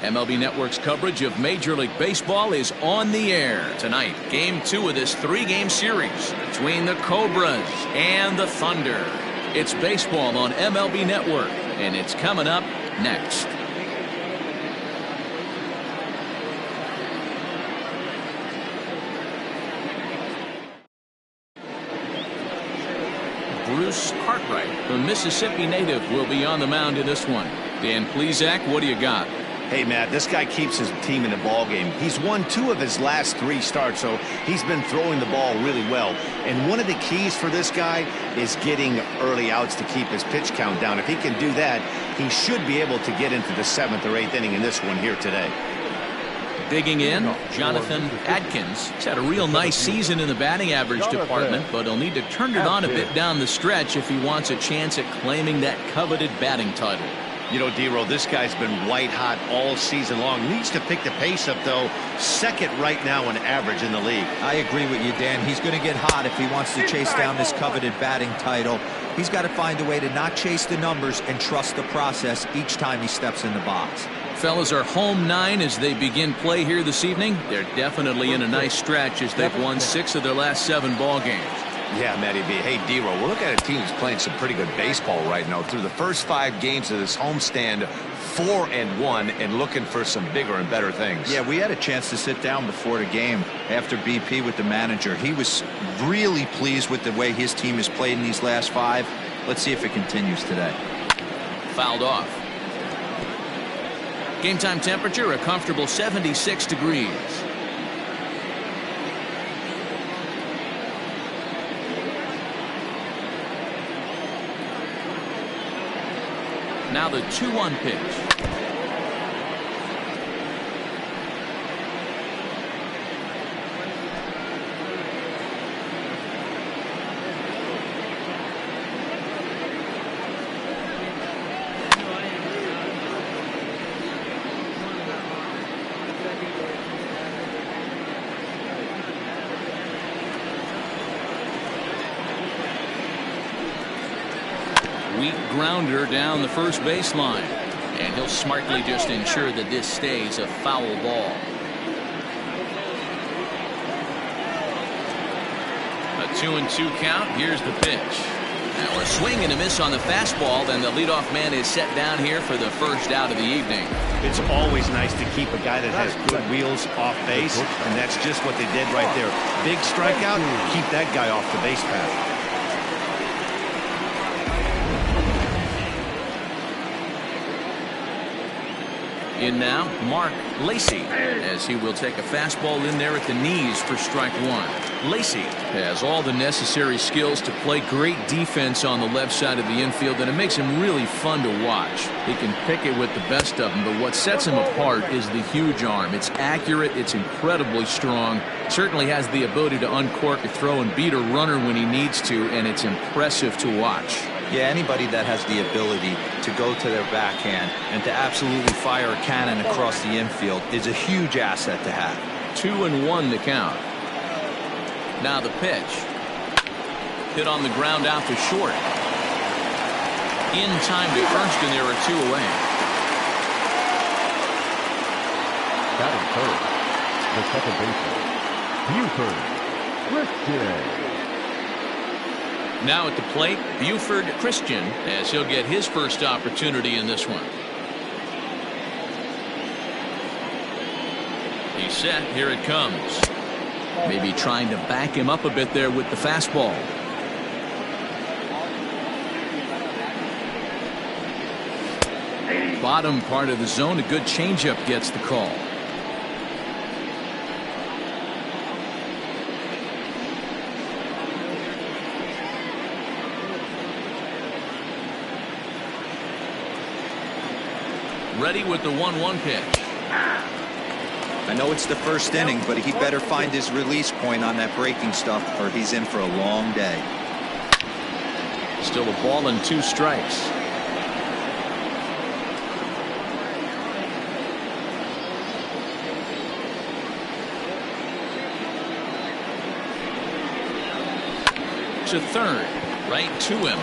MLB Network's coverage of Major League Baseball is on the air tonight. Game 2 of this 3-game series between the Cobras and the Thunder. It's baseball on MLB Network, and it's coming up next. Bruce Cartwright, the Mississippi native, will be on the mound in this one. Dan Plesac, what do you got? Hey, Matt, this guy keeps his team in the ball game. He's won 2 of his last 3 starts, so he's been throwing the ball really well. And one of the keys for this guy is getting early outs to keep his pitch count down. If he can do that, he should be able to get into the 7th or 8th inning in this one here today. Digging in, Jonathan Adkins. He's had a real nice season in the batting average department, but he'll need to turn it on a bit down the stretch if he wants a chance at claiming that coveted batting title. You know, D-Roll, this guy's been white hot all season long. Needs to pick the pace up, though. 2nd right now in average in the league. I agree with you, Dan. He's going to get hot if he wants to chase down this coveted batting title. He's got to find a way to not chase the numbers and trust the process each time he steps in the box. Fellas are home 9 as they begin play here this evening. They're definitely in a nice stretch as they've won 6 of their last 7 ball games. Yeah, Matty B. Hey, D-Roll, we're looking at a team that's playing some pretty good baseball right now. Through the first 5 games of this homestand, 4-1, and looking for some bigger and better things. Yeah, we had a chance to sit down before the game after BP with the manager. He was really pleased with the way his team has played in these last 5. Let's see if it continues today. Fouled off. Game time temperature, a comfortable 76 degrees. Now the 2-1 pitch. Weak grounder down the first baseline, and he'll smartly just ensure that this stays a foul ball. A 2-2 count. Here's the pitch. Now a swing and a miss on the fastball, then the leadoff man is set down here for the first out of the evening. It's always nice to keep a guy that has good wheels off base, and that's just what they did right there. Big strikeout, keep that guy off the base path. In now, Mark Lacey, as he will take a fastball in there at the knees for strike 1. Lacey has all the necessary skills to play great defense on the left side of the infield, and it makes him really fun to watch. He can pick it with the best of them, but what sets him apart is the huge arm. It's accurate, it's incredibly strong, certainly has the ability to uncork a throw and beat a runner when he needs to, and it's impressive to watch. Yeah, anybody that has the ability to go to their backhand and to absolutely fire a cannon across the infield is a huge asset to have. 2-1 the count. Now the pitch. Hit on the ground out to short. In time to first, and there are 2 away. Batting third, the second baseman, Buford Christian. Now at the plate, Buford Christian, as he'll get his first opportunity in this one. He's set. Here it comes. Maybe trying to back him up a bit there with the fastball. Bottom part of the zone, a good changeup gets the call. Ready with the 1-1 pitch. I know it's the first inning, but he better find his release point on that breaking stuff, or he's in for a long day. Still a ball and 2 strikes. To third, right to him.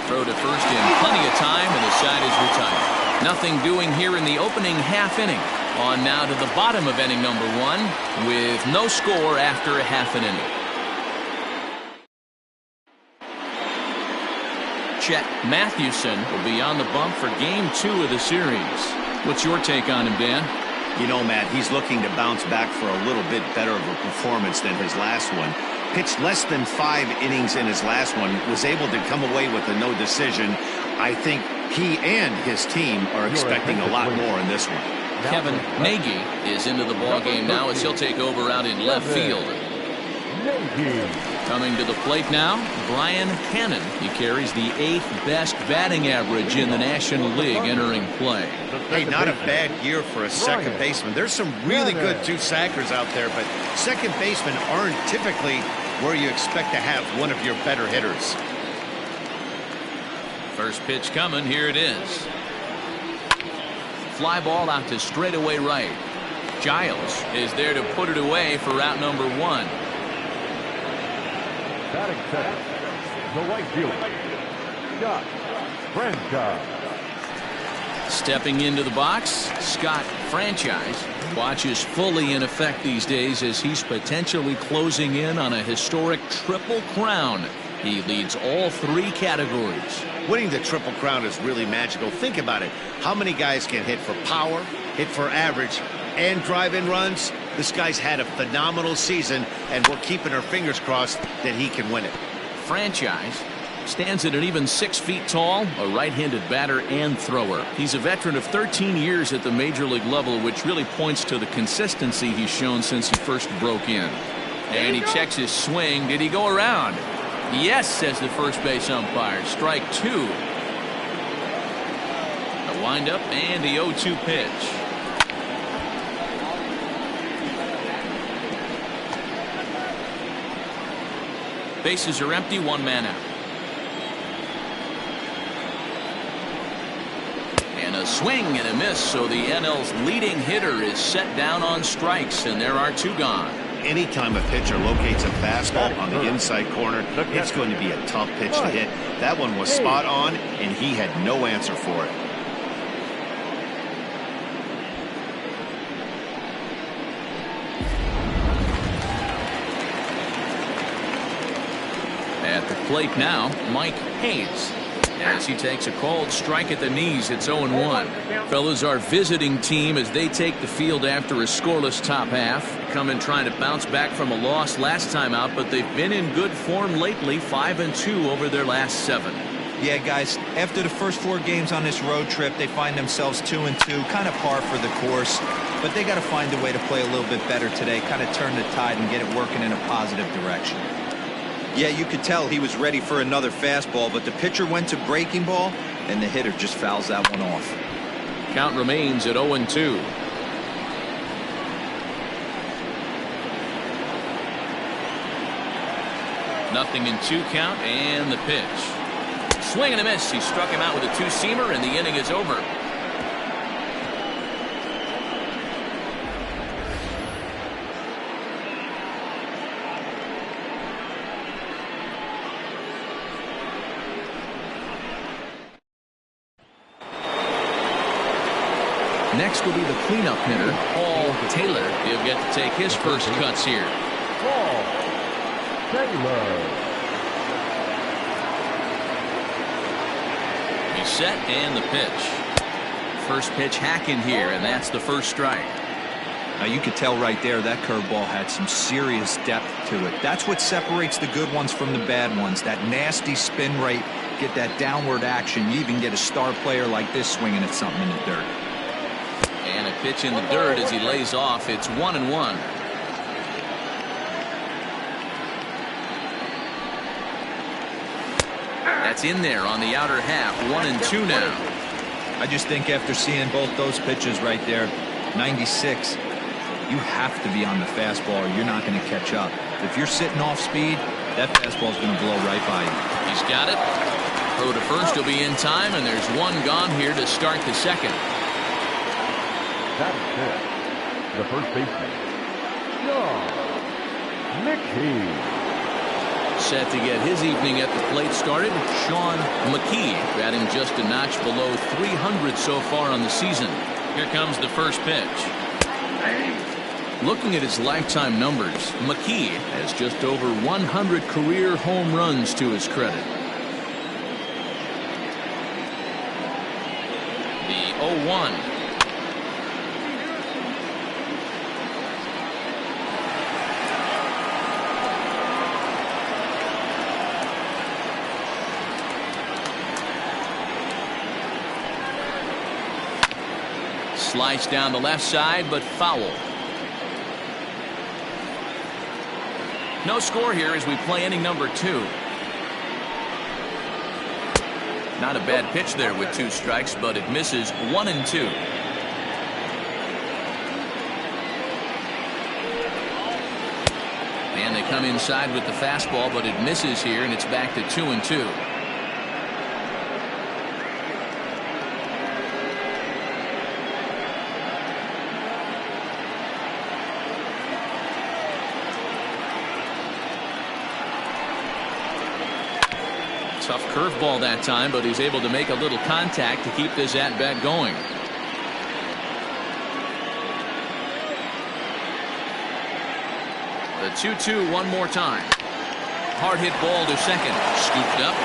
Throw to first in plenty of time, and the side is retired. Nothing doing here in the opening half inning. On now to the bottom of inning number 1 with no score after a half an inning. Chet Mathewson will be on the bump for game 2 of the series. What's your take on him, Dan? You know, Matt, he's looking to bounce back for a little bit better of a performance than his last one. Pitched less than 5 innings in his last one, was able to come away with a no decision. I think he and his team are expecting a lot more in this one. Kevin Nagy is into the ballgame now as he'll take over out in left field. Coming to the plate now, Brian Hannon. He carries the 8th best batting average in the National League entering play. Hey, not a bad year for a second baseman. There's some really good two-sackers out there, but second basemen aren't typically where you expect to have one of your better hitters. First pitch coming. Here it is. Fly ball out to straightaway right. Giles is there to put it away for route number 1. Batting center, the right fielder, Scott Franchise. Stepping into the box, Scott Franchise. Watches fully in effect these days as he's potentially closing in on a historic triple crown. He leads all 3 categories. Winning the Triple Crown is really magical. Think about it. How many guys can hit for power, hit for average, and drive in runs? This guy's had a phenomenal season, and we're keeping our fingers crossed that he can win it. Franchise stands at an even 6 feet tall, a right-handed batter and thrower. He's a veteran of 13 years at the major league level, which really points to the consistency he's shown since he first broke in. And he checks his swing. Did he go around? Yes, says the first base umpire. Strike 2. A windup and the 0-2 pitch. Bases are empty, 1 man out. And a swing and a miss, so the NL's leading hitter is set down on strikes, and there are 2 gone. Anytime a pitcher locates a fastball on the inside corner, it's going to be a tough pitch to hit. That one was spot on, and he had no answer for it. At the plate now, Mike Hayes. As he takes a called strike at the knees, it's 0-1. Fellas, our visiting team as they take the field after a scoreless top half. Come in trying to bounce back from a loss last time out, but they've been in good form lately, 5-2 over their last 7. Yeah, guys, after the first 4 games on this road trip, they find themselves 2-2, kind of par for the course. But they got to find a way to play a little bit better today, kind of turn the tide and get it working in a positive direction. Yeah, you could tell he was ready for another fastball, but the pitcher went to breaking ball, and the hitter just fouls that one off. Count remains at 0-2. Nothing in 2 count, and the pitch. Swing and a miss. He struck him out with a 2-seamer, and the inning is over. Next will be the cleanup hitter, Paul Taylor. He'll get to take his first cuts here. Paul Taylor. He's set and the pitch. First pitch hacking here, and that's the first strike. Now you could tell right there that curveball had some serious depth to it. That's what separates the good ones from the bad ones. That nasty spin rate, get that downward action. You even get a star player like this swinging at something in the dirt. And a pitch in the dirt as he lays off. It's 1-1. That's in there on the outer half. 1-2 now. I just think after seeing both those pitches right there, 96, you have to be on the fastball or you're not going to catch up. If you're sitting off speed, that fastball is going to blow right by you. He's got it. Throw to first will be in time, and there's 1 gone here to start the second. Batting fifth, the first baseman, John Mickey. set to get his evening at the plate started. Sean McKee batting just a notch below 300 so far on the season. Here comes the first pitch. Looking at his lifetime numbers, McKee has just over 100 career home runs to his credit. The 0-1. Slice down the left side, but foul. No score here as we play inning number 2. Not a bad pitch there with 2 strikes, but it misses 1-2. And they come inside with the fastball, but it misses here, and it's back to 2-2. Tough curveball that time, but he's able to make a little contact to keep this at-bat going. The 2-2 one more time. Hard hit ball to second. Scooped up.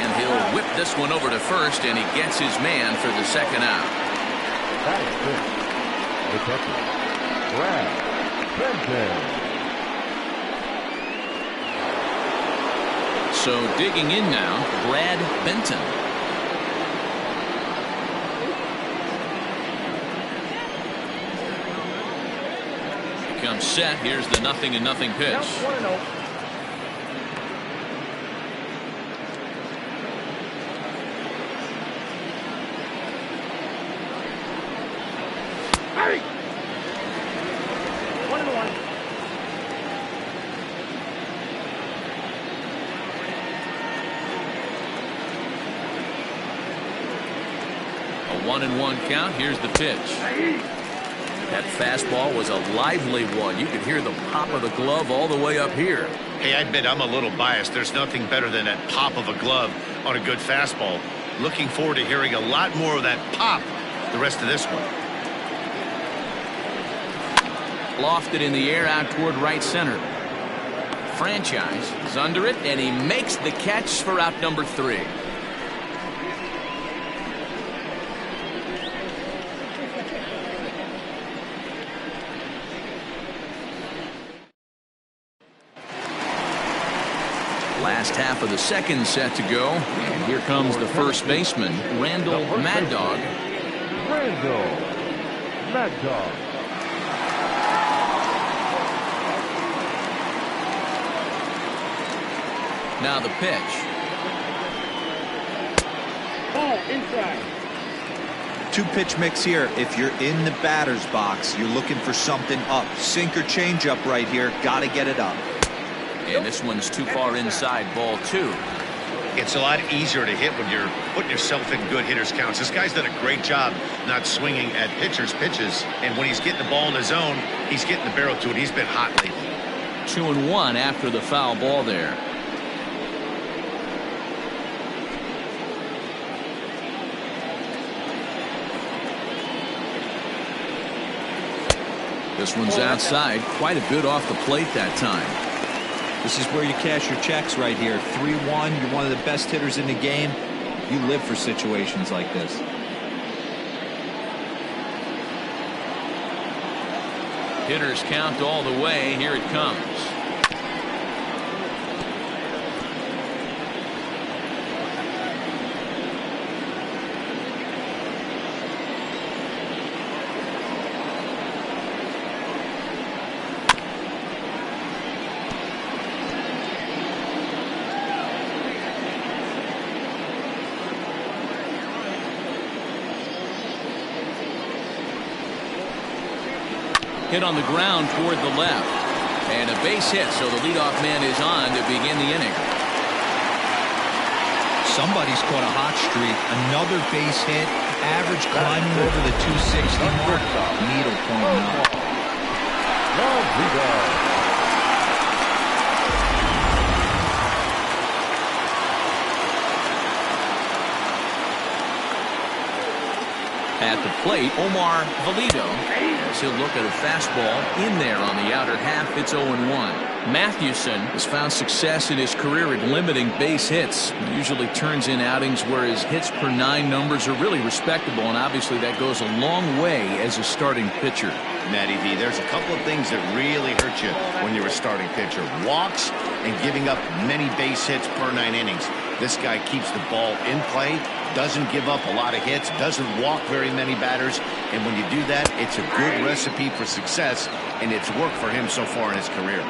And he'll whip this one over to first, and he gets his man for the second out. That is good. The catcher, Brad Benton. So digging in now, Brad Benton. He comes set. Here's the 0-0 pitch. A 1-1 count. Here's the pitch. That fastball was a lively one. You could hear the pop of the glove all the way up here. Hey, I admit I'm a little biased. There's nothing better than that pop of a glove on a good fastball. Looking forward to hearing a lot more of that pop the rest of this one. Lofted in the air out toward right center. Franchise is under it, and he makes the catch for out number 3. Last half of the second set to go, and here comes the first baseman, Randall Mad Dog. Randall Mad Dog. Now the pitch. Ball inside. 2-pitch mix here. If you're in the batter's box, you're looking for something up. Sink or change up right here. Got to get it up. And this one's too far inside, ball 2. It's a lot easier to hit when you're putting yourself in good hitters' counts. This guy's done a great job not swinging at pitchers' pitches. And when he's getting the ball in his zone, he's getting the barrel to it. He's been hot lately. 2-1 after the foul ball there. This one's outside, quite a bit off the plate that time. This is where you cash your checks right here. 3-1, you're one of the best hitters in the game. You live for situations like this. Hitters count all the way. Here it comes. Hit on the ground toward the left. And a base hit, so the leadoff man is on to begin the inning. Somebody's caught a hot streak. Another base hit. Average climbing over the 260 mark. Needle pointing up. At the plate, Omar Valido, as he'll look at a fastball in there on the outer half. It's 0-1. Mathewson has found success in his career at limiting base hits. He usually turns in outings where his hits per 9 numbers are really respectable, and obviously that goes a long way as a starting pitcher. Matty V, there's a couple of things that really hurt you when you're a starting pitcher. Walks and giving up many base hits per 9 innings. This guy keeps the ball in play, doesn't give up a lot of hits, doesn't walk very many batters, and when you do that, it's a good recipe for success, and it's worked for him so far in his career.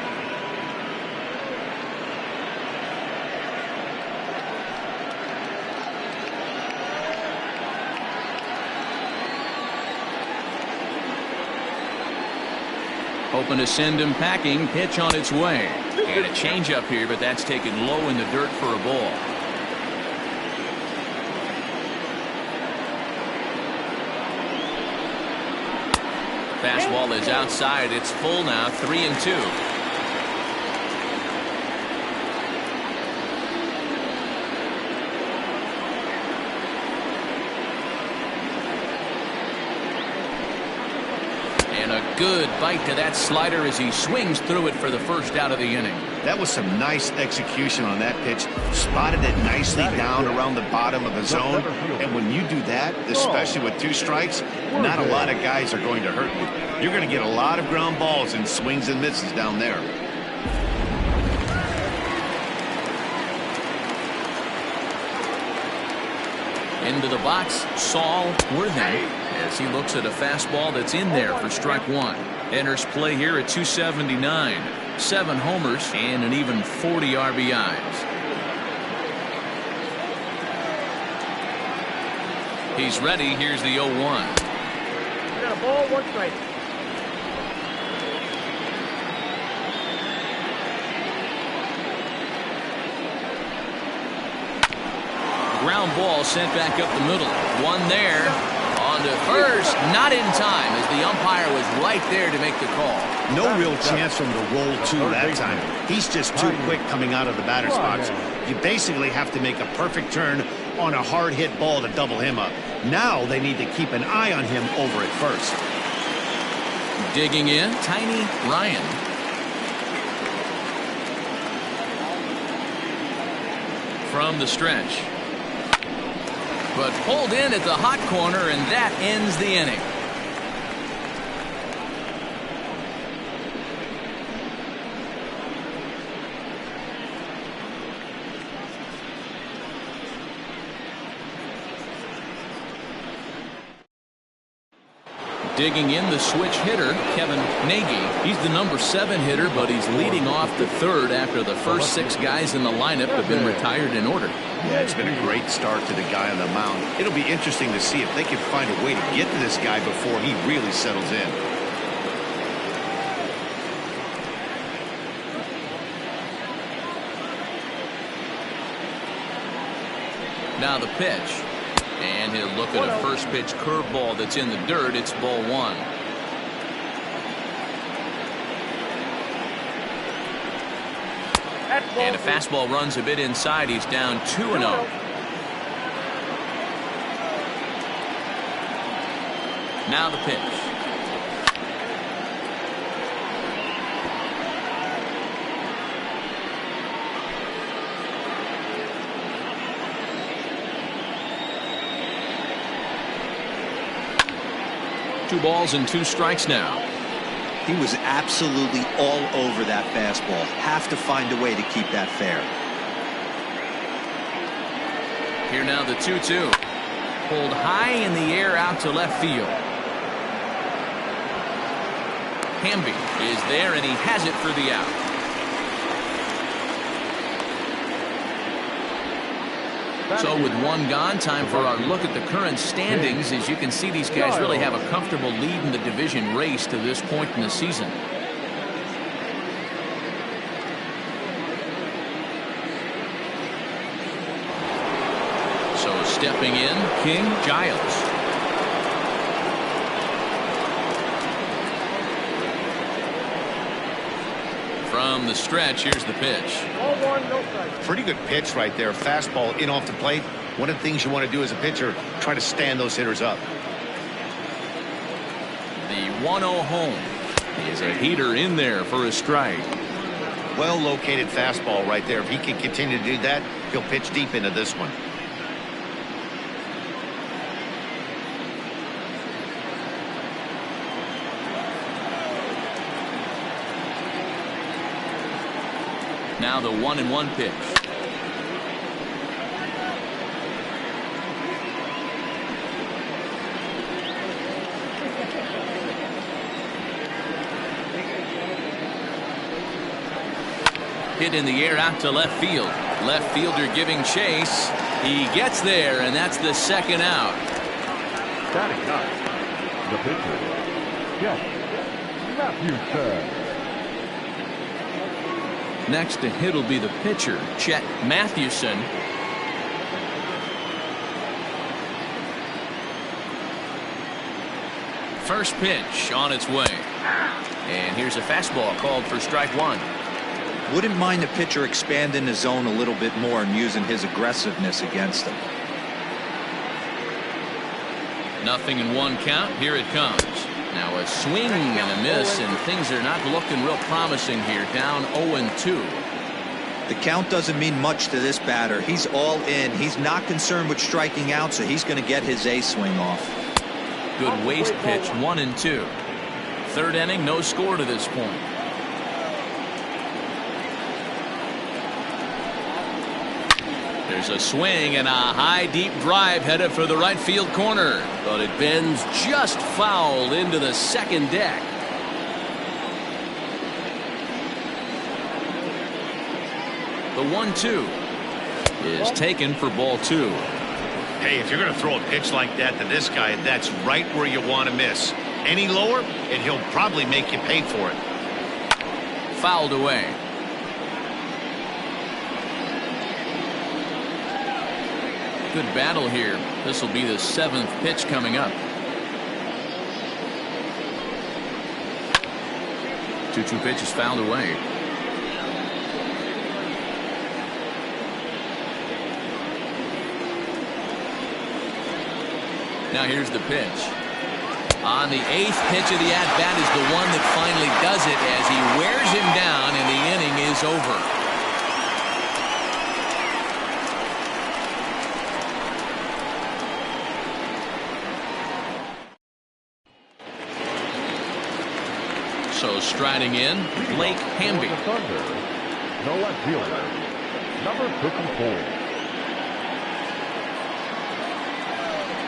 Hoping to send him packing. Pitch on its way. And a changeup here, but that's taken low in the dirt for a ball. Fastball is outside. It's full now. 3-2. Good bite to that slider as he swings through it for the first out of the inning. That was some nice execution on that pitch. Spotted it nicely down around the bottom of the zone. And when you do that, especially with 2 strikes, not a lot of guys are going to hurt you. You're going to get a lot of ground balls and swings and misses down there. Into the box, Saul Worthing, as he looks at a fastball that's in there for strike 1. Enters play here at 279. 7 homers and an even 40 RBIs. He's ready. Here's the 0-1. Got a ball, 1 strike. Ground ball sent back up the middle. One there. On to first. Not in time as the umpire was right there to make the call. No real chance for him to roll 2 that time. He's just too quick coming out of the batter's box. You basically have to make a perfect turn on a hard hit ball to double him up. Now they need to keep an eye on him over at first. Digging in, Tiny Ryan. From the stretch. But pulled in at the hot corner, and that ends the inning. Digging in, the switch hitter, Kevin Nagy. He's the number 7 hitter, but he's leading off the 3rd after the first 6 guys in the lineup have been retired in order. Yeah, it's been a great start to the guy on the mound. It'll be interesting to see if they can find a way to get to this guy before he really settles in. Now the pitch. And he'll look at a first pitch curveball that's in the dirt. It's ball 1. And a fastball runs a bit inside. He's down 2-0. Now the pitch. Two balls and 2 strikes now. He was absolutely all over that fastball. Have to find a way to keep that fair. Here now the 2-2. Pulled high in the air out to left field. Hamby is there, and he has it for the out. So with 1 gone, time for our look at the current standings. As you can see, these guys really have a comfortable lead in the division race to this point in the season. So stepping in, King Giles. From the stretch, here's the pitch. Ball 1, no strike. Pretty good pitch right there. Fastball in off the plate. One of the things you want to do as a pitcher, try to stand those hitters up. 1-0 home. Is a heater in there for a strike. Well located fastball right there. If he can continue to do that, he'll pitch deep into this one. Now the 1-1 pitch. Hit in the air out to left field. Left fielder giving chase. He gets there, and that's the second out. Batting ninth, the pitcher, Jeff Matthewson. Next to hit will be the pitcher, Chet Matthewson. First pitch on its way. And here's a fastball called for strike one. Wouldn't mind the pitcher expanding the zone a little bit more and using his aggressiveness against him. 0-1 count. Here it comes. Now a swing and a miss, and things are not looking real promising here. Down 0-2. The count doesn't mean much to this batter. He's all in. He's not concerned with striking out, so he's going to get his A swing off. Good waste pitch, 1-2. Third inning, no score to this point. There's a swing and a high deep drive headed for the right field corner, but it bends just foul into the second deck. The 1-2 is taken for ball two. Hey, if you're going to throw a pitch like that to this guy, that's right where you want to miss. Any lower, and he'll probably make you pay for it. Fouled away. Good battle here. This will be the 7th pitch coming up. 2-2 pitch is fouled away. Now here's the pitch. On the 8th pitch of the at-bat is the one that finally does it as he wears him down and the inning is over. So striding in, Blake Hamby. The Thunder, no left fielder, number 54.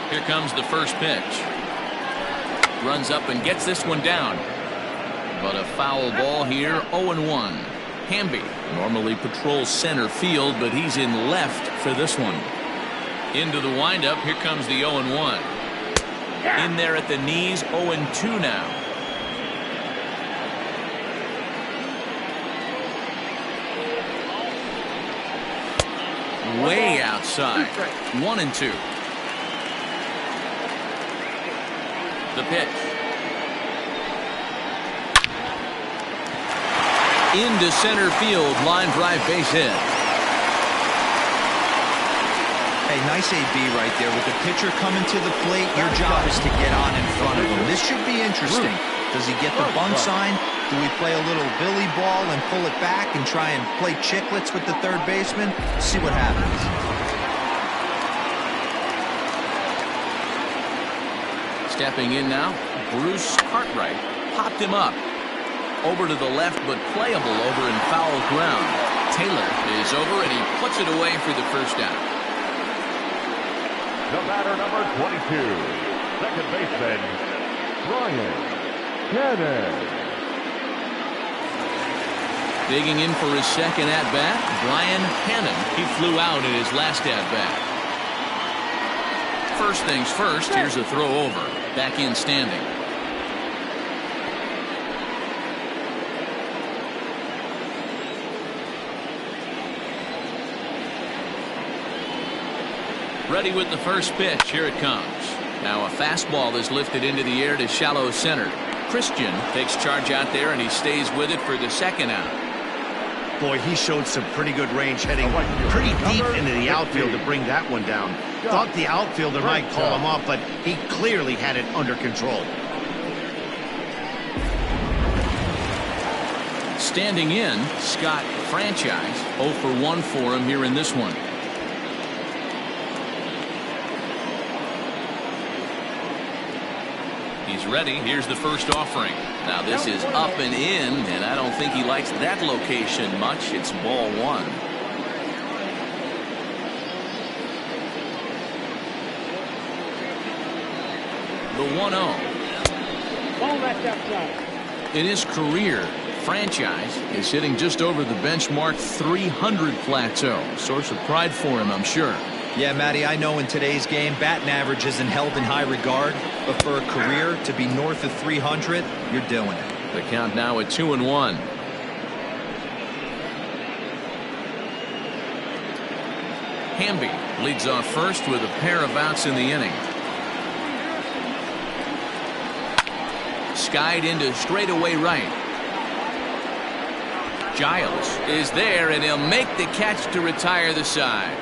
Here comes the first pitch. Runs up and gets this one down. But a foul ball here, 0-1. Hamby normally patrols center field, but he's in left for this one. Into the windup, here comes the 0-1. In there at the knees, 0-2 now. Way outside. 1-2. The pitch. Into center field, line drive, base hit. Hey, nice AB right there. With the pitcher coming to the plate, your job is to get on in front of him. This should be interesting. Does he get the bunt sign? Do we play a little billy ball and pull it back and try and play chicklets with the third baseman? See what happens. Stepping in now, Bruce Cartwright popped him up. Over to the left, but playable over in foul ground. Taylor is over, and he puts it away for the first out. The batter, number 22, second baseman, Brian Cannon. Digging in for his second at-bat, Brian Hannon. He flew out in his last at-bat. First things first, here's a throw over. Back in standing. Ready with the first pitch. Here it comes. Now a fastball is lifted into the air to shallow center. Christian takes charge out there, and he stays with it for the second out. Boy, he showed some pretty good range heading pretty deep into the outfield to bring that one down. Thought the outfielder might call him off, but he clearly had it under control. Standing in, Scott Franchise. 0 for 1 for him here in this one. He's ready. Here's the first offering. Now this is up and in, and I don't think he likes that location much. It's ball 1. The 1-0. Ball left outside. In his career, Franchise is hitting just over the benchmark 300 plateau. Source of pride for him, I'm sure. Yeah, Matty, I know in today's game, batting average isn't held in high regard, but for a career to be north of 300, you're doing it. The count now at 2-1. Hamby leads off first with a pair of outs in the inning. Skied into straightaway right. Giles is there, and he'll make the catch to retire the side.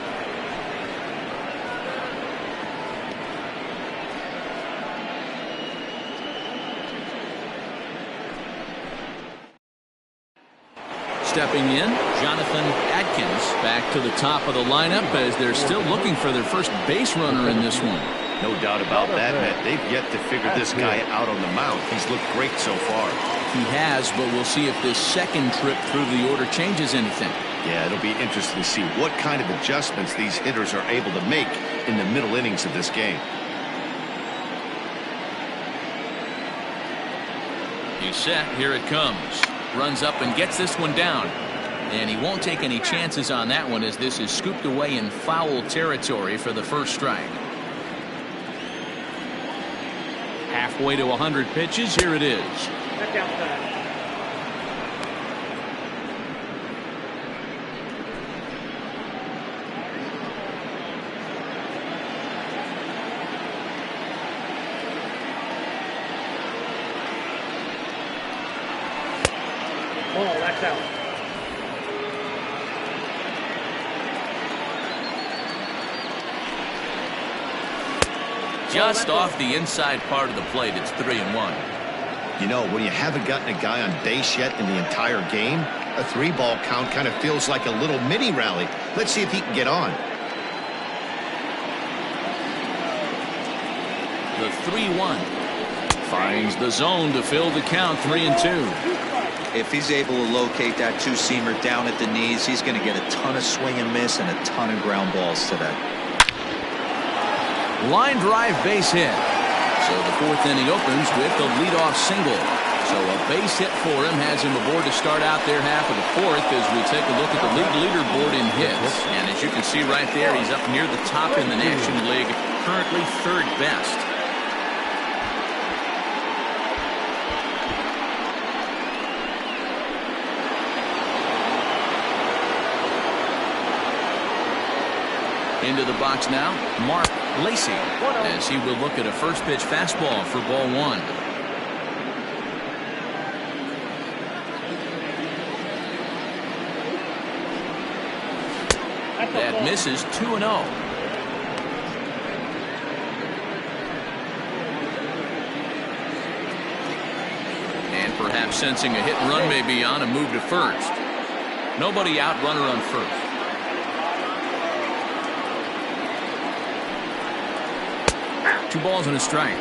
Stepping in, Jonathan Atkins back to the top of the lineup as they're still looking for their first base runner in this one. No doubt about that, Matt. They've yet to figure this guy out on the mound. He's looked great so far. He has, but we'll see if this second trip through the order changes anything. Yeah, it'll be interesting to see what kind of adjustments these hitters are able to make in the middle innings of this game. He's set. Here it comes. Runs up and gets this one down. And he won't take any chances on that one as this is scooped away in foul territory for the first strike. Halfway to 100 pitches. Here it is. Back outside. Ball, that's out. Just off the inside part of the plate. It's 3-1. You know, when you haven't gotten a guy on base yet in the entire game, a 3-ball count kind of feels like a little mini rally. Let's see if he can get on. The 3-1 finds the zone to fill the count. 3-2. If he's able to locate that two-seamer down at the knees, he's going to get a ton of swing and miss and a ton of ground balls today. Line drive base hit. So the fourth inning opens with the leadoff single. So a base hit for him has him aboard to start out their half of the fourth as we take a look at the league leaderboard in hits. And as you can see right there, he's up near the top in the National League, currently third best. Into the box now, Mark Lacey, as he will look at a first pitch fastball for ball 1. That misses. 2-0. And perhaps sensing a hit and run may be on, a move to first. Nobody out, runner on first. Two balls and a strike.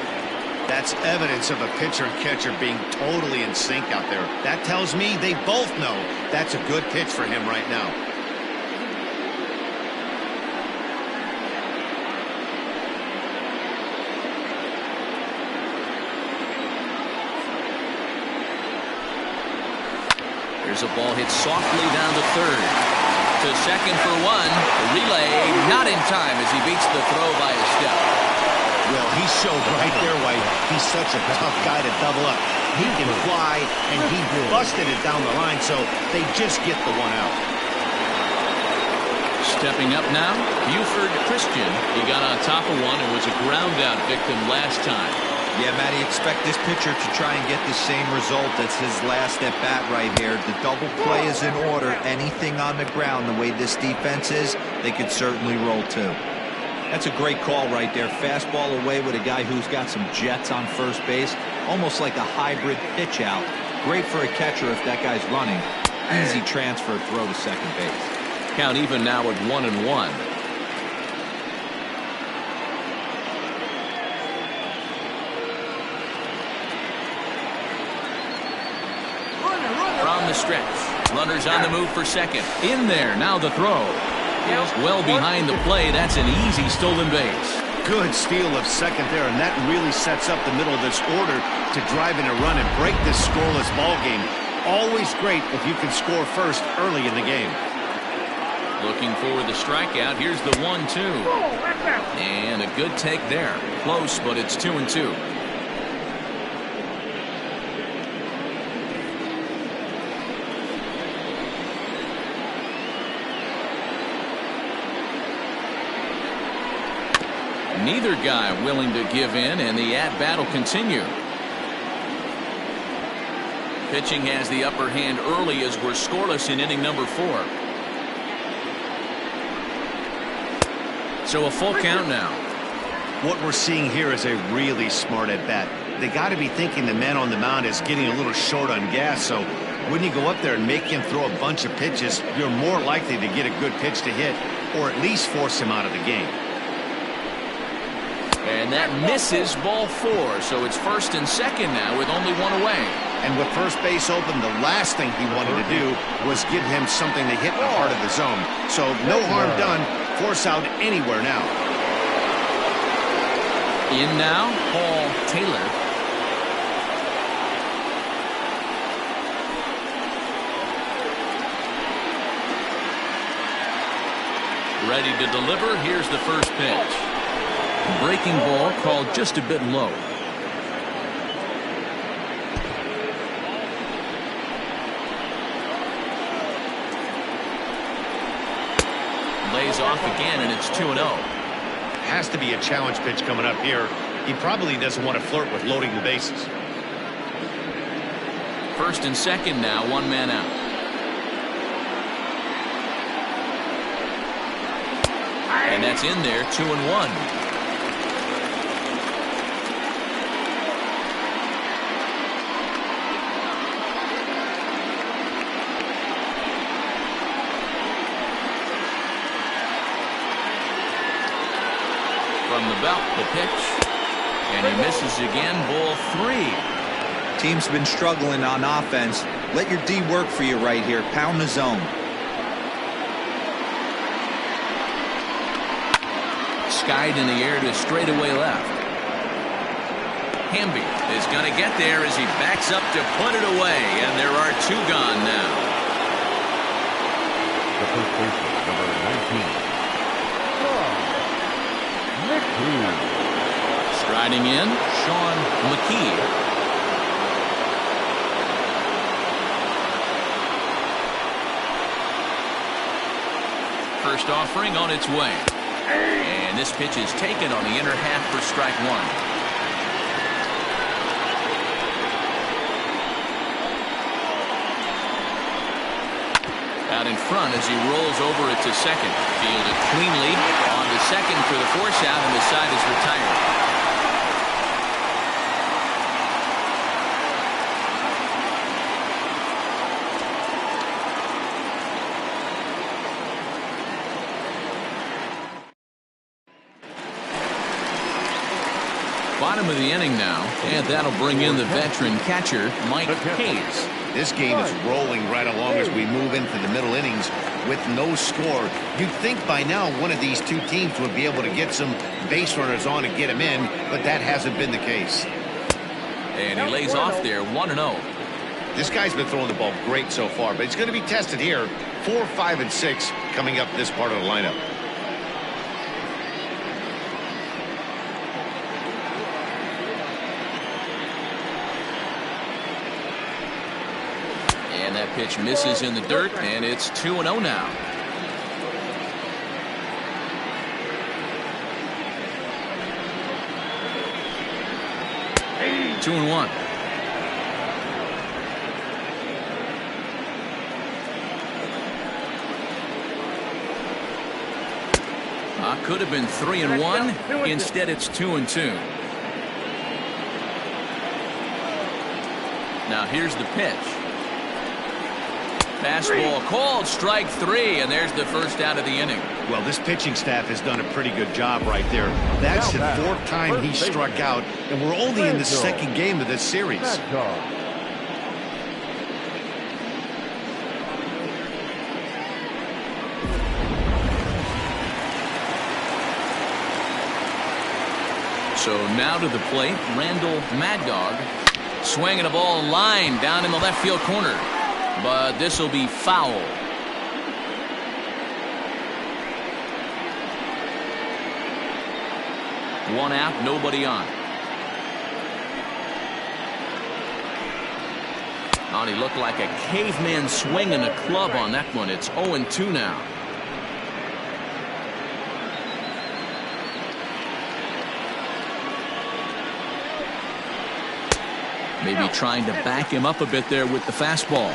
That's evidence of a pitcher and catcher being totally in sync out there. That tells me they both know that's a good pitch for him right now. Here's a ball hit softly down to third. To second for one. The relay not in time as he beats the throw by a step. Well, he showed right there why he's such a tough guy to double up. He can fly, and he busted it down the line, so they just get the one out. Stepping up now, Buford Christian. He got on top of one and was a ground out victim last time. Yeah, Matty, expect this pitcher to try and get the same result as his last at bat right here. The double play is in order. Anything on the ground, the way this defense is, they could certainly roll too. That's a great call right there. Fastball away with a guy who's got some jets on first base. Almost like a hybrid pitch out. Great for a catcher if that guy's running. Easy transfer throw to second base. Count even now at 1-1. From the stretch. Runners on the move for second. In there. Now the throw. Well behind the play. That's an easy stolen base. Good steal of second there, and that really sets up the middle of this order to drive in a run and break this scoreless ball game. Always great if you can score first early in the game. Looking for the strikeout. Here's the 1-2. And a good take there. Close, but it's 2-2. Neither guy willing to give in, and the at-bat will continue. Pitching has the upper hand early as we're scoreless in inning number 4. So a full count now. What we're seeing here is a really smart at-bat. They got to be thinking the man on the mound is getting a little short on gas, so when you go up there and make him throw a bunch of pitches, you're more likely to get a good pitch to hit or at least force him out of the game. And that misses, ball 4. So it's first and second now with only one away. And with first base open, the last thing he wanted to do was give him something to hit in the heart of the zone. So no harm done. Force out anywhere now. In now, Paul Taylor. Ready to deliver. Here's the first pitch. Breaking ball called just a bit low. Lays off again, and it's 2-0. Has to be a challenge pitch coming up here. He probably doesn't want to flirt with loading the bases. First and second now, one man out. And that's in there, 2-1. From the belt, the pitch, and he misses again, ball 3. Team's been struggling on offense. Let your D work for you right here. Pound the zone. Skied in the air to straightaway left. Hamby is going to get there as he backs up to put it away, and there are 2 gone now. The first baseman, number 19. Striding in, Sean McKee. First offering on its way. And this pitch is taken on the inner half for strike 1. Out in front as he rolls over it to second. Fielded cleanly on to second for the force out, and the side is retired. Bottom of the inning now, and that'll bring in the veteran catcher, Mike Hayes. This game is rolling right along as we move into the middle innings with no score. You'd think by now one of these 2 teams would be able to get some base runners on and get them in, but that hasn't been the case. And he lays off there, 1-0. This guy's been throwing the ball great so far, but it's going to be tested here. 4, 5, and 6 coming up this part of the lineup. And that pitch misses in the dirt, and it's 2-0 now. Hey. 2-1. Could have been 3-1. Instead, it's 2-2. Now here's the pitch. Fastball called, strike 3, and there's the first out of the inning. Well, this pitching staff has done a pretty good job right there. That's the 4th time he struck out, and we're only in the 2nd game of this series. So now to the plate, Randall Mad Dog swinging a ball line down in the left field corner. But this will be foul. One out, nobody on. Oh, he looked like a caveman swinging a club on that one. It's 0-2 now. Maybe trying to back him up a bit there with the fastball.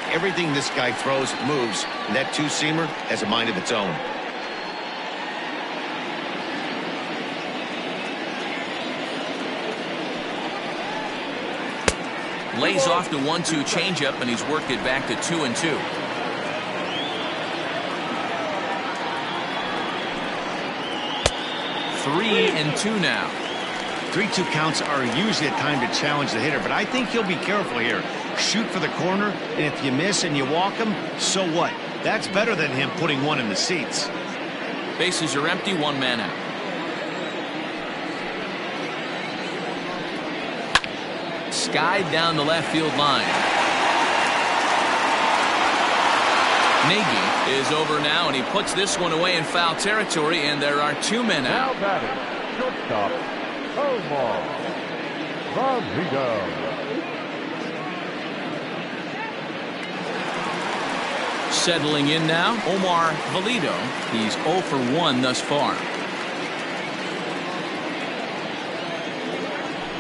Everything this guy throws moves, and that two-seamer has a mind of its own. Lays off the 1-2 changeup, and he's worked it back to 2-2. Three and 2 now. 3-2 counts are usually a time to challenge the hitter, but I think he'll be careful here. Shoot for the corner, and if you miss and you walk him, so what? That's better than him putting one in the seats. Bases are empty, 1 man out. Skied down the left field line. Nagy is over now, and he puts this one away in foul territory, and there are 2 men out. Now batting, shortstop, Omar Valido. Settling in now, Omar Valido. He's 0 for 1 thus far.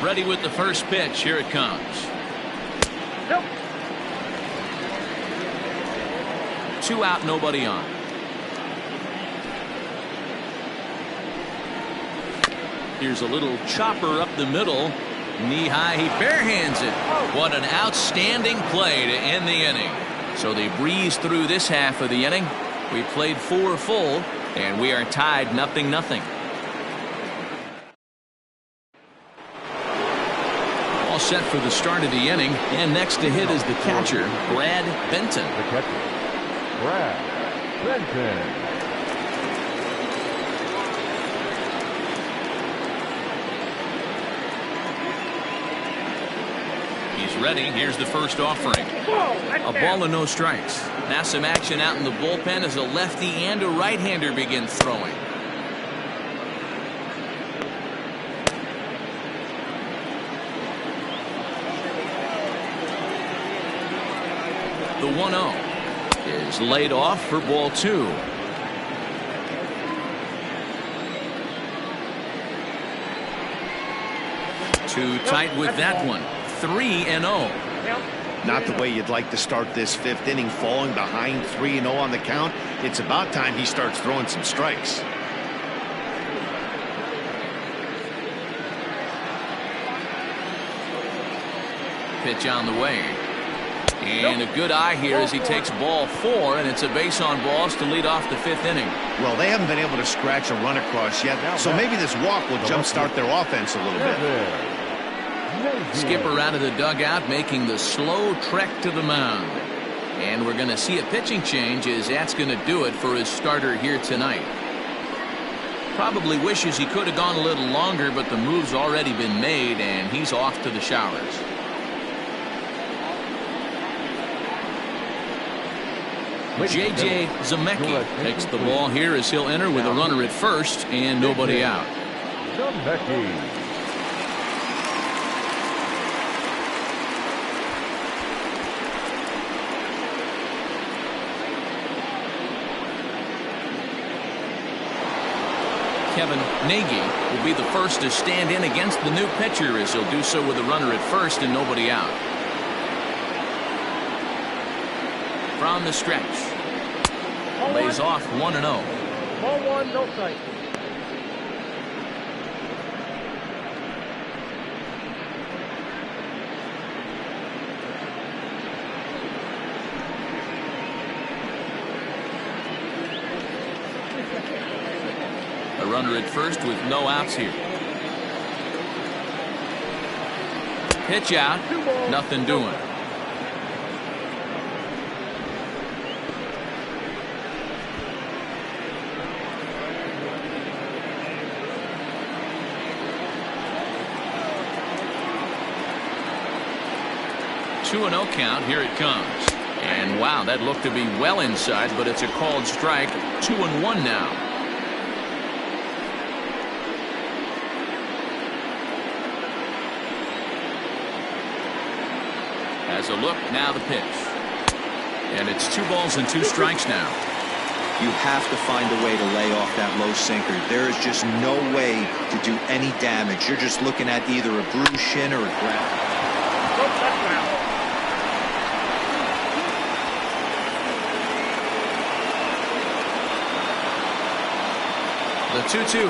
Ready with the first pitch. Here it comes. Nope. 2 out, nobody on. Here's a little chopper up the middle. Knee high, he barehands it. What an outstanding play to end the inning. So they breeze through this half of the inning. We played 4 full, and we are tied 0-0. All set for the start of the inning, and next to hit is the catcher, Brad Benton. The catcher, Brad Benton. He's ready. Here's the first offering. A ball and no strikes. Now some action out in the bullpen as a lefty and a right-hander begin throwing. The 1-0 is laid off for ball 2. Too tight with that one. 3-0. Not the way you'd like to start this 5th inning, falling behind 3-0 on the count. It's about time he starts throwing some strikes. Pitch on the way. And a good eye here as he takes ball 4, and it's a base on balls to lead off the 5th inning. Well, they haven't been able to scratch a run across yet, so maybe this walk will jumpstart their offense a little bit. Skipper out of the dugout making the slow trek to the mound. And we're going to see a pitching change as that's going to do it for his starter here tonight. Probably wishes he could have gone a little longer, but the move's already been made, and he's off to the showers. J.J. Zemecki takes the ball here as he'll enter with a runner at first and nobody out. Zemecki. Kevin Nagy will be the first to stand in against the new pitcher as he'll do so with a runner at first and nobody out. From the stretch. Lays off 1-0. Ball 1, no strike. Runner at first with no outs here. Pitch out. Nothing doing. Two and 0 count. Here it comes. And wow, that looked to be well inside, but it's a called strike. 2-1 now. Has a look, now the pitch. And it's 2 balls and 2 strikes now. You have to find a way to lay off that low sinker. There is just no way to do any damage. You're just looking at either a bruised shin or a grab. The 2-2.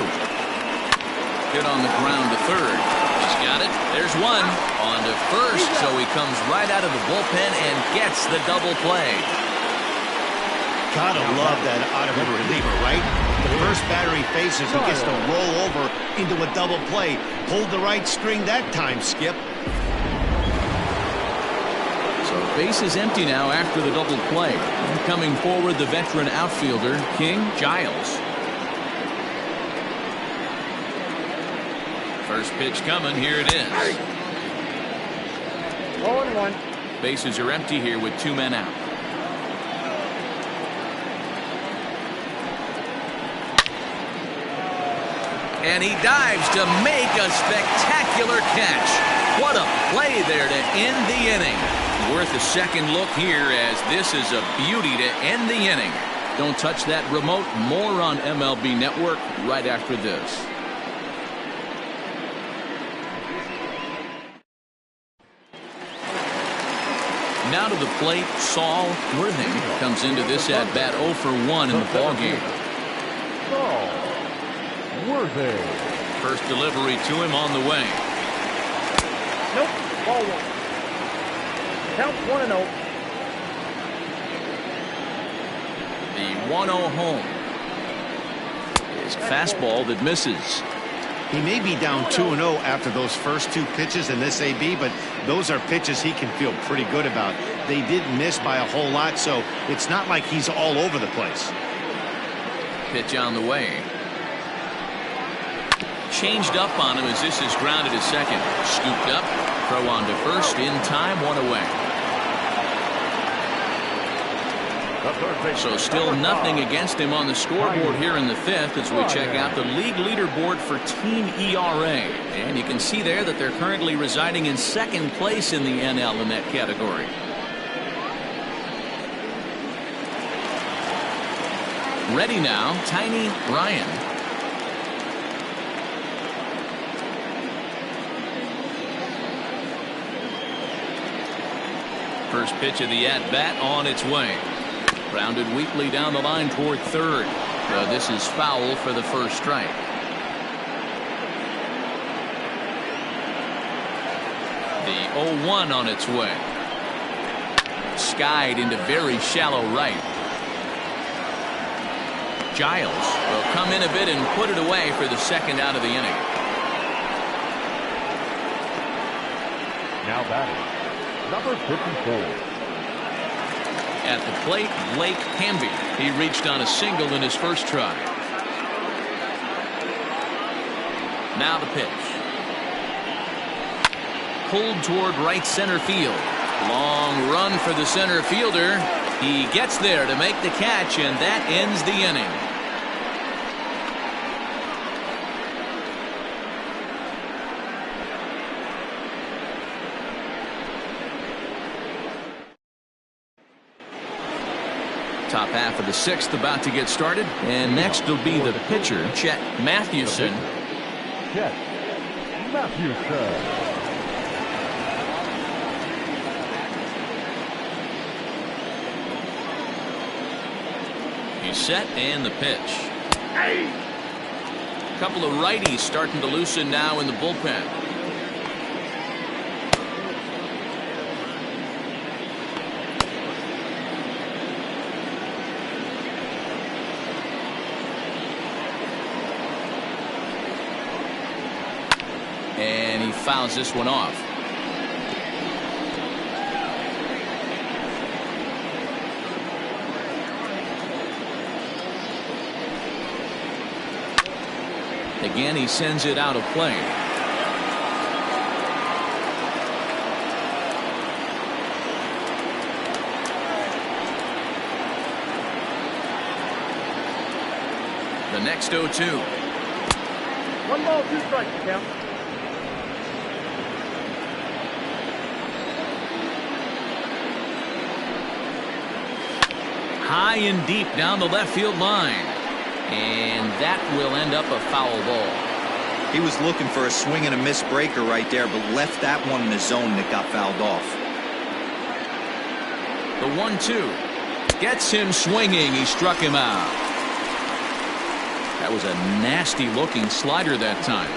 Hit on the ground to third. He's got it. There's one. On to first. So he comes right out of the bullpen and gets the double play. Gotta love that out of a reliever, right? The first batter he faces, he gets to roll over into a double play. Hold the right string that time, Skip. So base is empty now after the double play. And coming forward, the veteran outfielder, King Giles. First pitch coming. Here it is. 0-1. Bases are empty here with 2 men out. And he dives to make a spectacular catch. What a play there to end the inning. Worth a second look here, as this is a beauty to end the inning. Don't touch that remote. More on MLB Network right after this. Now to the plate, Saul Worthing comes into this at bat 0 for 1 in the ballgame. Saul Worthing. First delivery to him on the way. Nope. Ball 1. Count 1-0. The 1-0 home. His fastball that misses. He may be down 2-0 after those first 2 pitches in this AB, but those are pitches he can feel pretty good about. They didn't miss by a whole lot, so it's not like he's all over the place. Pitch on the way. Changed up on him as this is grounded to second. Scooped up. Throw on to first. In time. 1 away. So still nothing against him on the scoreboard here in the 5th as we check out the league leaderboard for team ERA. And you can see there that they're currently residing in 2nd place in the NL in that category. Ready now, Tiny Ryan. First pitch of the at-bat on its way. Grounded weakly down the line toward third. This is foul for the first strike. The 0-1 on its way. Skied into very shallow right. Giles will come in a bit and put it away for the second out of the inning. Now batting, number 54. At the plate, Blake Hamby. He reached on a single in his first try. Now the pitch. Pulled toward right center field. Long run for the center fielder. He gets there to make the catch, and that ends the inning. Top half of the 6th about to get started, and next will be the pitcher, Chet Mathewson. Chet Mathewson. He's set, and the pitch. A couple of righties starting to loosen now in the bullpen. And he fouls this one off. Again, he sends it out of play. The next 0-2. 1 ball, 2 strikes, count. High and deep down the left field line. And that will end up a foul ball. He was looking for a swing and a miss breaker right there, but left that one in the zone that got fouled off. The 1-2 gets him swinging. He struck him out. That was a nasty looking slider that time.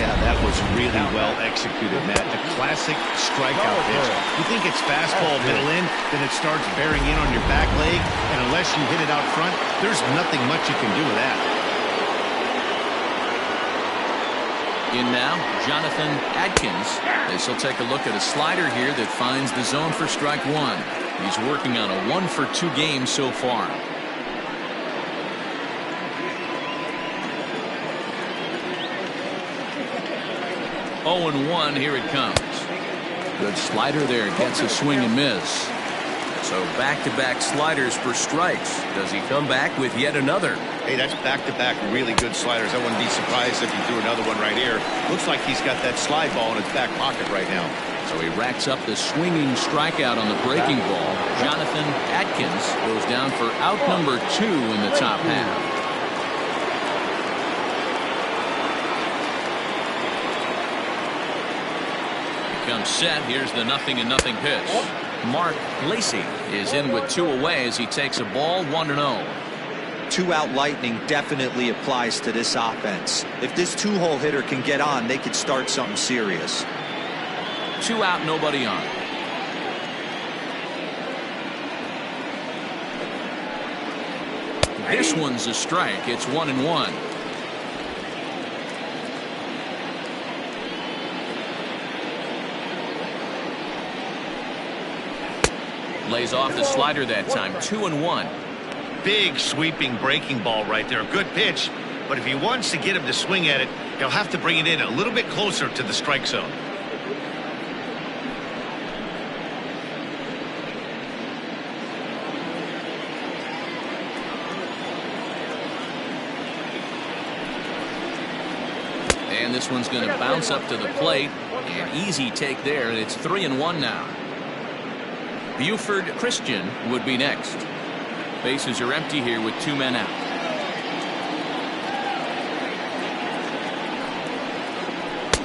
Yeah, that was really well executed, Matt. A classic strikeout pitch. You think it's fastball middle in, then it starts bearing in on your back leg, and unless you hit it out front, there's nothing much you can do with that. In now, Jonathan Adkins, as he'll take a look at a slider here that finds the zone for strike one. He's working on a 1-for-2 game so far. Oh, and 1, here it comes. Good slider there, gets a swing and miss. So back-to-back sliders for strikes. Does he come back with yet another? Hey, that's back-to-back really good sliders. I wouldn't be surprised if he threw another one right here. Looks like he's got that slide ball in his back pocket right now. So he racks up the swinging strikeout on the breaking ball. Jonathan Adkins goes down for out number 2 in the top half. Comes set. Here's the 0-0 pitch. Mark Lacy is in with 2 away as he takes a ball 1-0. 2-out lightning definitely applies to this offense. If this 2-hole hitter can get on, they could start something serious. 2 out, nobody on. This one's a strike. It's 1-1. Lays off the slider that time. 2-1. Big sweeping breaking ball right there. Good pitch, but if he wants to get him to swing at it, he'll have to bring it in a little bit closer to the strike zone. And this one's going to bounce up to the plate. An easy take there, and it's 3-1 now. Buford Christian would be next. Bases are empty here with 2 men out.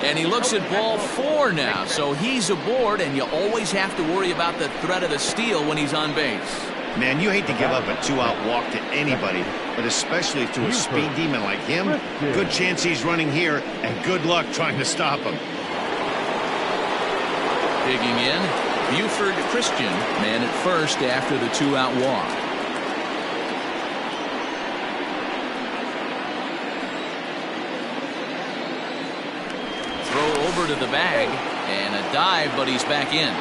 And he looks at ball 4 now, so he's aboard, and you always have to worry about the threat of the steal when he's on base. Man, you hate to give up a 2-out walk to anybody, but especially to a speed demon like him. Good chance he's running here, and good luck trying to stop him. Digging in. Buford Christian, man at first after the 2-out walk. Throw over to the bag, and a dive, but he's back in.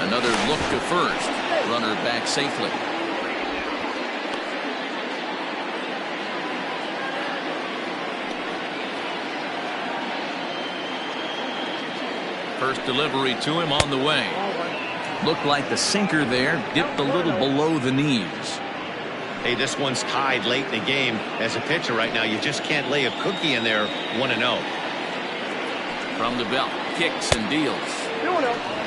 Another look to first. Runner back safely. First delivery to him on the way. Looked like the sinker there dipped a little below the knees. Hey, this one's tied late in the game. As a pitcher right now, you just can't lay a cookie in there. 1-0. From the belt, kicks and deals. 2-0.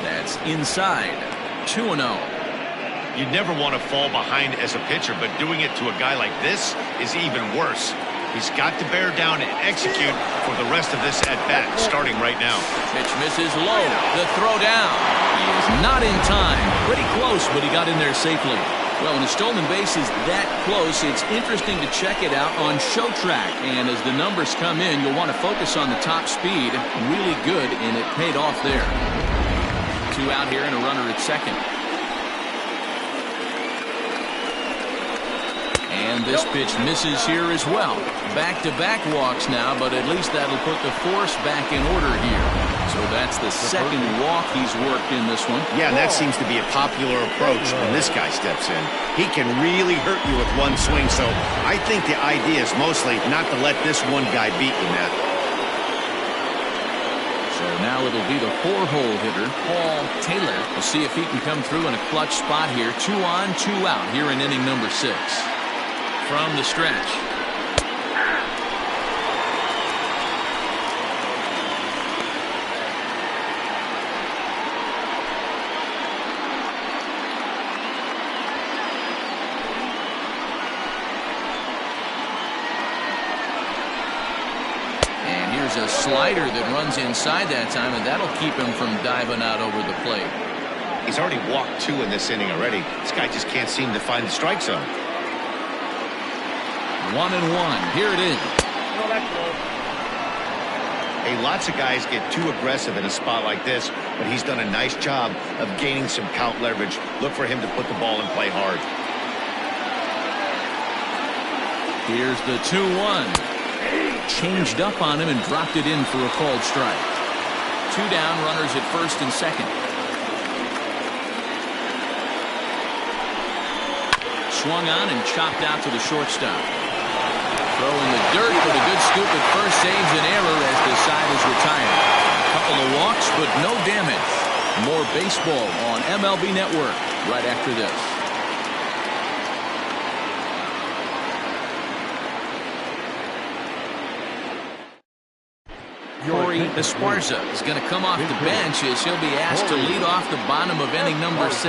That's inside. 2-0. You never want to fall behind as a pitcher, but doing it to a guy like this is even worse. He's got to bear down and execute for the rest of this at-bat, starting right now. Pitch misses low. The throw down. He is not in time. Pretty close, but he got in there safely. Well, when a stolen base is that close, it's interesting to check it out on Show Track. And as the numbers come in, you'll want to focus on the top speed. Really good, and it paid off there. 2 out here and a runner at second. And this pitch misses here as well. Back-to-back walks now, but at least that'll put the force back in order here. So that's the second walk he's worked in this one. Yeah, and that seems to be a popular approach when this guy steps in. He can really hurt you with one swing, so I think the idea is mostly not to let this one guy beat you, Matt. So now it'll be the 4-hole hitter, Paul Taylor. We'll see if he can come through in a clutch spot here. 2 on, 2 out here in inning number 6. From the stretch. And here's a slider that runs inside that time, and that'll keep him from diving out over the plate. He's already walked 2 in this inning already. This guy just can't seem to find the strike zone. 1-1. Here it is. No, that's close. Hey, lots of guys get too aggressive in a spot like this, but he's done a nice job of gaining some count leverage. Look for him to put the ball in play hard. Here's the 2-1. Changed up on him and dropped it in for a called strike. 2 down, runners at first and second. Swung on and chopped out to the shortstop. Throw in the dirt, but a good scoop at first saves an error as the side is retired. A couple of walks, but no damage. More baseball on MLB Network right after this. Corey Esparza is going to come off the bench as he'll be asked to lead off the bottom of inning number 6.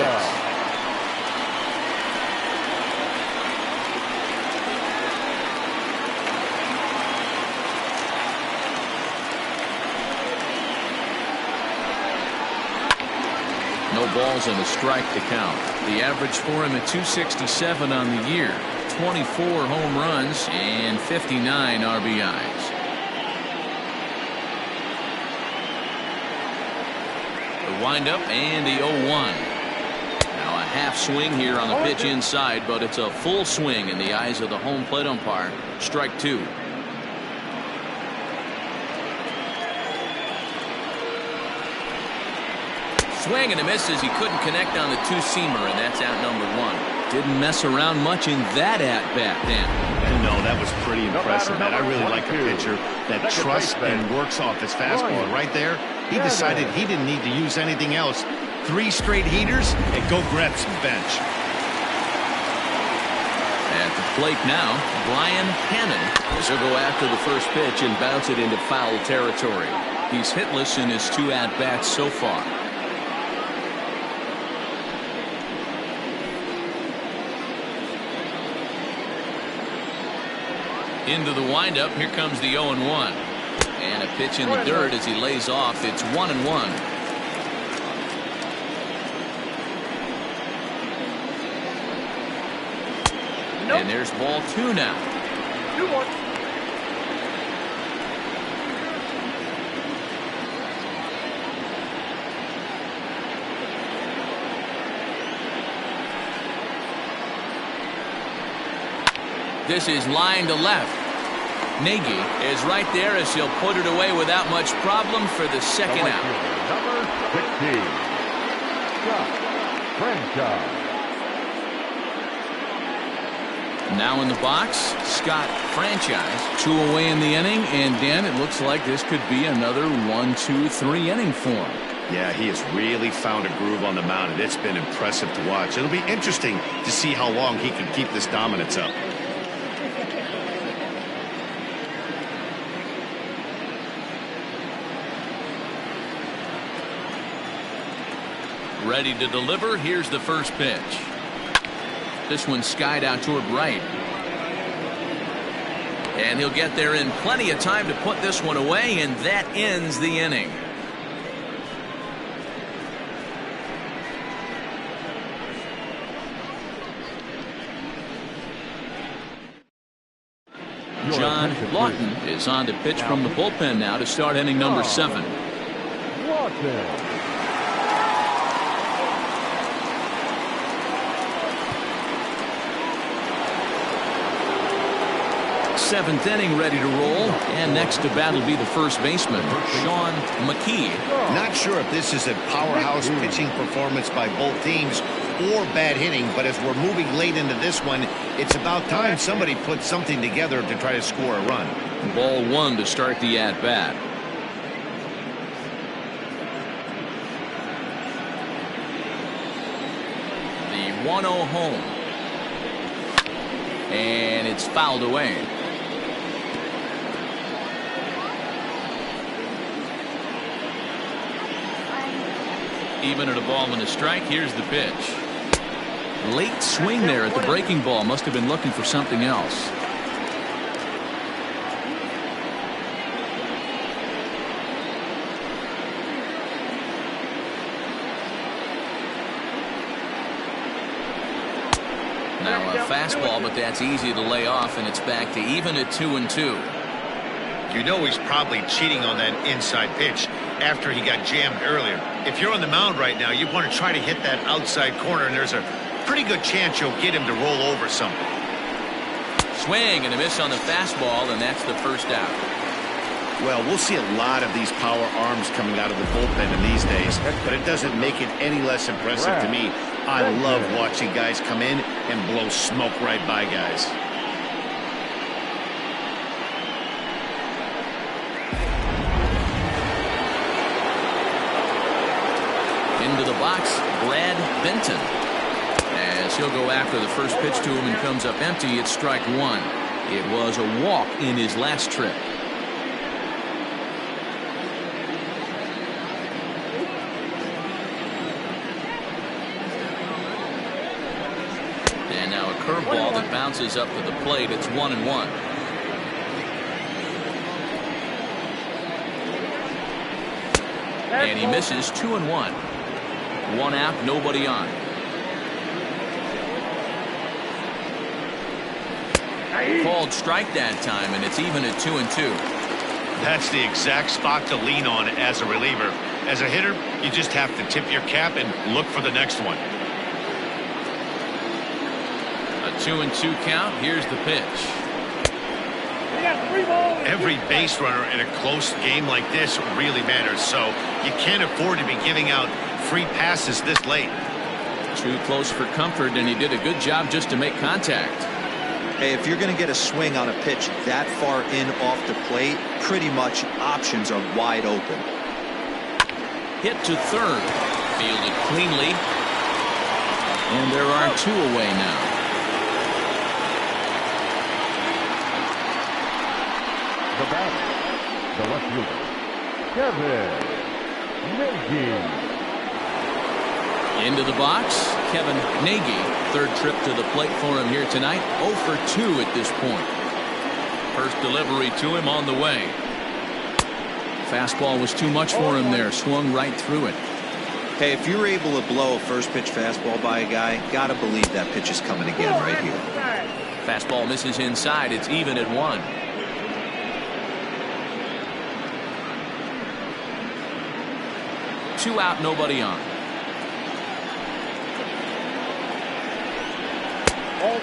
No balls and a strike to count. The average for him at 267 on the year. 24 home runs and 59 RBIs. The windup and the 0-1. Now a half swing here on the pitch inside, but it's a full swing in the eyes of the home plate umpire. Strike 2. Swing and a miss as he couldn't connect on the 2-seamer, and that's out number 1. Didn't mess around much in that at-bat, Dan. No, that was pretty impressive, man. I really like a pitcher that trusts and works off his fastball. Right there, he decided he didn't need to use anything else. 3 straight heaters and go grab some bench. At the plate now, Brian Hannon. He'll go after the first pitch and bounce it into foul territory. He's hitless in his 2 at-bats so far. Into the windup. Here comes the 0-1. And a pitch in the dirt as he lays off. It's 1-1. Nope. And there's ball 2 now. 2-1. This is line to left. Nagy is right there as he'll put it away without much problem for the second out. Number 16. Franchise. Now in the box, Scott Franchise. 2 away in the inning, and Dan, it looks like this could be another 1-2-3 inning for him. Yeah, he has really found a groove on the mound, and it's been impressive to watch. It'll be interesting to see how long he can keep this dominance up. Ready to deliver. Here's the first pitch. This one skied out toward right. And he'll get there in plenty of time to put this one away, and that ends the inning. John Lawton is on to pitch from the bullpen now to start inning number 7. Lawton. Seventh inning ready to roll, and next to bat will be the first baseman, Sean McKee. Not sure if this is a powerhouse pitching performance by both teams or bad hitting, but as we're moving late into this one, it's about time somebody put something together to try to score a run. Ball one to start the at-bat. The 1-0 home. And it's fouled away. Even at a ball and a strike, here's the pitch. Late swing there at the breaking ball. Must have been looking for something else. Now a fastball, but that's easy to lay off, and it's back to even at 2-2. You know he's probably cheating on that inside pitch after he got jammed earlier. If you're on the mound right now, you want to try to hit that outside corner, and there's a pretty good chance you'll get him to roll over something. Swing and a miss on the fastball, and that's the first out. Well, we'll see a lot of these power arms coming out of the bullpen in these days, but it doesn't make it any less impressive to me. I love watching guys come in and blow smoke right by guys. Into the box, Brad Benton. As he'll go after the first pitch to him and comes up empty, it's strike one. It was a walk in his last trip. And now a curveball that bounces up to the plate. It's 1-1. And he misses 2-1. One out, nobody on. Called strike that time, and it's even at 2-2. That's the exact spot to lean on as a reliever. As a hitter, you just have to tip your cap and look for the next one. A 2-2 count. Here's the pitch. Every base runner in a close game like this really matters, so you can't afford to be giving out free passes this late. Too close for comfort, and he did a good job just to make contact. Hey, if you're going to get a swing on a pitch that far in off the plate, pretty much options are wide open. Hit to third. Fielded cleanly. And there are two away now. The batter, the left fielder, Kevin Nagy. Into the box, Kevin Nagy. Third trip to the plate for him here tonight. 0 for 2 at this point. First delivery to him on the way. Fastball was too much for him there. Swung right through it. Hey, if you're able to blow a first pitch fastball by a guy, gotta believe that pitch is coming again right here. Fastball misses inside. It's even at 1. Two out, nobody on.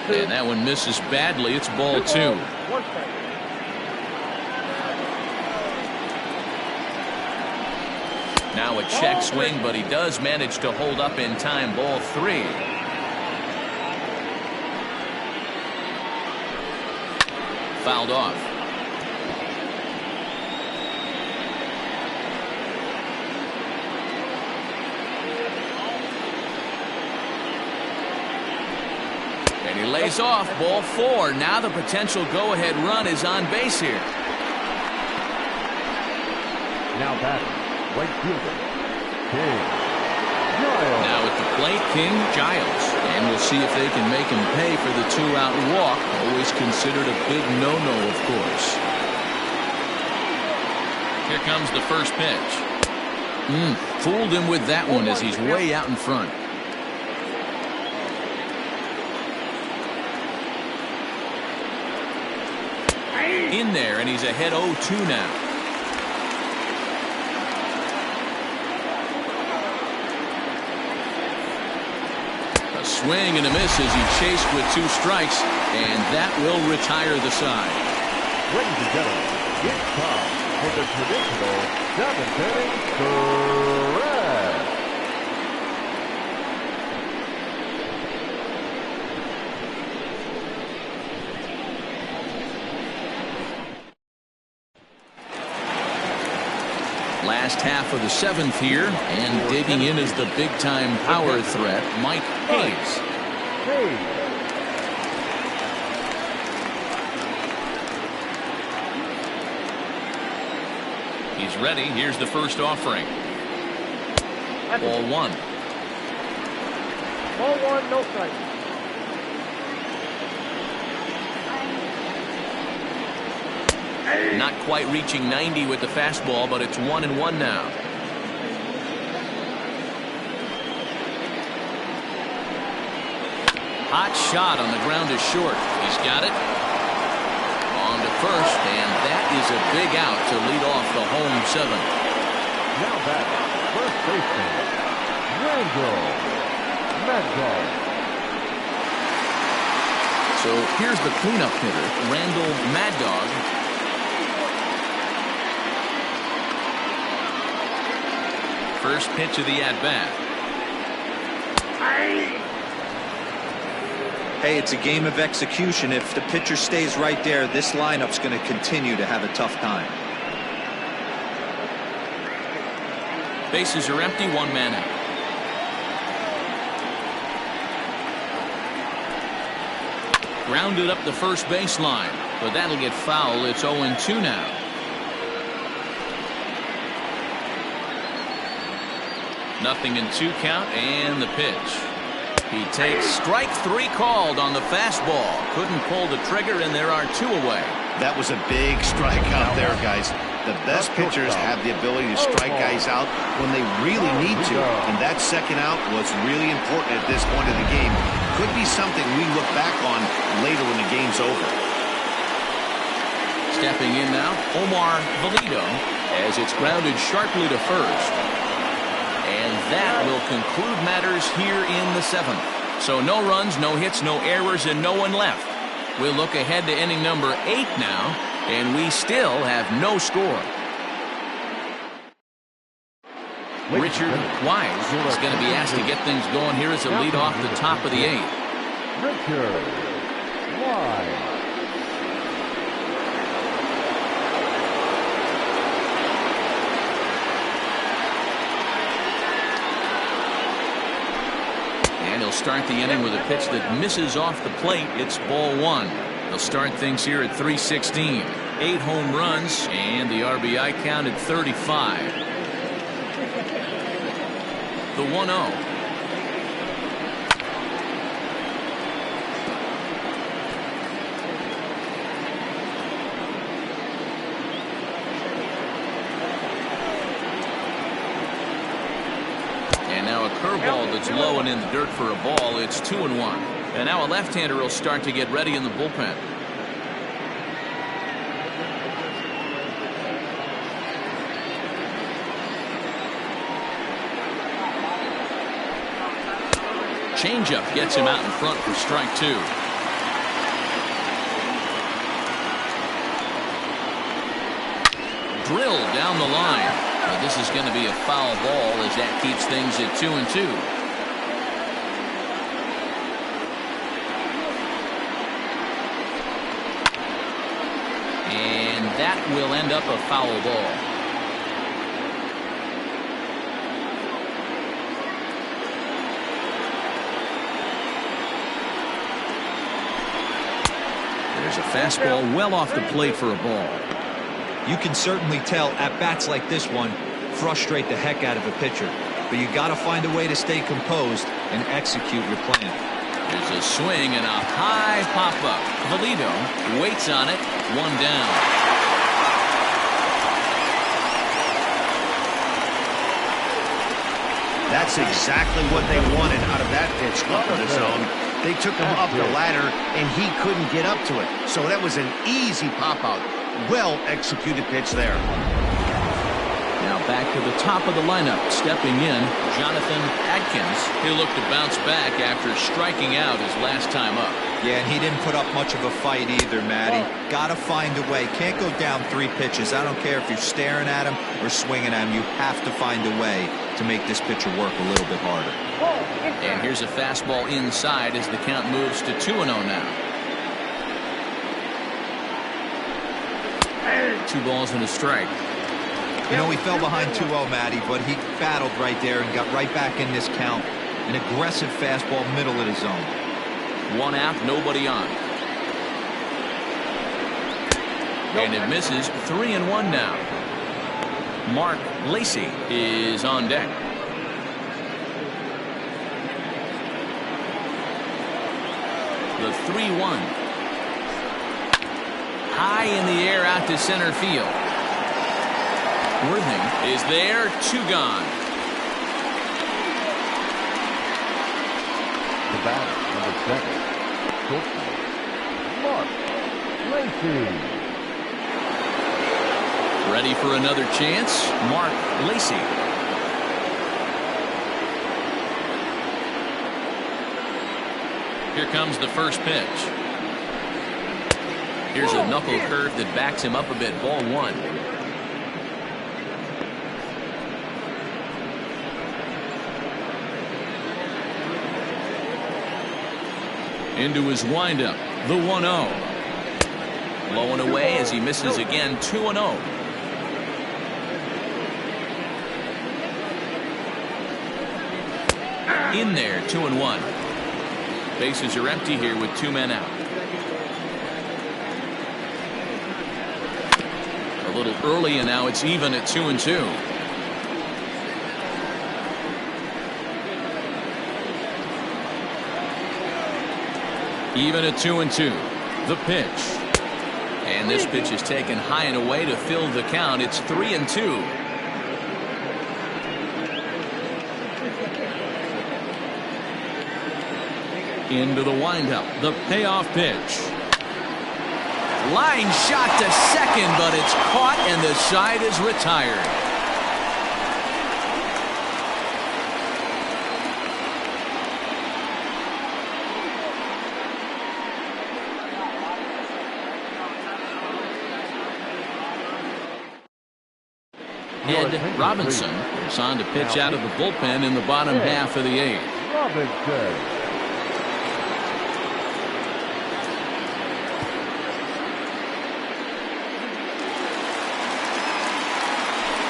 And that one misses badly. It's ball 2. Now a check swing, but he does manage to hold up in time. Ball 3. Fouled off. And he lays off. Ball 4. Now the potential go-ahead run is on base here. Now batting, right fielder, King Giles. Now at the plate, King Giles. And we'll see if they can make him pay for the 2-out walk. Always considered a big no-no, of course. Here comes the first pitch. Fooled him with that one as he's way out in front. In there, and he's ahead 0-2 now. A swing and a miss as he chased with 2 strikes, and that will retire the side. Ladies and gentlemen, it's time for the traditional 7th inning stretch. Last half of the 7th here, and digging in is the big-time power threat, Mike Hayes. He's ready. Here's the first offering. Ball 1. Ball 1, no strike. Not quite reaching 90 with the fastball, but it's 1-1 now. Hot shot on the ground is short. He's got it. On to first, and that is a big out to lead off the home 7th. Now back, first baseman, Randall Maddox. So here's the cleanup hitter, Randall Maddox. First pitch of the at-bat. Hey, it's a game of execution. If the pitcher stays right there, this lineup's going to continue to have a tough time. Bases are empty, 1 man out. Grounded up the first baseline, but that'll get foul. It's 0-2 now. Nothing in 2 count, and the pitch. He takes strike 3 called on the fastball. Couldn't pull the trigger, and there are 2 away. That was a big strikeout there, guys. The best pitchers have the ability to strike guys out when they really need to, and that second out was really important at this point of the game. Could be something we look back on later when the game's over. Stepping in now, Omar Valido, as it's grounded sharply to first. And that will conclude matters here in the 7th. So no runs, no hits, no errors, and no one left. We'll look ahead to inning number 8 now, and we still have no score. Richard Wise is going to be asked to get things going here as a lead off the top of the 8th. Richard Wise. And he'll start the inning with a pitch that misses off the plate. It's ball 1. They'll start things here at 316. 8 home runs and the RBI count at 35. The 1-0. And now a curveball that's low and in the dirt for a ball. It's 2-1. And now a left-hander will start to get ready in the bullpen. Changeup gets him out in front for strike 2. Drilled down the line. But this is going to be a foul ball as that keeps things at 2-2. And that will end up a foul ball. There's a fastball well off the plate for a ball. You can certainly tell at bats like this one frustrate the heck out of a pitcher, but you got to find a way to stay composed and execute your plan. There's a swing and a high pop-up. Valido waits on it. 1 down. That's exactly what they wanted out of that pitch up in the zone. They took him up the ladder, and he couldn't get up to it. So that was an easy pop-out. Well-executed pitch there. Now back to the top of the lineup. Stepping in, Jonathan Adkins. He'll look to bounce back after striking out his last time up. Yeah, and he didn't put up much of a fight either, Matty. Got to find a way. Can't go down 3 pitches. I don't care if you're staring at him or swinging at him. You have to find a way to make this pitcher work a little bit harder. And here's a fastball inside as the count moves to 2-0 now. 2 balls and a strike. You know, he fell behind 2-0, Matty, but he battled right there and got right back in this count. An aggressive fastball, middle of the zone. 1 out, nobody on. And it misses. 3-1 now. Mark Lacy is on deck. The 3-1. High in the air out to center field. Worthing is there. 2 gone. The batter, number 7, Mark Lacy. Ready for another chance. Mark Lacy. Here comes the first pitch. Here's a knuckle curve that backs him up a bit. Ball 1. Into his windup, the 1-0. Low and away as he misses again. 2-0. In there. 2-1. Bases are empty here with 2 men out. A little early, and now it's even at 2-2. Even at 2-2. The pitch. And this pitch is taken high and away to fill the count. It's 3-2. Into the windup. The payoff pitch. Line shot to second, but it's caught and the side is retired. Ed Robinson is on to pitch out of the bullpen in the bottom half of the 8th. Robinson.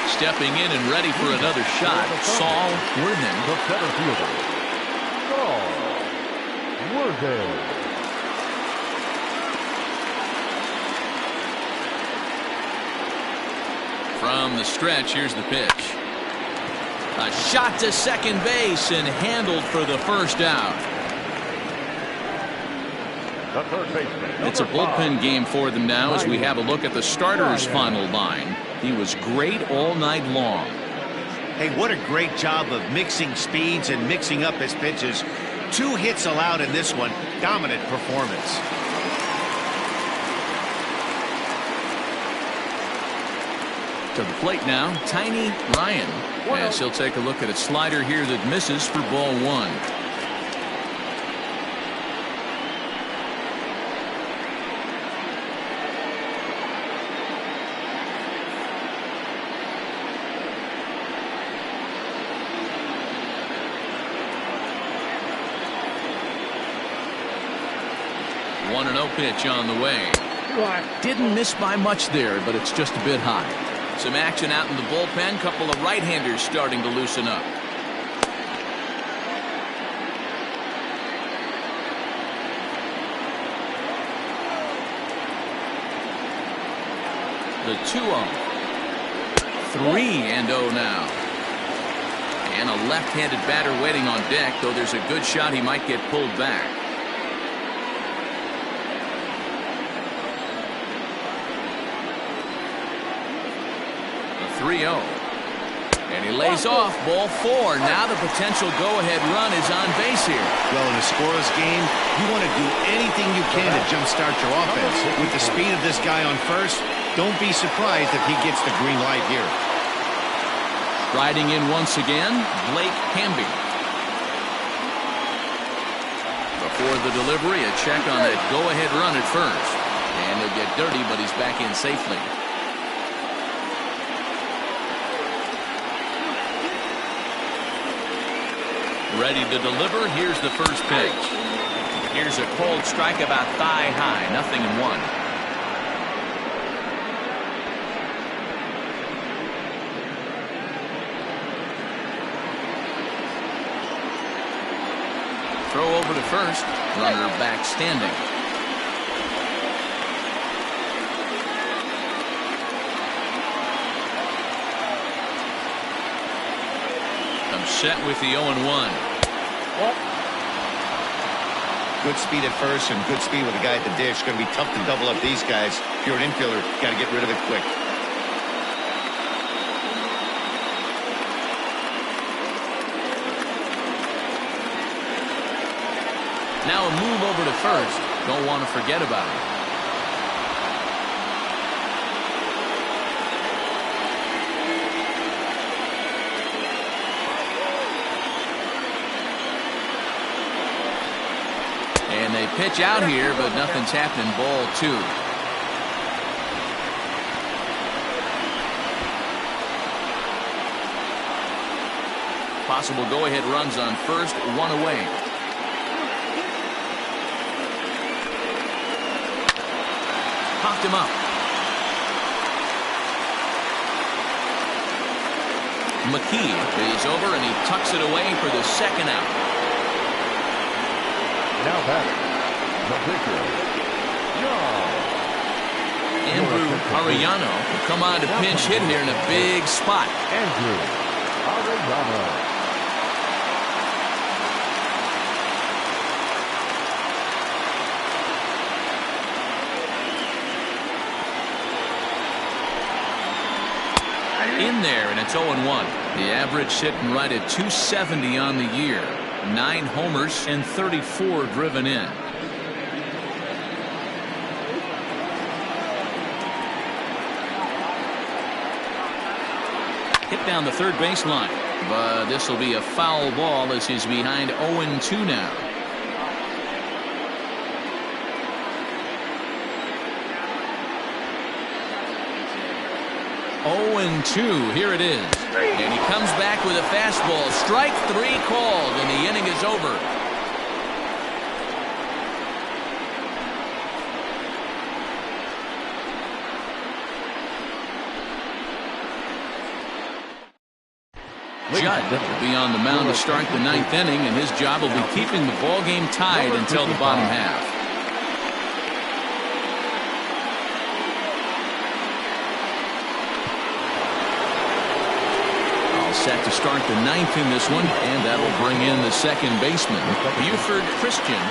Stepping in and ready for another shot, Saul Worthing. The center fielder, Saul Worthing. From the stretch, here's the pitch. A shot to second base and handled for the first out. The third baseman. It's a bullpen game for them now as we have a look at the starter's final line. He was great all night long. Hey, what a great job of mixing speeds and mixing up his pitches. 2 hits allowed in this one. Dominant performance. To the plate now, Tiny Ryan. As he'll take a look at a slider here that misses for ball 1. One 1-0 pitch on the way. Didn't miss by much there, but it's just a bit high. Some action out in the bullpen. Couple of right-handers starting to loosen up. The 2-0. 3-0 now. And a left-handed batter waiting on deck, though there's a good shot he might get pulled back. The 3-0. And he lays off. Ball 4. Now the potential go-ahead run is on base here. Well, in a scoreless game, you want to do anything you can to jumpstart your offense. With the speed of this guy on first, don't be surprised if he gets the green light here. Riding in once again, Blake Hamby. Before the delivery, a check on that go-ahead run at first. And he'll get dirty, but he's back in safely. Ready to deliver. Here's the first pitch. Here's a cold strike about thigh high. 0-1. Throw over to first. Runner back standing. I'm set with the 0-1. Good speed at first and good speed with the guy at the dish. Going to be tough to double up these guys. If you're an infielder, got to get rid of it quick. Now a move over to first. Don't want to forget about it. And they pitch out here, but nothing's happening. Ball 2. Possible go-ahead runs on first, 1 away. Popped him up. McKee is over and he tucks it away for the second out. Now batting, the pitcher, Andrew Arellano will come on to pinch hit here in a big spot. Andrew Arellano. In there, and it's 0-1. The average sitting right at 270 on the year. 9 homers and 34 driven in. Hit down the third baseline, but this will be a foul ball as he's behind 0-2 now. Here it is. And he comes back with a fastball. Strike 3 called, and the inning is over. Judd will be on the mound to start the 9th inning, and his job will be keeping the ball game tied until the bottom half. Set to start the 9th in this one, and that'll bring in the second baseman, Buford Christian.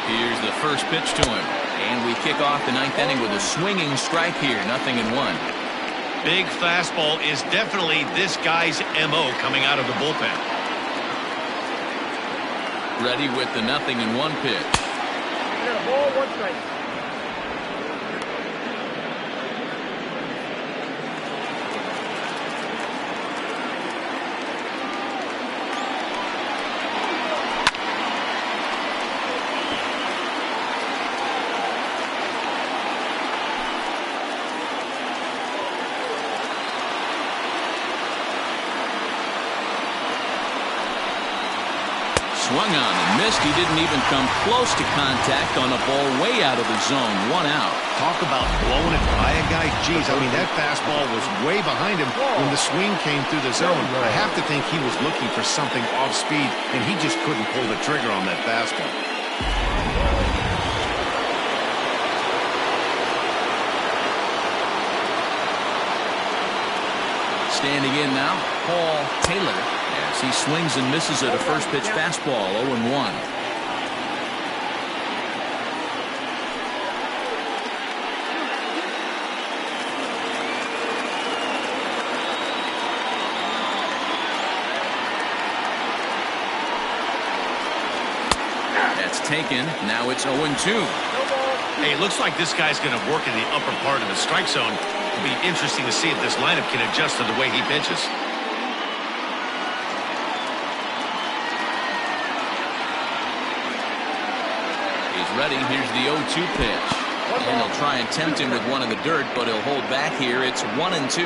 Here's the first pitch to him, and we kick off the 9th inning with a swinging strike here. 0-1. Big fastball is definitely this guy's MO coming out of the bullpen. Ready with the 0-1 pitch. Ball 1 strike. Swung on and missed. He didn't even come close to contact on a ball way out of the zone. 1 out. Talk about blowing it by a guy. Geez, I mean, that fastball was way behind him when the swing came through the zone. I have to think he was looking for something off speed, and he just couldn't pull the trigger on that fastball. Standing in now, Paul Taylor, as he swings and misses at a first pitch fastball. 0-1. That's taken. Now it's 0-2. Hey, it looks like this guy's going to work in the upper part of the strike zone. It'll be interesting to see if this lineup can adjust to the way he pitches. He's ready. Here's the 0-2 pitch. And he'll try and tempt him with one in the dirt, but he'll hold back here. It's 1-2.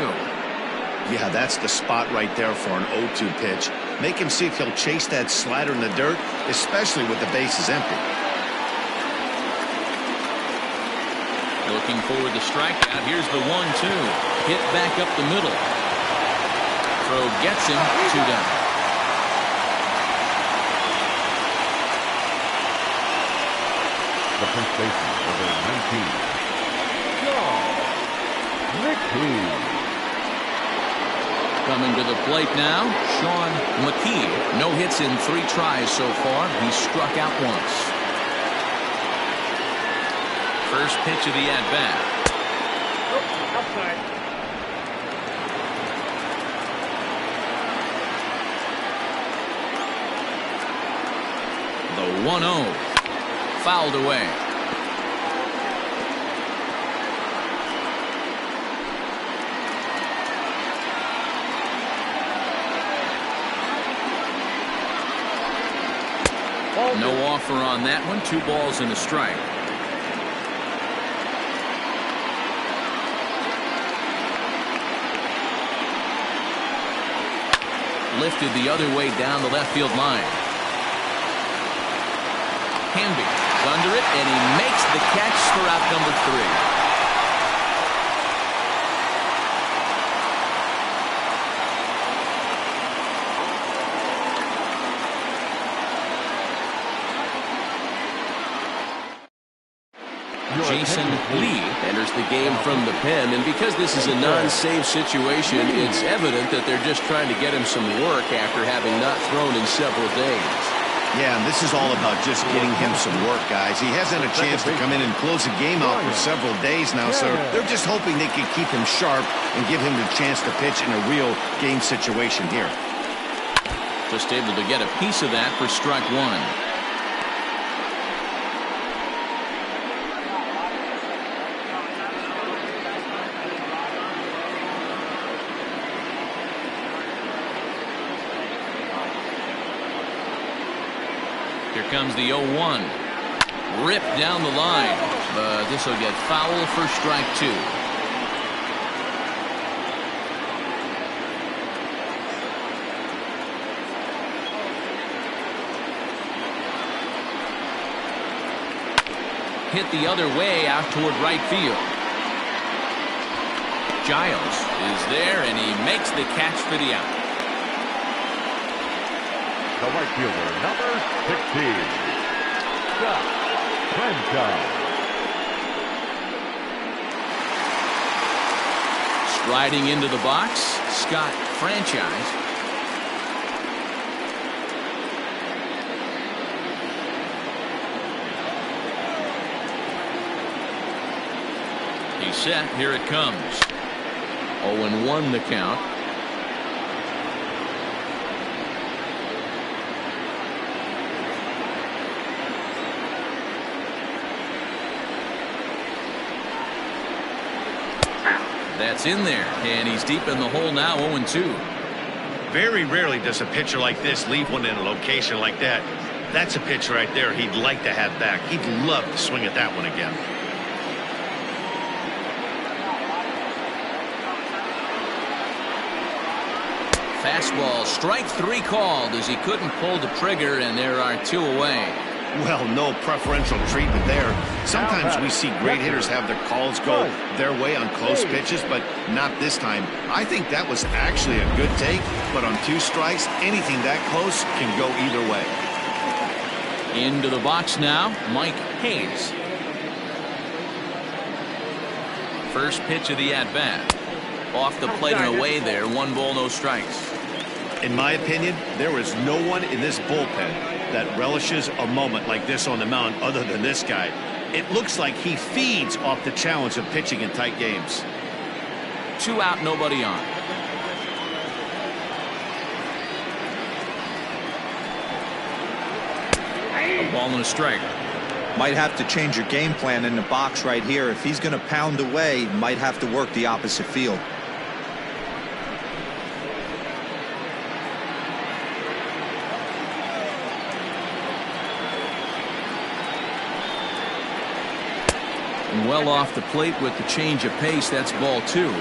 Yeah, that's the spot right there for an 0-2 pitch. Make him see if he'll chase that slider in the dirt, especially with the bases empty. Looking for the strikeout. Here's the 1-2. Hit back up the middle. Throw gets him. 2 down. The first baseman, number 19, John McKee. Coming to the plate now, Sean McKee. No hits in 3 tries so far. He's struck out once. First pitch of the at-bat. Oh, outside. The 1-0. Fouled away. No offer on that one. 2 balls and a strike. Lifted the other way down the left field line. Canby is under it, and he makes the catch for out number 3. Jason Lee enters the game from the pen, and because this is a non-save situation, it's evident that they're just trying to get him some work after having not thrown in several days. Yeah, and this is all about just getting him some work, guys. He hasn't a chance to come in and close the game out for several days now, so they're just hoping they can keep him sharp and give him the chance to pitch in a real game situation here. Just able to get a piece of that for strike 1. Here comes the 0-1. Ripped down the line, but this will get foul for strike 2. Hit the other way out toward right field. Giles is there, and he makes the catch for the out. The right fielder, number 16, Scott Franchise. Striding into the box, Scott Franchise. He's set. Here it comes. 0-1 the count. That's in there, and he's deep in the hole now. 0-2. Very rarely does a pitcher like this leave one in a location like that. That's a pitch right there he'd like to have back. He'd love to swing at that one again. Fastball, strike 3 called as he couldn't pull the trigger, and there are 2 away. Well, no preferential treatment there. Sometimes we see great hitters have their calls go their way on close pitches, but not this time. I think that was actually a good take, but on 2 strikes, anything that close can go either way. Into the box now, Mike Hayes. First pitch of the at-bat. Off the plate and away there. 1 ball, no strikes. In my opinion, there is no one in this bullpen that relishes a moment like this on the mound other than this guy. It looks like he feeds off the challenge of pitching in tight games. 2 out, nobody on. A ball and a strike. Might have to change your game plan in the box right here. If he's going to pound away, might have to work the opposite field. And well off the plate with the change of pace. That's ball 2.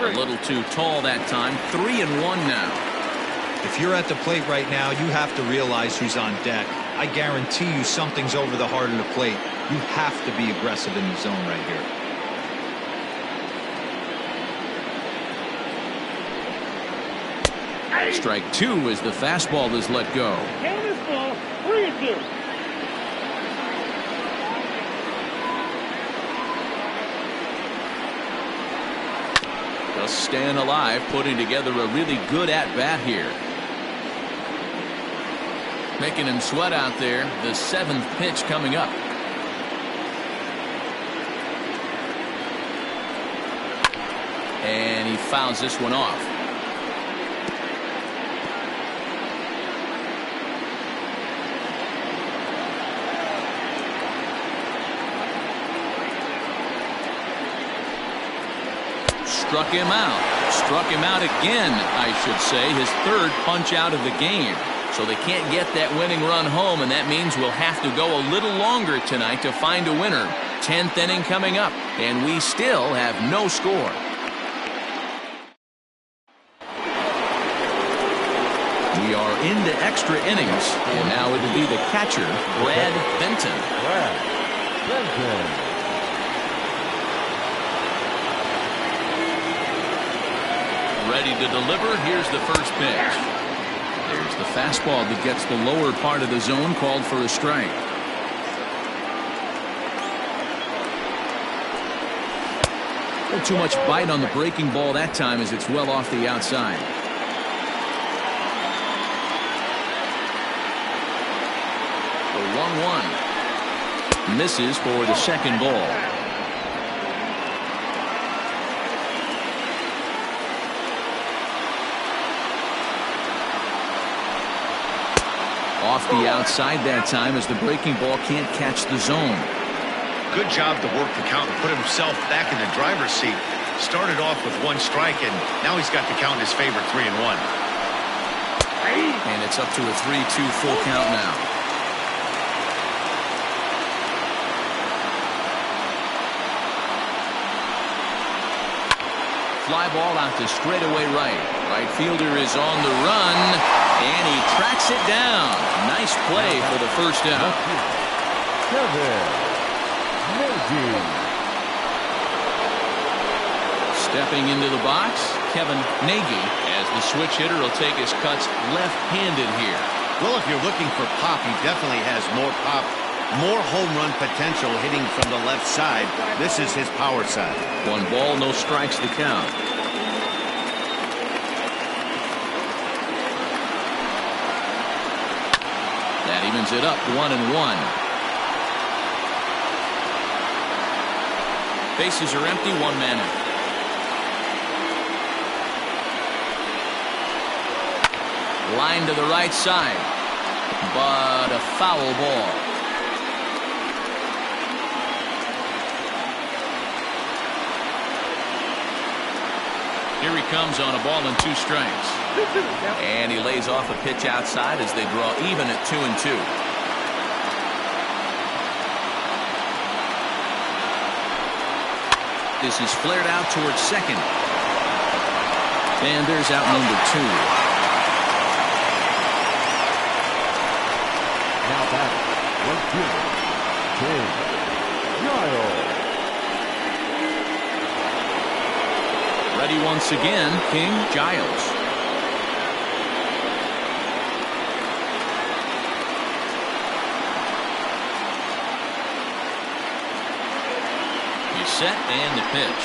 A little too tall that time. 3-1 now. If you're at the plate right now, you have to realize who's on deck. I guarantee you something's over the heart of the plate. You have to be aggressive in the zone right here. Strike 2 as the fastball is let go. Count is ball, 3-2. Just staying alive, putting together a really good at-bat here. Making him sweat out there. The 7th pitch coming up. And he fouls this one off. Struck him out. Struck him out again, I should say. His 3rd punch out of the game. So they can't get that winning run home, and that means we'll have to go a little longer tonight to find a winner. 10th inning coming up, and we still have no score. We are into extra innings, and now it'll be the catcher, Brad Benton. Brad Benton. Ready to deliver. Here's the first pitch. There's the fastball that gets the lower part of the zone, called for a strike. A little too much bite on the breaking ball that time as it's well off the outside. The 1-1. Misses for the second ball. Off the outside that time as the breaking ball can't catch the zone. Good job to work the count and put himself back in the driver's seat. Started off with 1 strike, and now he's got the count in his favor, 3-1. And it's up to a 3-2 full count now. Fly ball out to straightaway right. Right fielder is on the run, and he tracks it down. Nice play for the first out. Stepping into the box, Kevin Nagy, as the switch hitter will take his cuts left-handed here. Well, if you're looking for pop, he definitely has more pop, more home run potential hitting from the left side. This is his power side. 1 ball, no strikes to count. That evens it up, 1-1. Bases are empty, 1 man out. Line to the right side, but a foul ball. Here he comes on a ball and 2 strikes. And he lays off a pitch outside as they draw even at 2-2. This is flared out towards second. And there's out number 2. Now back, King Giles. Ready once again, King Giles. He's set and the pitch.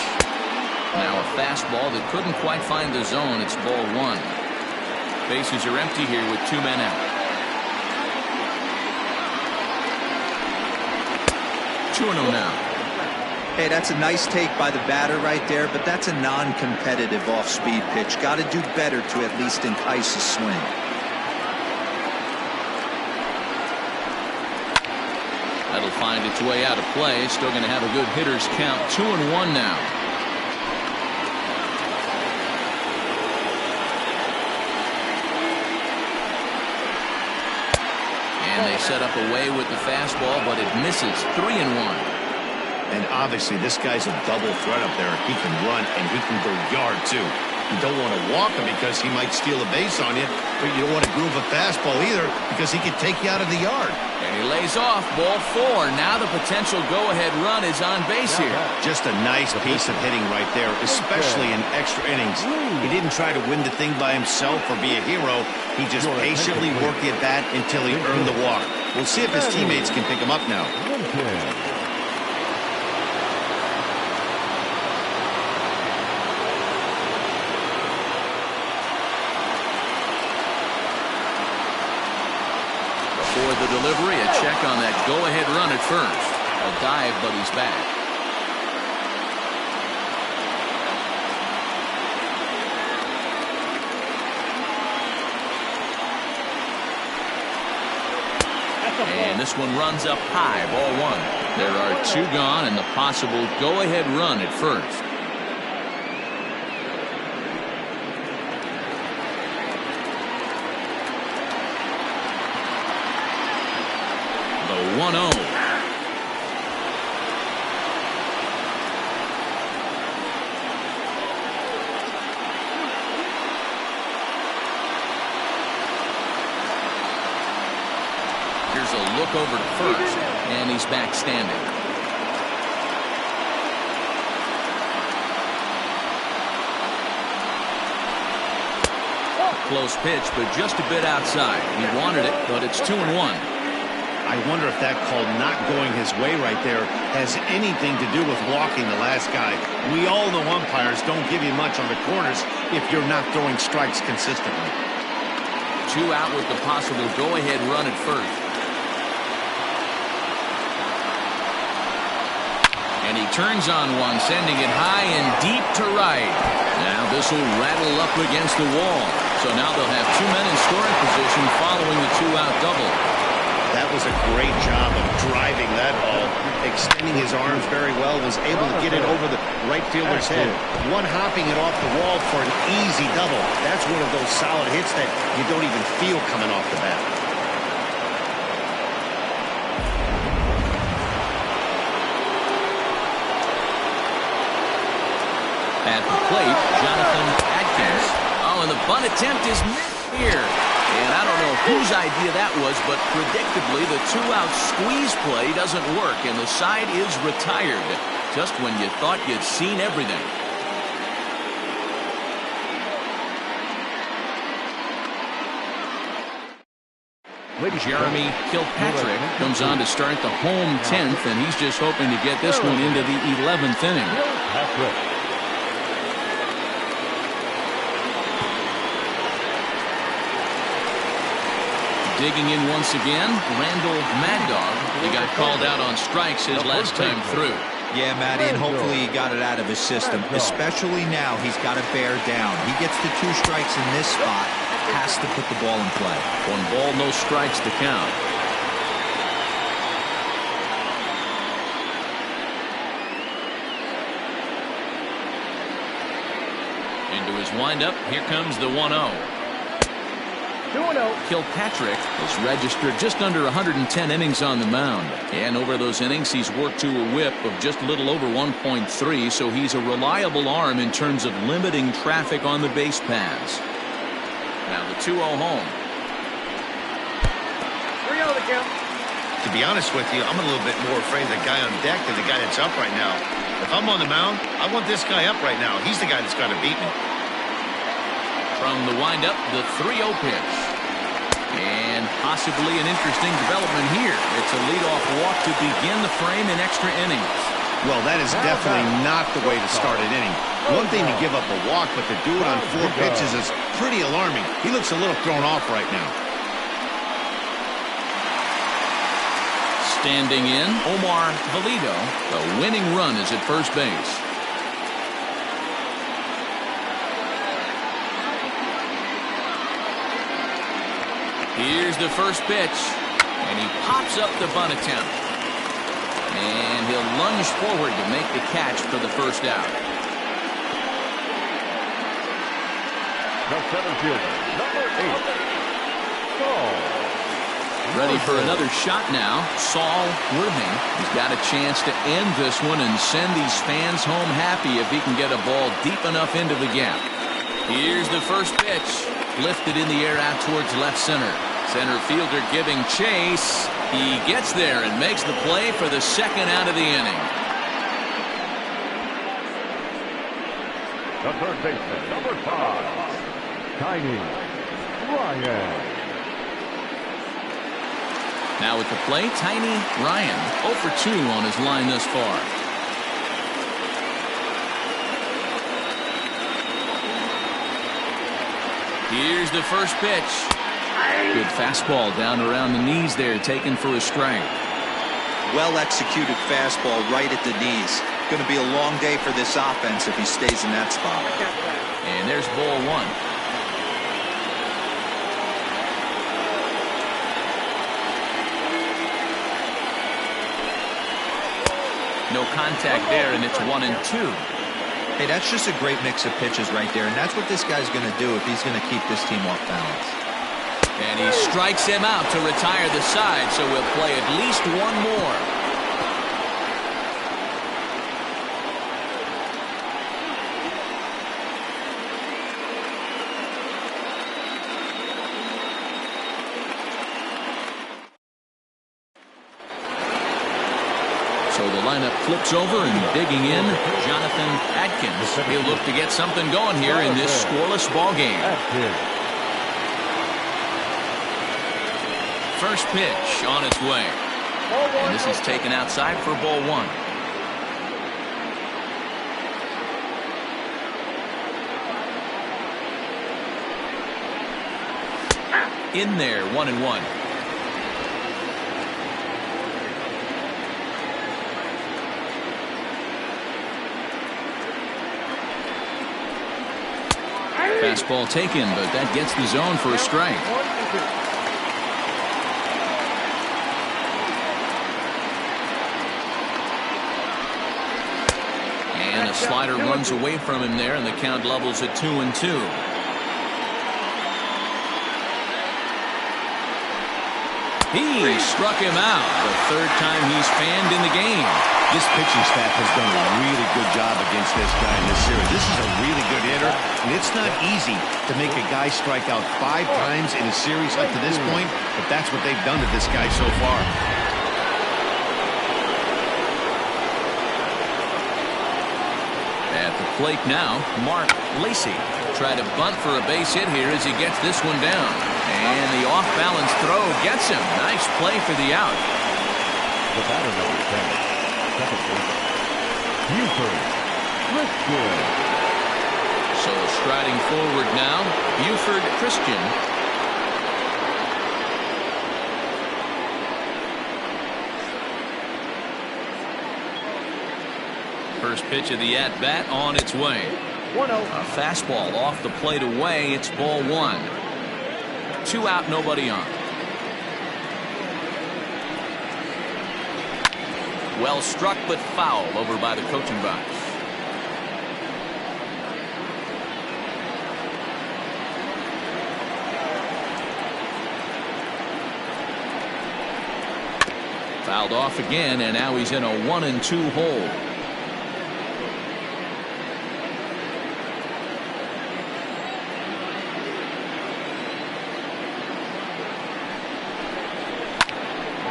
Now a fastball that couldn't quite find the zone. It's ball 1. Bases are empty here with 2 men out. 2-0 now. Hey, that's a nice take by the batter right there, but that's a non-competitive off-speed pitch. Got to do better to at least entice a swing. That'll find its way out of play. Still going to have a good hitter's count. 2-1 now. And they set up away with the fastball, but it misses. 3-1. And obviously this guy's a double threat up there. He can run and he can go yard too. You don't want to walk him because he might steal a base on you, but you don't want to groove a fastball either because he could take you out of the yard. And he lays off. Ball 4. Now the potential go-ahead run is on base here. Just a nice piece of hitting right there, especially in extra innings. He didn't try to win the thing by himself or be a hero. He just patiently worked the at-bat until he earned the walk. We'll see if his teammates can pick him up now. For the delivery, a check on that go-ahead run at first. A dive, but he's back. And this one runs up high, ball 1. There are 2 gone and the possible go-ahead run at first. The 1-0. Here's a look over to first, and he's back standing. Close pitch, but just a bit outside. He wanted it, but it's 2-1. I wonder if that call not going his way right there has anything to do with walking the last guy. We all know umpires don't give you much on the corners if you're not throwing strikes consistently. 2 out with the possible go-ahead run at first. And he turns on one, sending it high and deep to right. Now this will rattle up against the wall. So now they'll have 2 men in scoring position following the 2-out double. That was a great job of driving that ball, extending his arms very well, was able to get it over the right fielder's head. One hopping it off the wall for an easy double. That's one of those solid hits that you don't even feel coming off the bat. At the plate, Jonathan Atkins. Oh, and the bunt attempt is missed here. And I don't know whose idea that was, but predictably the 2-out squeeze play doesn't work, and the side is retired. Just when you thought you'd seen everything. Jeremy Kilpatrick comes on to start the home 10th, and he's just hoping to get this one into the 11th inning. Digging in once again, Randall Mad Dog. He got called out on strikes his last time through. Yeah, Matty, and hopefully he got it out of his system. Especially now, he's got to bear down. He gets the 2 strikes in this spot, has to put the ball in play. 1 ball, no strikes to count. Into his windup, here comes the 1-0. Kilpatrick has registered just under 110 innings on the mound. And over those innings, he's worked to a whip of just a little over 1.3, so he's a reliable arm in terms of limiting traffic on the base paths. Now the 2-0 home. 3-0 the count. To be honest with you, I'm a little bit more afraid of the guy on deck than the guy that's up right now. If I'm on the mound, I want this guy up right now. He's the guy that's got to beat me. From the windup, the 3-0 pitch. And possibly an interesting development here. It's a leadoff walk to begin the frame in extra innings. Well, that is definitely not the way to start an inning. One thing to give up a walk, but to do it on 4 pitches is pretty alarming. He looks a little thrown off right now. Standing in, Omar Valido. The winning run is at first base. Here's the first pitch, and he pops up the bunt attempt. And he'll lunge forward to make the catch for the first out. The center fielder, number 8, Saul. Ready for another shot now. Saul Worthing. He's got a chance to end this one and send these fans home happy if he can get a ball deep enough into the gap. Here's the first pitch. Lifted in the air out towards left center. Center fielder giving chase. He gets there and makes the play for the second out of the inning. The third baseman, number 5, Tiny Ryan. Now at the plate, Tiny Ryan, 0 for 2 on his line thus far. Here's the first pitch. Good fastball down around the knees there, taken for a strike. Well executed fastball right at the knees. Going to be a long day for this offense if he stays in that spot. And there's ball 1. No contact there, and it's 1 and 2. Hey, that's just a great mix of pitches right there, and that's what this guy's going to do if he's going to keep this team off balance. And he strikes him out to retire the side, so we'll play at least one more. So the lineup flips over, and digging in, Jonathan Adkins. He'll look to get something going here in this scoreless ball game. First pitch on its way. And this is taken outside for ball 1. In there, 1-1. Fastball taken, but that gets the zone for a strike. And a slider runs away from him there, and the count levels at 2-2. He struck him out, the third time he's fanned in the game. This pitching staff has done a really good job against this guy in this series. This is a really good hitter, and it's not easy to make a guy strike out 5 times in a series up to this point, but that's what they've done to this guy so far. At the plate now, Mark Lacey. Try to bunt for a base hit here as he gets this one down. And the off-balance throw gets him. Nice play for the out. The batter number 10. Second base, Buford Christian. So striding forward now, Buford Christian. First pitch of the at-bat on its way. 1-0. A fastball off the plate away. It's ball 1. 2 out, nobody on. Well struck, but foul over by the coaching box. Fouled off again, and now he's in a 1-2 hole.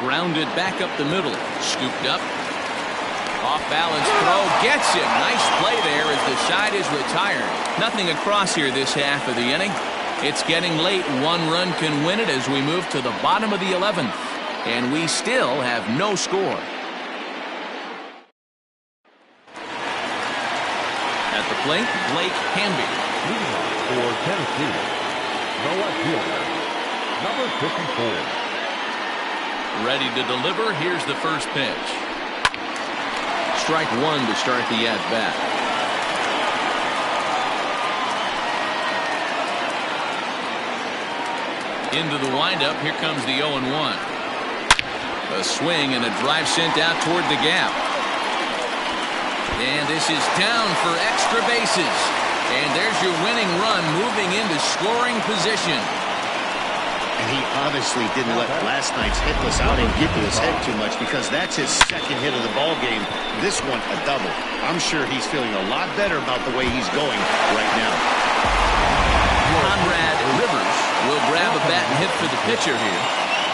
Grounded back up the middle. Scooped up. Off balance throw gets him. Nice play there as the side is retired. Nothing across here this half of the inning. It's getting late. 1 run can win it as we move to the bottom of the 11th. And we still have no score. At the plate, Blake Hamby. Leading off for Tennessee, the left fielder, number 54. Ready to deliver. Here's the first pitch. Strike one to start the at-bat. Into the windup. Here comes the 0-1. A swing and a drive sent out toward the gap. And this is down for extra bases. And there's your winning run moving into scoring position. And he obviously didn't let last night's hitless outing get to his head too much, because that's his second hit of the ball game. This one a double. I'm sure he's feeling a lot better about the way he's going right now. Conrad Rivers will grab a bat and hit for the pitcher here.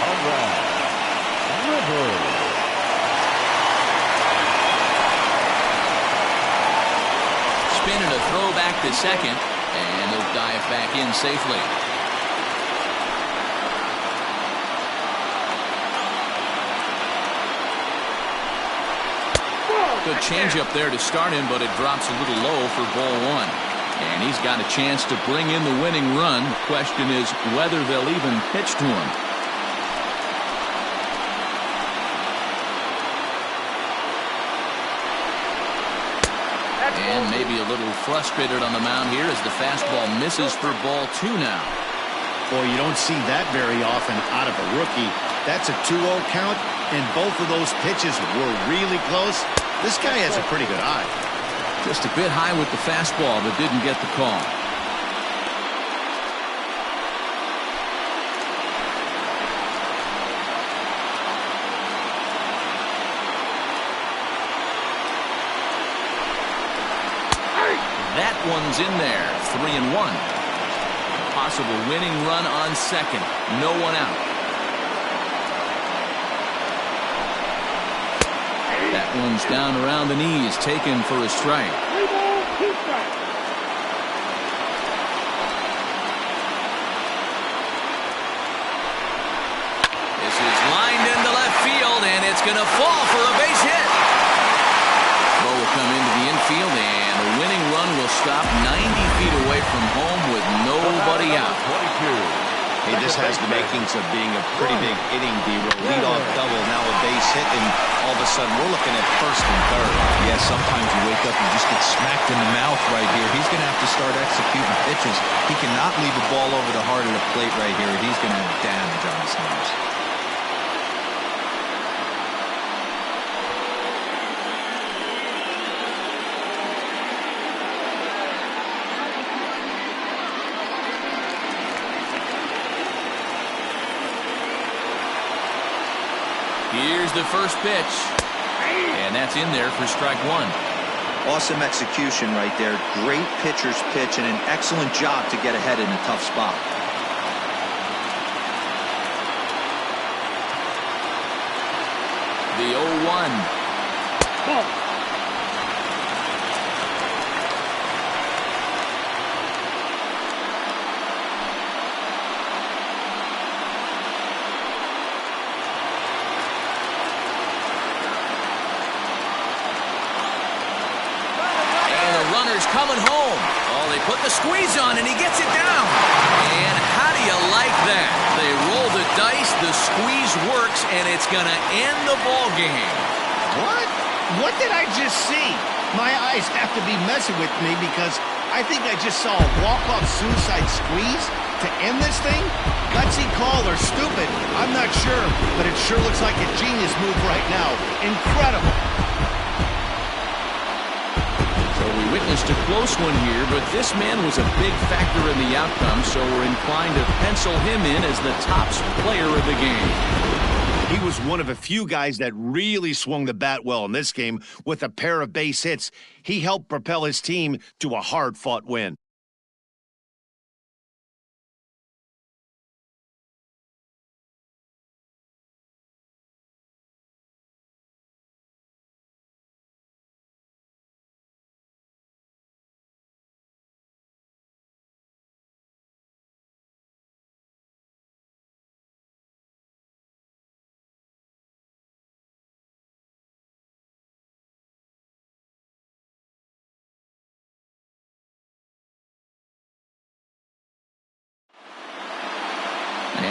Conrad Rivers. Spin and a throw back to second, and he'll dive back in safely. Good changeup there to start him, but it drops a little low for ball one. And he's got a chance to bring in the winning run. The question is whether they'll even pitch to him. And maybe a little frustrated on the mound here as the fastball misses for ball two now. Boy, you don't see that very often out of a rookie. That's a 2-0 count, and both of those pitches were really close. This guy has a pretty good eye. Just a bit high with the fastball, but didn't get the call. That one's in there. 3-1. Possible winning run on second. No one out. That one's down around the knees, taken for a strike. 3 balls, 2 strikes. This is lined into left field, and it's going to fall for a base hit. Ball will come into the infield, and the winning run will stop 90 feet away from home with nobody out. 22. Hey, this has the makings of being a pretty big inning, D-Roll. Leadoff double, now a base hit, and all of a sudden we're looking at first and third. Yeah, sometimes you wake up and just get smacked in the mouth right here. He's going to have to start executing pitches. He cannot leave a ball over the heart of the plate right here. He's going to have damage on his hands. Here's the first pitch. And that's in there for strike one. Awesome execution right there. Great pitcher's pitch and an excellent job to get ahead in a tough spot. The 0-1. Ball. Coming home. Oh, they put the squeeze on, and he gets it down. And how do you like that? They roll the dice, the squeeze works, and it's going to end the ball game. What? What did I just see? My eyes have to be messing with me, because I think I just saw a walk-off suicide squeeze to end this thing. Gutsy call or stupid, I'm not sure, but it sure looks like a genius move right now. Incredible. So we witnessed a close one here, but this man was a big factor in the outcome, so we're inclined to pencil him in as the top player of the game. He was one of a few guys that really swung the bat well in this game with a pair of base hits. He helped propel his team to a hard-fought win.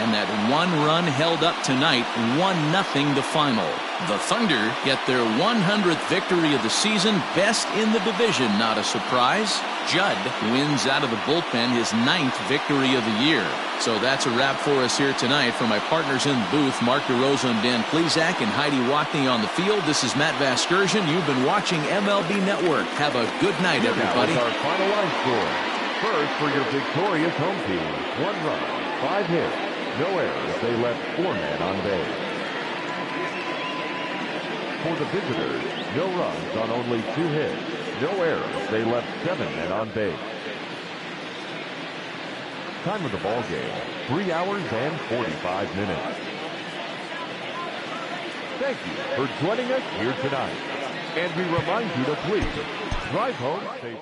And that one run held up tonight, 1-0 the final. The Thunder get their 100th victory of the season, best in the division, not a surprise. Judd wins out of the bullpen his 9th victory of the year. So that's a wrap for us here tonight. For my partners in the booth, Mark DeRosa and Dan Plesac and Heidi Watney on the field, this is Matt Vasgersian. You've been watching MLB Network. Have a good night, everybody. Now our final line score. First, for your victorious home team, 1 run, 5 hits, no errors. They left 4 men on base. For the visitors, no runs on only 2 hits, no errors. They left 7 men on base. Time of the ball game, 3 hours and 45 minutes. Thank you for joining us here tonight. And we remind you to please drive home safely.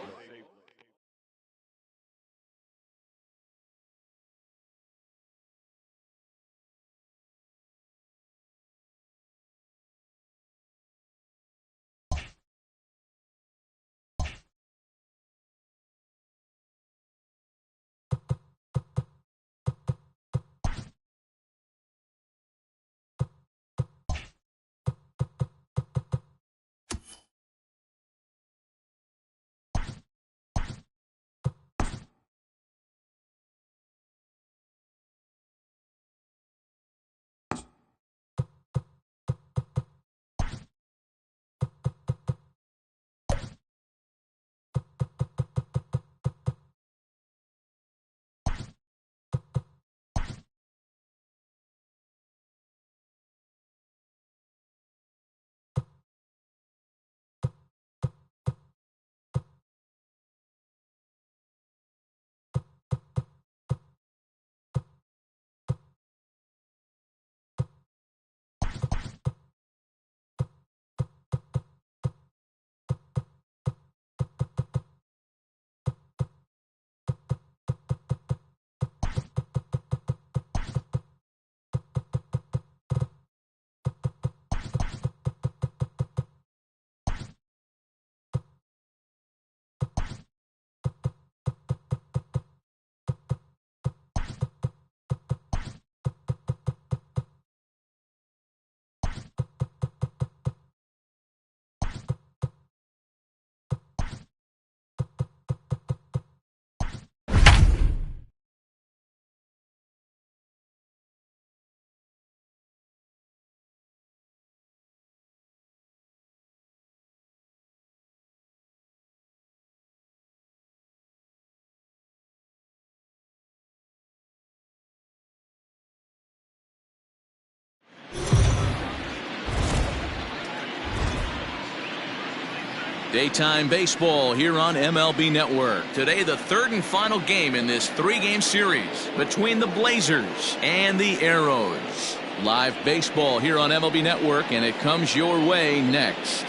Daytime baseball here on MLB Network. Today, the third and final game in this 3-game series between the Blazers and the Arrows. Live baseball here on MLB Network, and it comes your way next.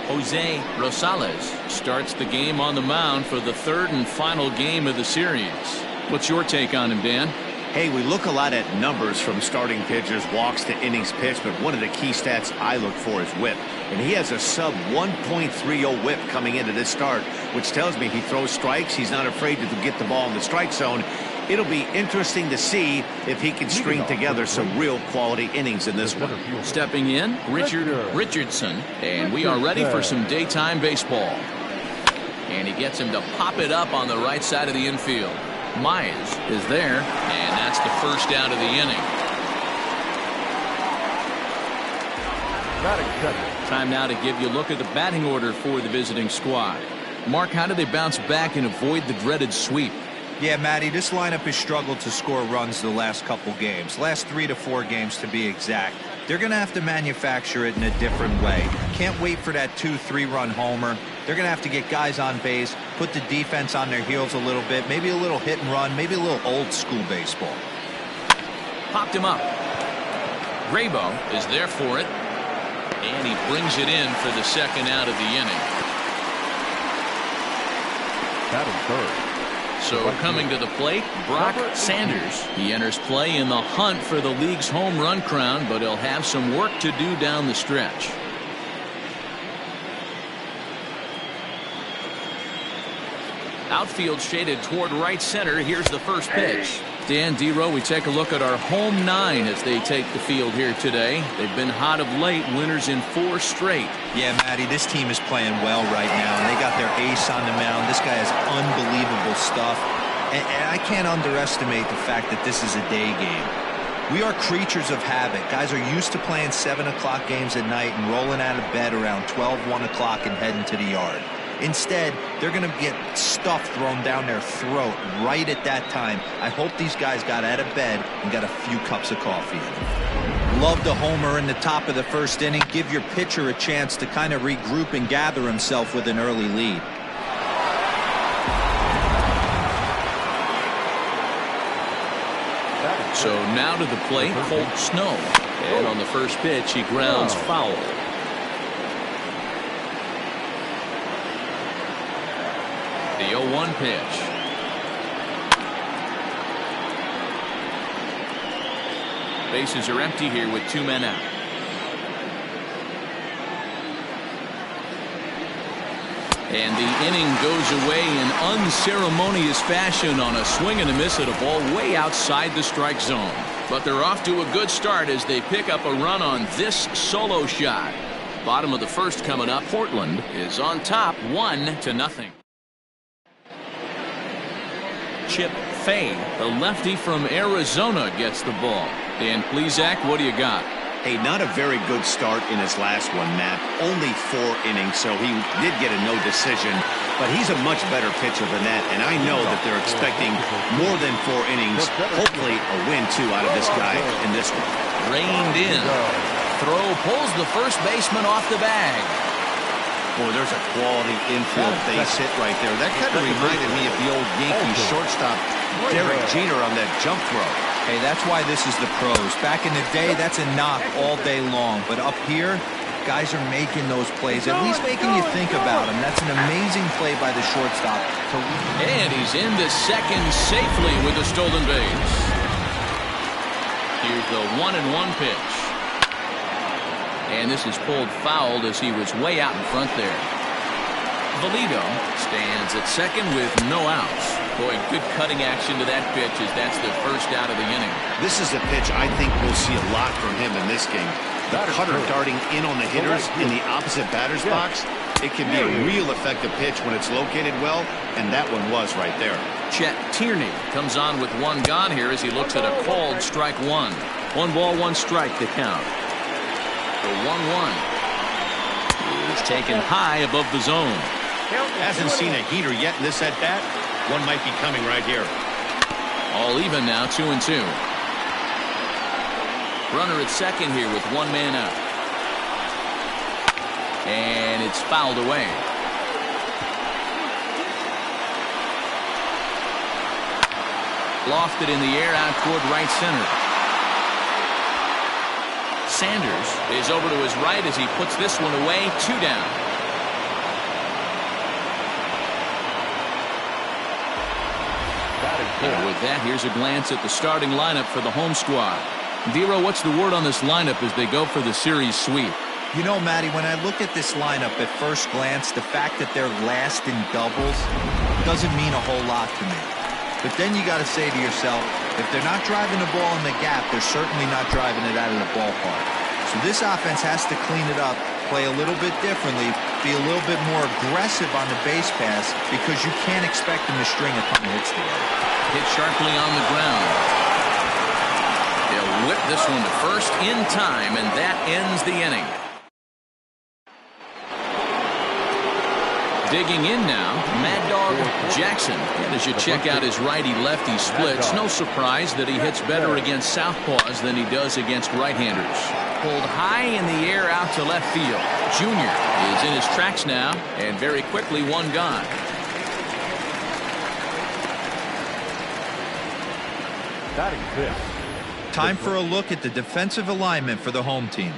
Jose Rosales starts the game on the mound for the third and final game of the series. What's your take on him, Dan? Hey, we look a lot at numbers from starting pitchers, walks to innings pitched, but one of the key stats I look for is whip. And he has a sub 1.30 whip coming into this start, which tells me he throws strikes. He's not afraid to get the ball in the strike zone. It'll be interesting to see if he can string together some real quality innings in this one. Stepping in, Richard Richardson, and we are ready for some daytime baseball. And he gets him to pop it up on the right side of the infield. Mize is there, and that's the first out of the inning. Time now to give you a look at the batting order for the visiting squad. Mark, how do they bounce back and avoid the dreaded sweep? Yeah, Matty, this lineup has struggled to score runs the last couple games. Last 3 to 4 games to be exact. They're going to have to manufacture it in a different way. Can't wait for that 2-3 run homer. They're going to have to get guys on base, put the defense on their heels a little bit, maybe a little hit and run, maybe a little old school baseball. Popped him up. Graybo is there for it, and he brings it in for the second out of the inning. Batting third. So coming to the plate, Brock Sanders. He enters play in the hunt for the league's home run crown, but he'll have some work to do down the stretch. Outfield shaded toward right center. Here's the first pitch. Dan Dero, we take a look at our home 9 as they take the field here today. They've been hot of late, winners in 4 straight. Yeah, Matty, this team is playing well right now, and they got their ace on the mound. This guy has unbelievable stuff, and I can't underestimate the fact that this is a day game. We are creatures of habit. Guys are used to playing 7 o'clock games at night and rolling out of bed around 12, 1 o'clock and heading to the yard. Instead, they're going to get stuff thrown down their throat right at that time. I hope these guys got out of bed and got a few cups of coffee in them. Love the homer in the top of the first inning. Give your pitcher a chance to kind of regroup and gather himself with an early lead. So now to the plate, Colt Snow. And on the first pitch, he grounds foul. The 0-1 pitch. Bases are empty here with 2 men out. And the inning goes away in unceremonious fashion on a swing and a miss at a ball way outside the strike zone. But they're off to a good start as they pick up a run on this solo shot. Bottom of the first coming up. Portland is on top 1-0. Chip Fay, the lefty from Arizona, gets the ball. Dan Plesac, what do you got? Hey, not a very good start in his last one, Matt. Only 4 innings, so he did get a no decision. But he's a much better pitcher than that, and I know that they're expecting more than 4 innings. Hopefully a win, too, out of this guy in this one. Reined in. Throw pulls the first baseman off the bag. Boy, there's a quality infield base hit right there. That kind of reminded me of the old Yankees shortstop Derek Jeter on that jump throw. Hey, that's why this is the pros. Back in the day, that's a knock all day long. But up here, guys are making those plays, at least making you think about them. That's an amazing play by the shortstop. And he's into second safely with a stolen base. Here's the 1-1 pitch. And this is pulled fouled as he was way out in front there. Valido stands at second with no outs. Boy, good cutting action to that pitch as that's the first out of the inning. This is a pitch I think we'll see a lot from him in this game. The cutter darting in on the hitters in the opposite batter's box. It can be a real effective pitch when it's located well, and that one was right there. Chet Tierney comes on with 1 gone here as he looks at a called strike 1. 1 ball, 1 strike to count. The 1-1 is taken high above the zone. Hasn't seen a heater yet in this at-bat. One might be coming right here. All even now, 2-2. Runner at second here with 1 man out. And it's fouled away. Lofted in the air out toward right center. Sanders is over to his right as he puts this one away. 2 down. And with that, here's a glance at the starting lineup for the home squad. Dero, what's the word on this lineup as they go for the series sweep? You know, Matty, when I look at this lineup at first glance, the fact that they're last in doubles doesn't mean a whole lot to me. But then you got to say to yourself, if they're not driving the ball in the gap, they're certainly not driving it out of the ballpark. So this offense has to clean it up, play a little bit differently, be a little bit more aggressive on the base pass, because you can't expect them to string a ton of hits together. Hit sharply on the ground. They'll whip this one to first in time, and that ends the inning. Digging in now, Mad Dog Jackson. And as you check out his righty-lefty splits, no surprise that he hits better against southpaws than he does against right-handers. Pulled high in the air out to left field. Junior is in his tracks now, and very quickly 1 gone. Time for a look at the defensive alignment for the home team.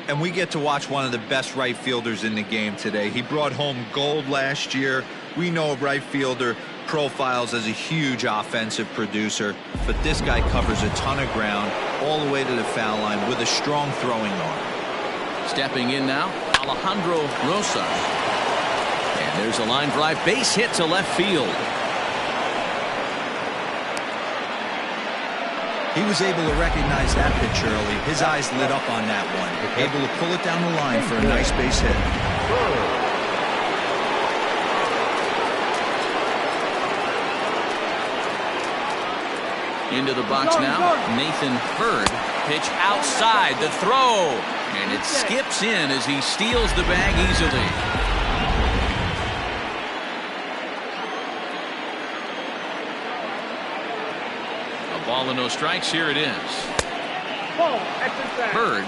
And we get to watch one of the best right fielders in the game today. He brought home gold last year. We know a right fielder profiles as a huge offensive producer, but this guy covers a ton of ground all the way to the foul line with a strong throwing arm. Stepping in now, Alejandro Rosas. And there's a line drive base hit to left field. He was able to recognize that pitch early. His eyes lit up on that one. Able to pull it down the line for a nice base hit. Into the box now, Nathan Bird. Pitch outside, the throw. And it skips in as he steals the bag easily. A ball and no strikes, here it is. Bird,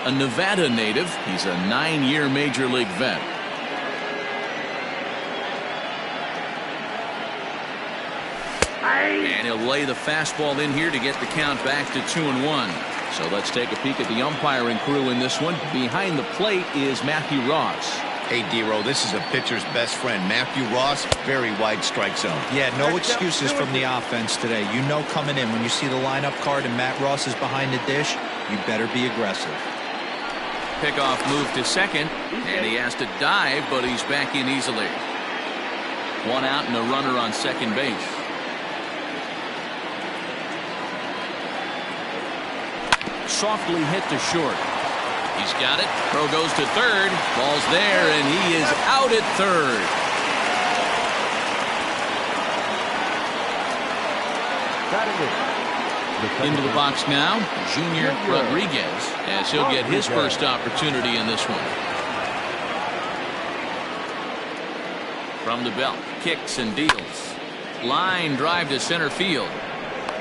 a Nevada native. He's a 9-year major league vet. And he'll lay the fastball in here to get the count back to 2-1. So let's take a peek at the umpiring crew in this one. Behind the plate is Matthew Ross. Hey, D-Row, this is a pitcher's best friend. Matthew Ross, very wide strike zone. Yeah, no excuses from the offense today. You know coming in when you see the lineup card and Matt Ross is behind the dish, you better be aggressive. Pickoff move to second, and he has to dive, but he's back in easily. 1 out and a runner on second base. Softly hit to short. He's got it. Throw goes to third. Ball's there, and he is out at third. Into the box now, Junior Rodriguez, as he'll get his first opportunity in this one. From the belt, kicks and deals. Line drive to center field.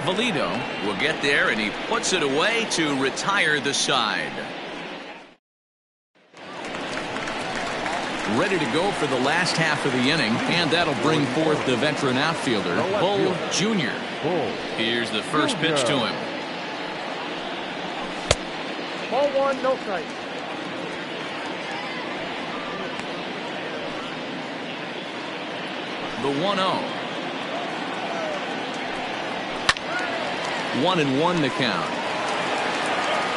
Valido will get there, and he puts it away to retire the side. Ready to go for the last half of the inning, and that'll bring forth the veteran outfielder, Bull Jr. Here's the first pitch to him. Ball 1, no strike. The 1-0. 1-1 the count.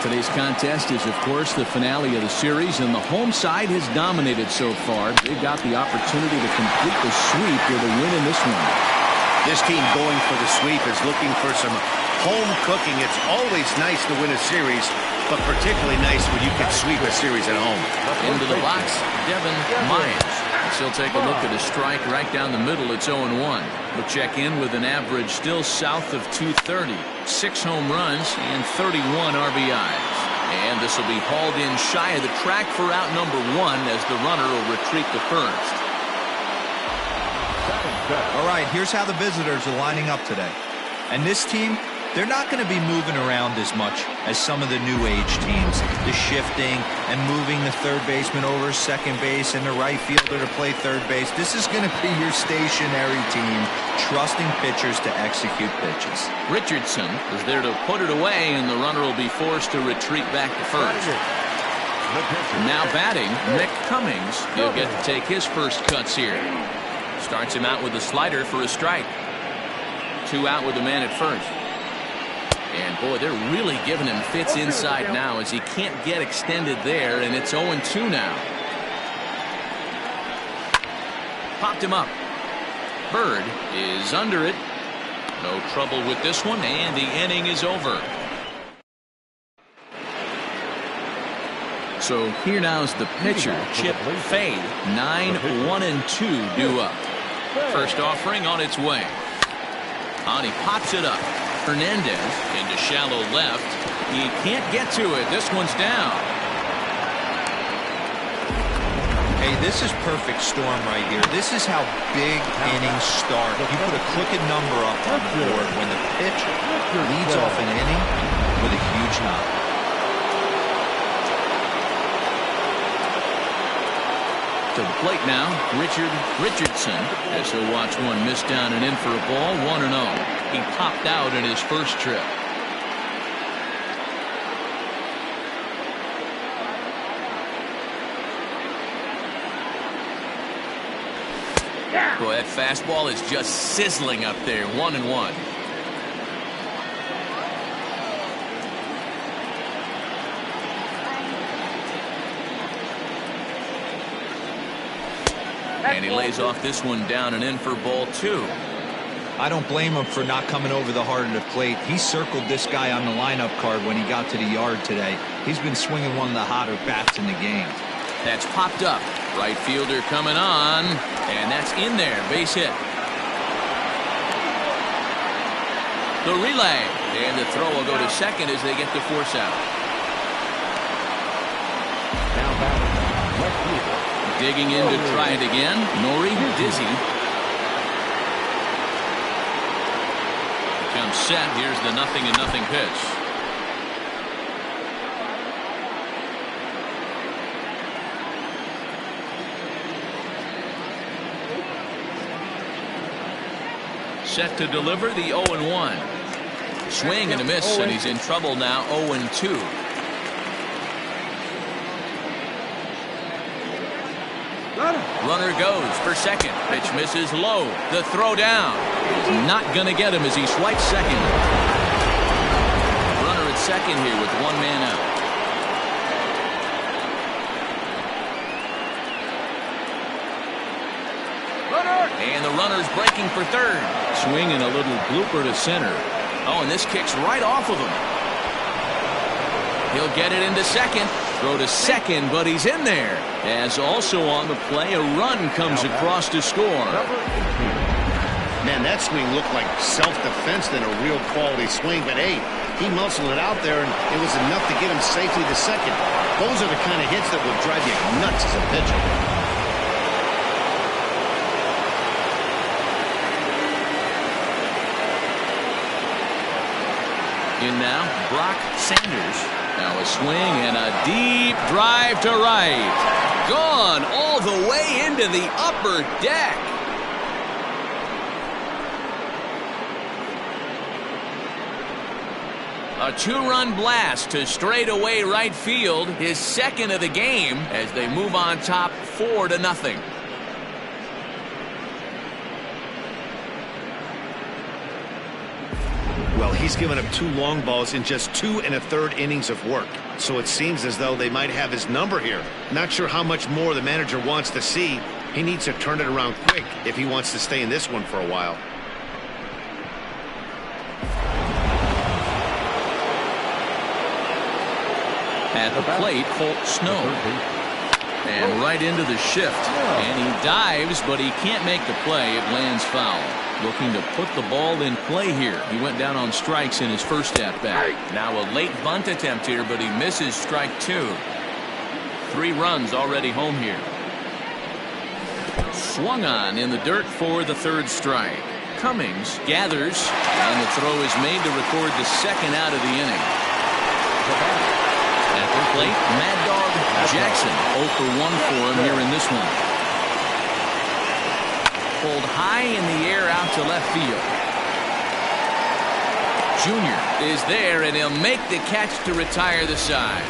Today's contest is, of course, the finale of the series, and the home side has dominated so far. They've got the opportunity to complete the sweep with a win in this one. This team going for the sweep is looking for some home cooking. It's always nice to win a series, but particularly nice when you can sweep a series at home. Into the box, Devin Myers. He'll take a look at a strike right down the middle. It's 0-1. He'll check in with an average still south of 230. 6 home runs and 31 RBIs. And this will be hauled in shy of the track for out number 1 as the runner will retreat to first. All right, here's how the visitors are lining up today. And this team, they're not going to be moving around as much as some of the new age teams. The shifting and moving the third baseman over second base and the right fielder to play third base. This is going to be your stationary team, trusting pitchers to execute pitches. Richardson is there to put it away, and the runner will be forced to retreat back to first. Now batting, Nick Cummings. He'll get to take his first cuts here. Starts him out with a slider for a strike. 2 out with the man at first. And boy, they're really giving him fits inside now as he can't get extended there, and it's 0-2 now. Popped him up. Bird is under it. No trouble with this one, and the inning is over. So here now is the pitcher, Chip Fade. 9-1-2 due up. First offering on its way. And he pops it up. Hernandez into shallow left. He can't get to it. This one's down. Hey, this is perfect storm right here. This is how big innings start. You put a crooked number up on the board when the pitcher leads off an inning with a huge knock. To the plate now, Richardson, as he'll watch one miss down and in for a ball. 1-0. He popped out in his first trip. Boy, that fastball is just sizzling up there. 1-1. And he lays off this one down and in for ball 2. I don't blame him for not coming over the heart of the plate. He circled this guy on the lineup card when he got to the yard today. He's been swinging one of the hotter bats in the game. That's popped up. Right fielder coming on, and that's in there. Base hit. The relay, and the throw will go to second as they get the force out. Now batting, left fielder. Digging in to try it again. Nori dizzy. Comes set. Here's the 0-0 pitch. Set to deliver the 0-1. Swing and a miss, and he's in trouble now. 0-2. Runner goes for second. Pitch misses low. The throw down is not going to get him as he swipes second. Runner at second here with one man out. And the runner's breaking for third. Swinging a little blooper to center. Oh, and this kicks right off of him. He'll get it into second. Throw to second, but he's in there. As also on the play, a run comes across to score. Man, that swing looked like self-defense than a real quality swing. But, hey, he muscled it out there, and it was enough to get him safely to second. Those are the kind of hits that will drive you nuts as a pitcher. In now, Brock Sanders. Now a swing and a deep drive to right. Gone all the way into the upper deck. A two-run blast to straightaway right field. His second of the game as they move on top 4-0. Well, he's given up 2 long balls in just 2 1/3 innings of work. So it seems as though they might have his number here. Not sure how much more the manager wants to see. He needs to turn it around quick if he wants to stay in this one for a while. At the plate, Colt Snow. And right into the shift. And he dives, but he can't make the play. It lands foul. Looking to put the ball in play here. He went down on strikes in his first at-bat. Now a late bunt attempt here, but he misses strike 2. 3 runs already home here. Swung on in the dirt for the 3rd strike. Cummings gathers, and the throw is made to record the second out of the inning. At the plate, Mad Dog Jackson 0 for 1 for him here in this one. Pulled high in the air out to left field. Junior is there, and he'll make the catch to retire the side.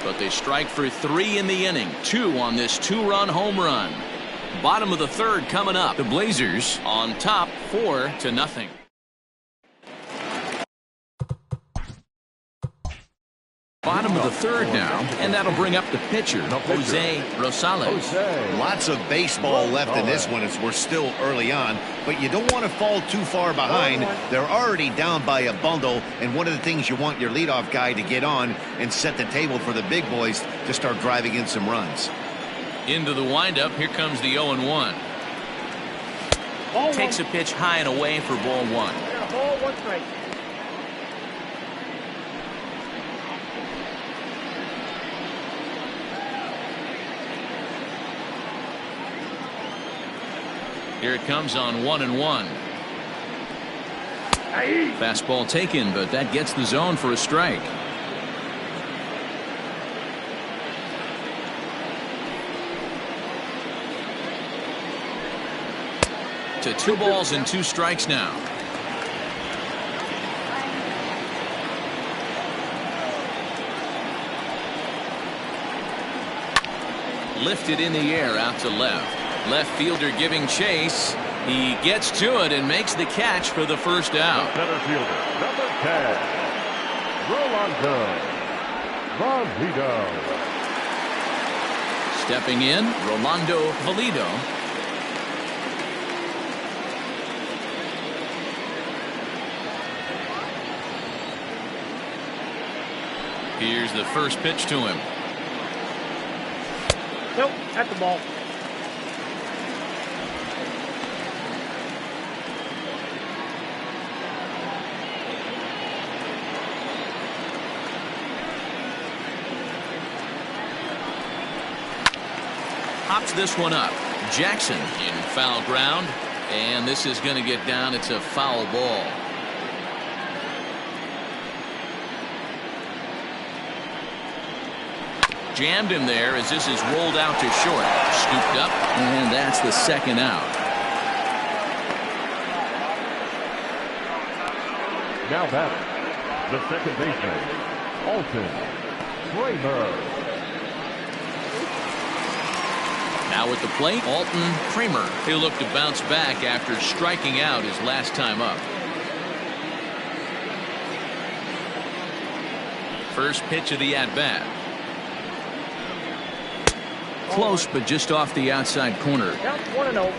But they strike for 3 in the inning. 2 on this 2-run home run. Bottom of the 3rd coming up. The Blazers on top 4-0. Bottom of the 3rd now, and that'll bring up the pitcher, Jose Rosales. Lots of baseball left in this one as we're still early on, but you don't want to fall too far behind. They're already down by a bundle, and one of the things you want your leadoff guy to get on and set the table for the big boys to start driving in some runs. Into the windup, here comes the 0-1. Takes a pitch high and away for ball 1. Ball 1 strike. Here it comes on 1-1. Fastball taken, but that gets the zone for a strike. To 2 balls and 2 strikes now. Lifted in the air out to left. Left fielder giving chase. He gets to it and makes the catch for the first out. Center fielder, number 10, Rolando. Stepping in, Rolando Valido. Here's the first pitch to him. Nope, at the ball. Pops this one up. Jackson in foul ground, and this is going to get down. It's a foul ball. Jammed him there as this is rolled out to short. Scooped up, and that's the second out. Now batting, the second baseman, Alton Kramer. Now at the plate, Alton Kramer. He'll look to bounce back after striking out his last time up. First pitch of the at-bat. Close, but just off the outside corner. Count 1-0.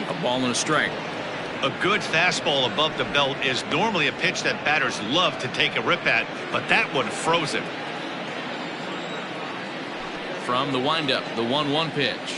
A ball and a strike. A good fastball above the belt is normally a pitch that batters love to take a rip at, but that one froze him. From the windup, the 1-1 pitch.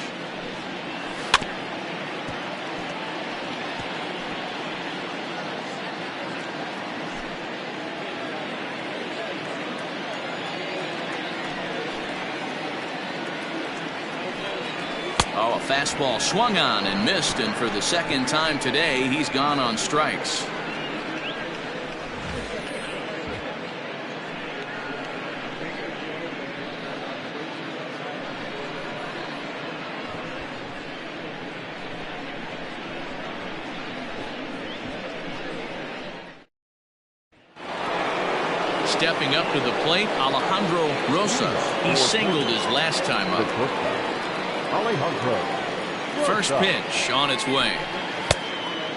Oh, a fastball swung on and missed, and for the second time today, he's gone on strikes. Stepping up to the plate, Alejandro Rosas. He singled his last time up. Alejandro. First pitch on its way.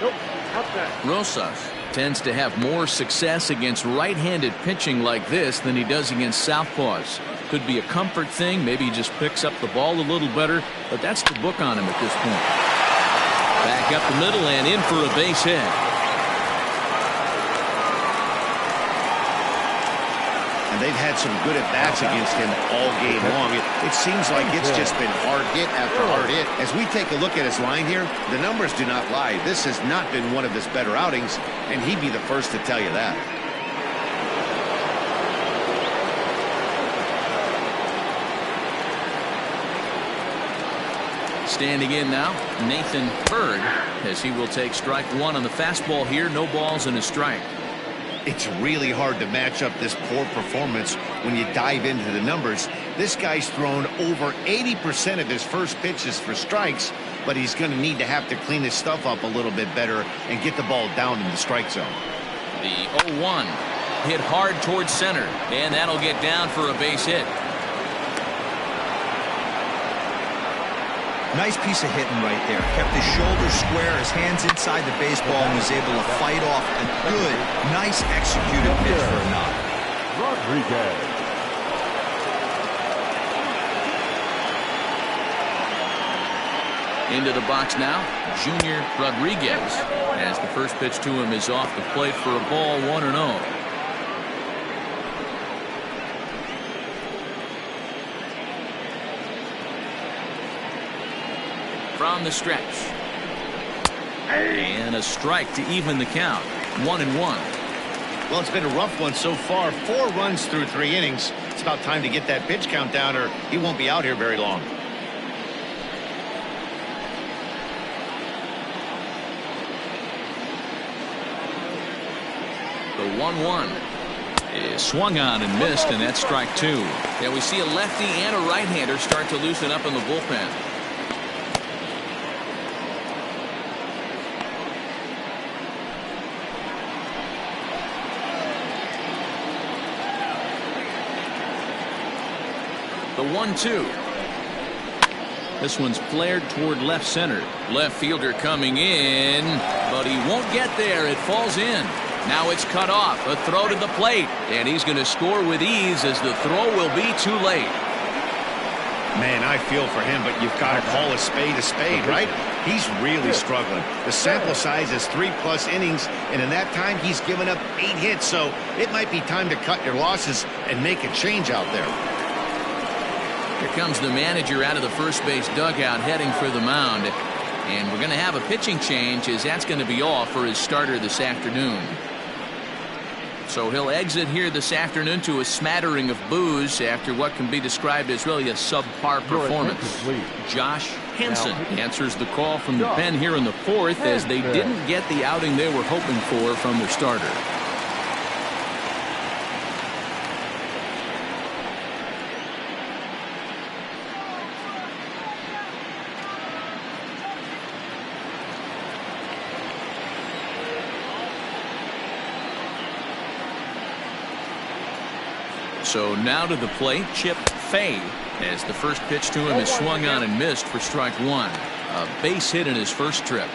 Nope, outside. Rosas tends to have more success against right-handed pitching like this than he does against southpaws. Could be a comfort thing. Maybe he just picks up the ball a little better, but that's the book on him at this point. Back up the middle and in for a base hit. And they've had some good at-bats against him all game long. It seems like it's just been hard hit after hard hit. As we take a look at his line here, the numbers do not lie. This has not been one of his better outings, and he'd be the first to tell you that. Standing in now, Nathan Bird, as he will take strike one on the fastball here. No balls and a strike. It's really hard to match up this poor performance when you dive into the numbers. This guy's thrown over 80% of his first pitches for strikes, but he's going to need to have to clean his stuff up a little bit better and get the ball down in the strike zone. The 0-1 hit hard towards center, and that'll get down for a base hit. Nice piece of hitting right there. Kept his shoulders square, his hands inside the baseball, and was able to fight off a good, nice executed pitch for a knock. Rodriguez. Into the box now, Junior Rodriguez, as the first pitch to him is off the plate for a ball, 1-0. From the stretch. And a strike to even the count. 1-1. Well, it's been a rough one so far. 4 runs through 3 innings. It's about time to get that pitch count down, or he won't be out here very long. The 1-1 is swung on and missed, and that's strike 2. Yeah, we see a lefty and a right-hander start to loosen up in the bullpen. The 1-2. This one's flared toward left center. Left fielder coming in, but he won't get there. It falls in. Now it's cut off. A throw to the plate, and he's going to score with ease as the throw will be too late. Man, I feel for him, but you've got to call a spade, right? He's really struggling. The sample size is 3+ innings, and in that time, he's given up 8 hits, so it might be time to cut your losses and make a change out there. Here comes the manager out of the first base dugout heading for the mound. And we're going to have a pitching change, as that's going to be all for his starter this afternoon. So he'll exit here this afternoon to a smattering of boos after what can be described as really a subpar performance. Josh Hansen answers the call from the pen here in the 4th, as they didn't get the outing they were hoping for from their starter. So now to the plate, Chip Fay, as the first pitch to him is swung on and missed for strike 1. A base hit in his first trip.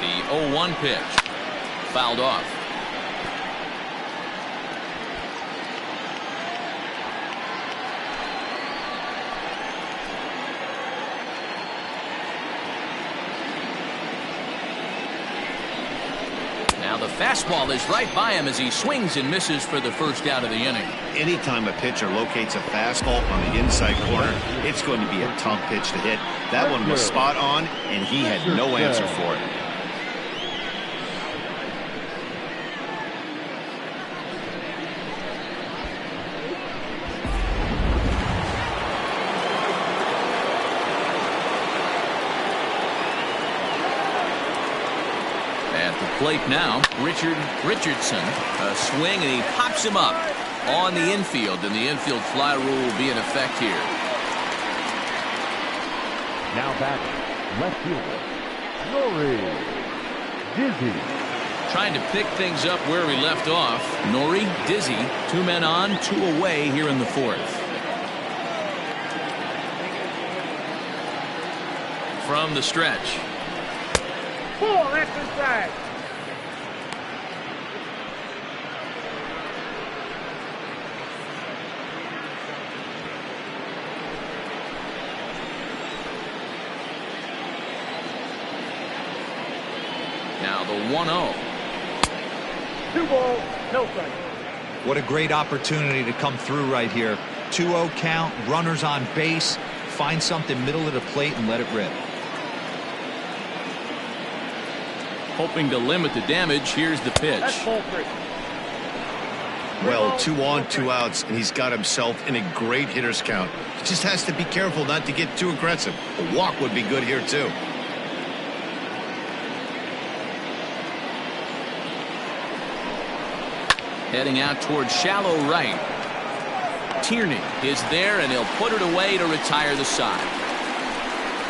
The 0-1 pitch, fouled off. The fastball is right by him as he swings and misses for the first out of the inning. Anytime a pitcher locates a fastball on the inside corner, it's going to be a tough pitch to hit. That one was spot on, and he had no answer for it. Plate now, Richardson, a swing, and he pops him up on the infield, and the infield fly rule will be in effect here. Now back, left fielder, Nori Dizzy. Trying to pick things up where we left off. Nori, Dizzy, 2 men on, 2 away here in the 4th. From the stretch. Pull, that's inside. Now the 1-0. 2 balls, no strike. What a great opportunity to come through right here. 2-0 count, runners on base. Find something middle of the plate and let it rip. Hoping to limit the damage. Here's the pitch. That's ball 3. Well, 2 on, 2 outs, and he's got himself in a great hitter's count. He just has to be careful not to get too aggressive. A walk would be good here, too. Heading out towards shallow right. Tierney is there, and he'll put it away to retire the side.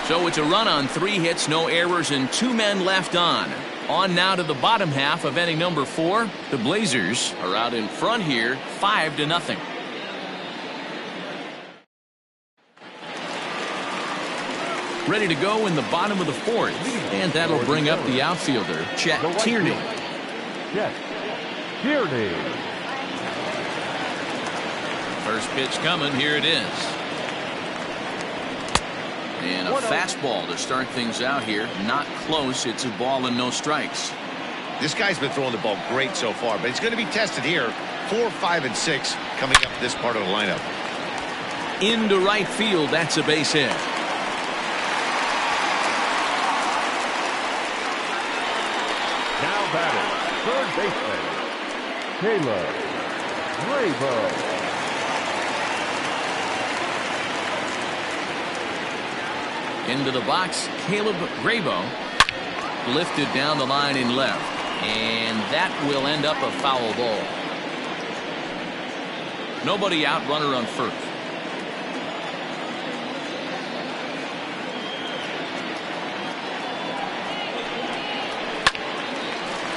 So it's a run on 3 hits, no errors, and 2 men left on. On now to the bottom half of inning number 4. The Blazers are out in front here, 5-0. Ready to go in the bottom of the 4th, and that'll bring up the outfielder, Chet Tierney. Chet Tierney. First pitch coming, here it is. And a fastball to start things out here. Not close. It's a ball and no strikes. This guy's been throwing the ball great so far, but he's going to be tested here. 4, 5, and 6 coming up this part of the lineup. Into right field. That's a base hit. Now batting, third baseman, Caleb Bravo. Into the box, Caleb Grabo, lifted down the line in left, and that will end up a foul ball. Nobody out, runner on first.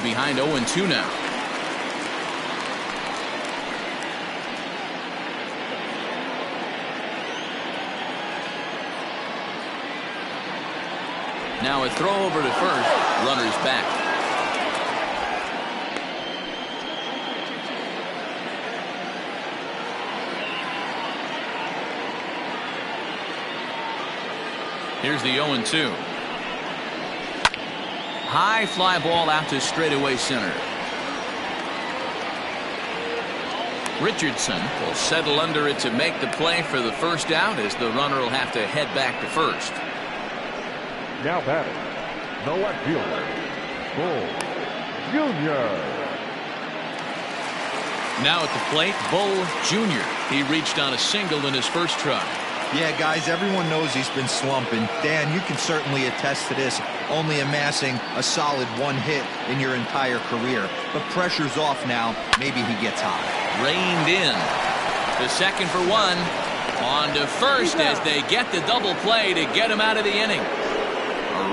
Behind 0-2 now. Now a throw over to first. Runners back. Here's the 0-2. High fly ball out to straightaway center. Richardson will settle under it to make the play for the first out, as the runner will have to head back to first. Now batting, the left fielder, Bull Jr. Now at the plate, Bull Jr. He reached on a single in his first try. Yeah, guys, everyone knows he's been slumping. Dan, you can certainly attest to this, only amassing a solid 1 hit in your entire career. But pressure's off now. Maybe he gets hot. Reined in. The second for 1. On to first as they get the double play to get him out of the inning.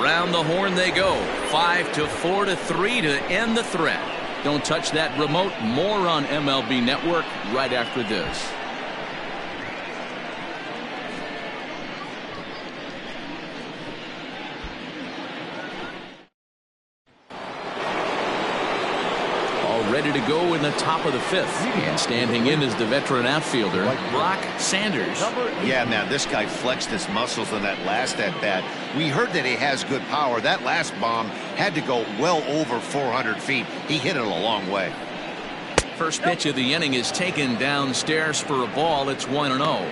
Around the horn they go. 5-4 to 3 to end the threat. Don't touch that remote. More on MLB Network right after this. Ready to go in the top of the 5th. And standing in is the veteran outfielder, Brock Sanders. Yeah, man, this guy flexed his muscles on that last at-bat. We heard that he has good power. That last bomb had to go well over 400 feet. He hit it a long way. First pitch of the inning is taken downstairs for a ball. It's 1-0.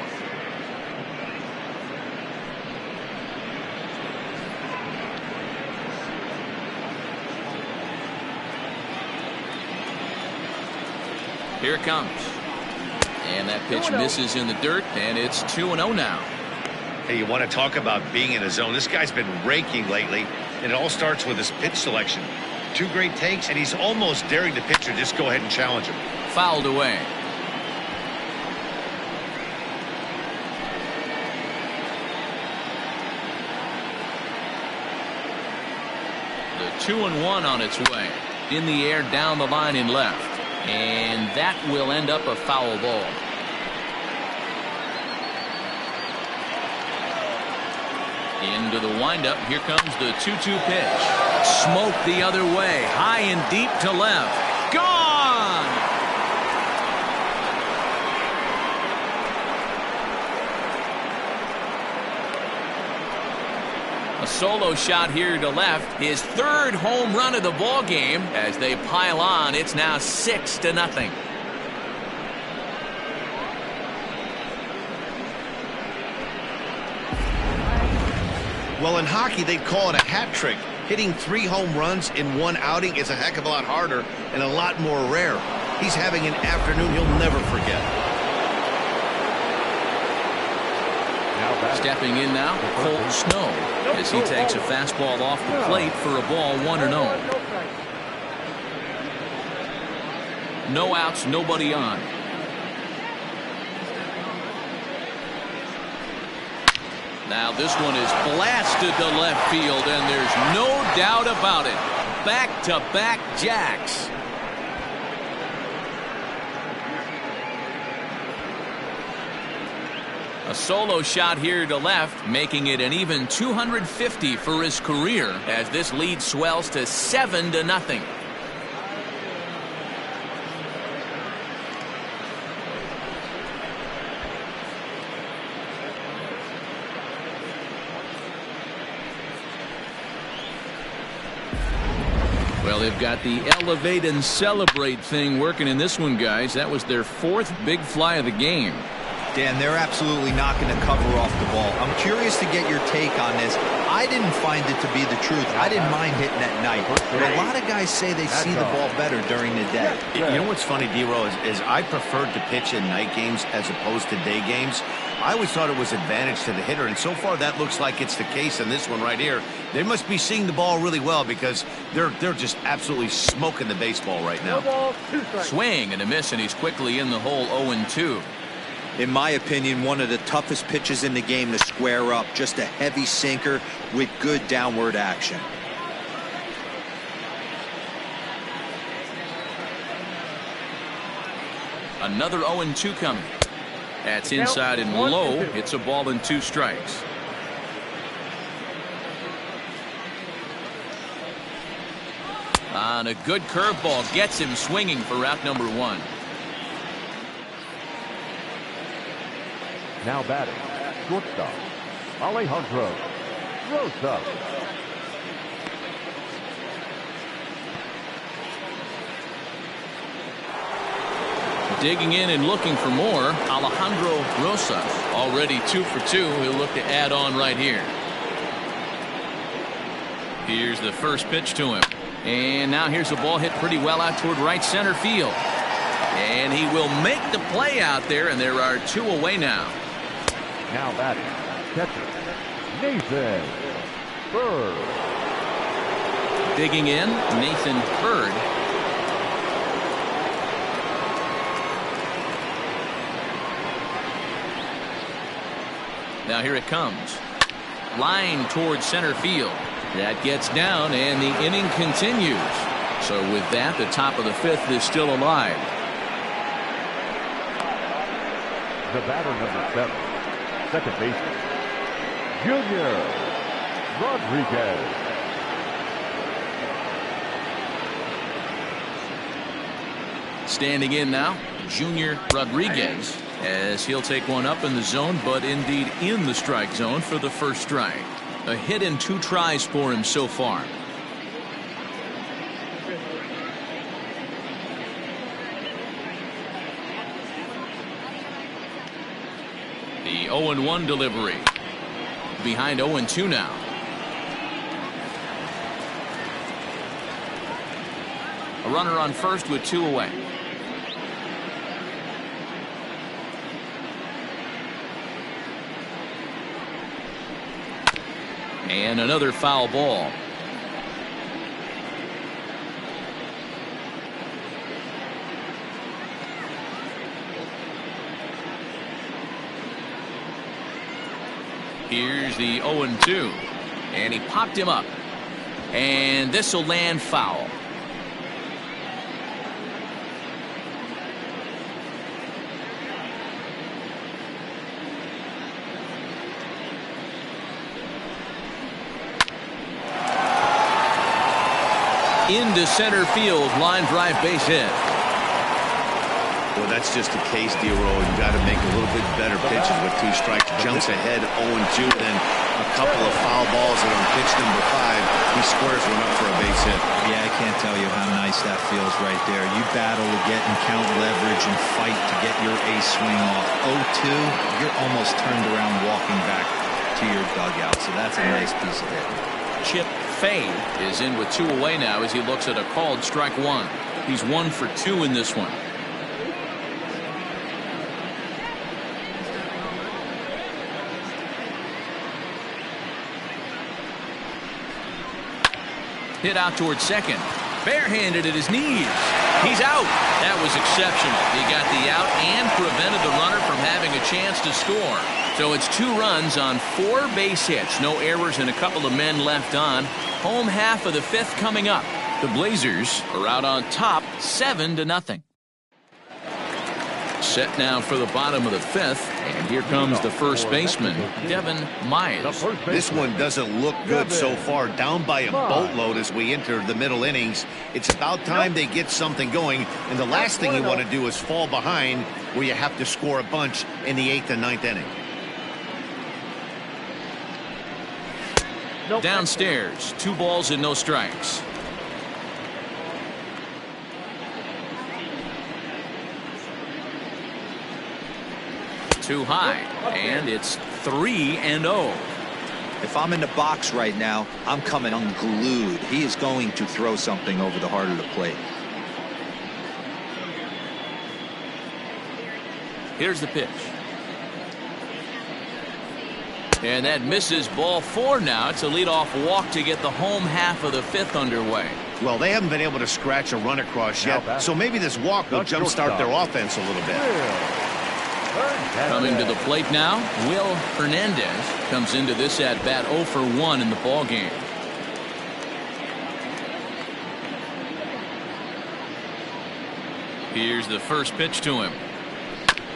Here it comes. And that pitch misses in the dirt, and it's 2-0 now. Hey, you want to talk about being in a zone? This guy's been raking lately, and it all starts with his pitch selection. 2 great takes, and he's almost daring the pitcher just go ahead and challenge him. Fouled away. The 2-1 on its way. In the air, down the line in left. And that will end up a foul ball. Into the windup. Here comes the 2-2 pitch. Smoke the other way. High and deep to left. Gone! A solo shot here to left. His 3rd home run of the ball game. As they pile on, it's now 6-0. Well, in hockey, they'd call it a hat trick. Hitting 3 home runs in 1 outing is a heck of a lot harder and a lot more rare. He's having an afternoon he'll never forget. Stepping in now, Colt Snow, as he takes a fastball off the plate for a ball 1-0. No outs, nobody on. Now this one is blasted to left field, and there's no doubt about it. Back-to-back jacks. A solo shot here to left, making it an even 250 for his career, as this lead swells to 7-0. Well, they've got the elevate and celebrate thing working in this one, guys. That was their 4th big fly of the game. Dan, they're absolutely not going to cover off the ball. I'm curious to get your take on this. I didn't find it to be the truth. I didn't mind hitting at night. But a lot of guys say they see the ball better during the day. You know what's funny, D-Row, is I preferred to pitch in night games as opposed to day games. I always thought it was advantage to the hitter, and so far that looks like it's the case in this one right here. They must be seeing the ball really well, because they're just absolutely smoking the baseball right now. Swing and a miss, and he's quickly in the hole. 0-2. In my opinion, one of the toughest pitches in the game to square up. Just a heavy sinker with good downward action. Another 0-2 coming. That's inside and low. It's a ball and 2 strikes. down. A good curveball gets him swinging for out number one. Now batting, shortstop, Alejandro Rosas. Digging in and looking for more, Alejandro Rosas. Already 2 for 2. He'll look to add on right here. Here's the first pitch to him. And now here's a ball hit pretty well out toward right center field. And he will make the play out there, and there are 2 away now. Now batting, catcher, Nathan Bird. Digging in, Nathan Bird. Now here it comes. Line towards center field. That gets down, and the inning continues. So with that, the top of the 5th is still alive. The batter, number 7, second baseman, Junior Rodriguez. Standing in now, Junior Rodriguez, as he'll take one up in the zone, but indeed in the strike zone for the first strike. A hit in 2 tries for him so far. The 0-1 delivery. Behind 0-2 now. A runner on first with 2 away. And another foul ball. Here's the 0-2. And he popped him up. And this will land foul. Into center field, line drive, base hit. Well, that's just the case, D-Roll. You got to make a little bit better pitches with 2 strikes. Jumps ahead 0-2, then a couple of foul balls, and on pitch number 5, he squares one up for a base hit. Yeah, I can't tell you how nice that feels right there. You battle to get and count leverage and fight to get your ace swing off. 0-2, you're almost turned around walking back to your dugout, so that's a nice piece of it. Chip Fay is in with 2 away now as he looks at a called strike 1. He's 1 for 2 in this one. Hit out towards second. Barehanded at his knees. He's out. That was exceptional. He got the out and prevented the runner from having a chance to score. So it's 2 runs on 4 base hits. No errors and a couple of men left on. Home half of the 5th coming up. The Blazers are out on top 7-0. Set now for the bottom of the 5th, and here comes the first baseman, Devin Myers. This one doesn't look good so far. Down by a boatload as we enter the middle innings. It's about time they get something going, and the last thing you want to do is fall behind where you have to score a bunch in the 8th and 9th inning. Downstairs, 2 balls and no strikes. Too high, and it's 3-0. If I'm in the box right now, I'm coming unglued. He is going to throw something over the heart of the plate. Here's the pitch. And that misses, ball 4 now. It's a leadoff walk to get the home half of the 5th underway. Well, they haven't been able to scratch a run across yet, so maybe this walk will jumpstart their offense a little bit. Coming to the plate now, Will Hernandez comes into this at bat 0 for 1 in the ball game. Here's the first pitch to him.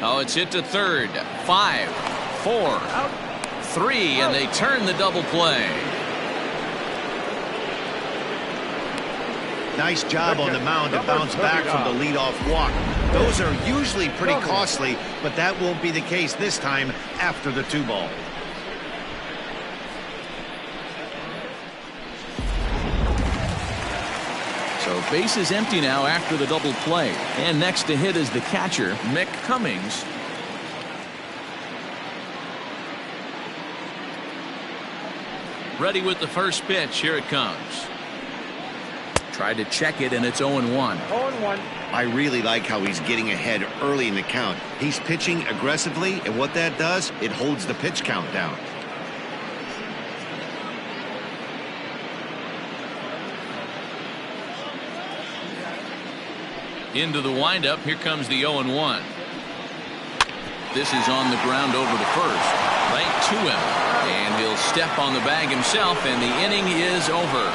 Oh, it's hit to third. 5, 4, 3, and they turn the double play. Nice job on the mound to bounce back from the leadoff walk. Those are usually pretty costly, but that won't be the case this time after the 2-ball. So base is empty now after the double play. And next to hit is the catcher, Mick Cummings. Ready with the first pitch. Here it comes. Tried to check it, and it's 0-1. 0-1. I really like how he's getting ahead early in the count. He's pitching aggressively, and what that does, it holds the pitch count down. Into the windup. Here comes the 0-1. This is on the ground over to first. Right to him. And he'll step on the bag himself, and the inning is over.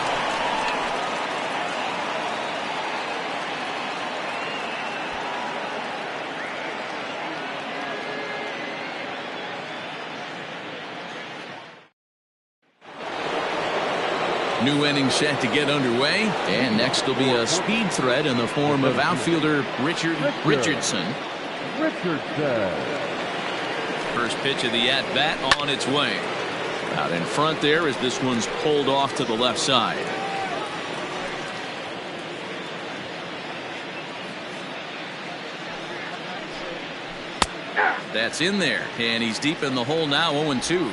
New inning set to get underway, and next will be a speed threat in the form of outfielder Richardson. First pitch of the at-bat on its way. Out in front there as this one's pulled off to the left side. That's in there, and he's deep in the hole now, 0-2.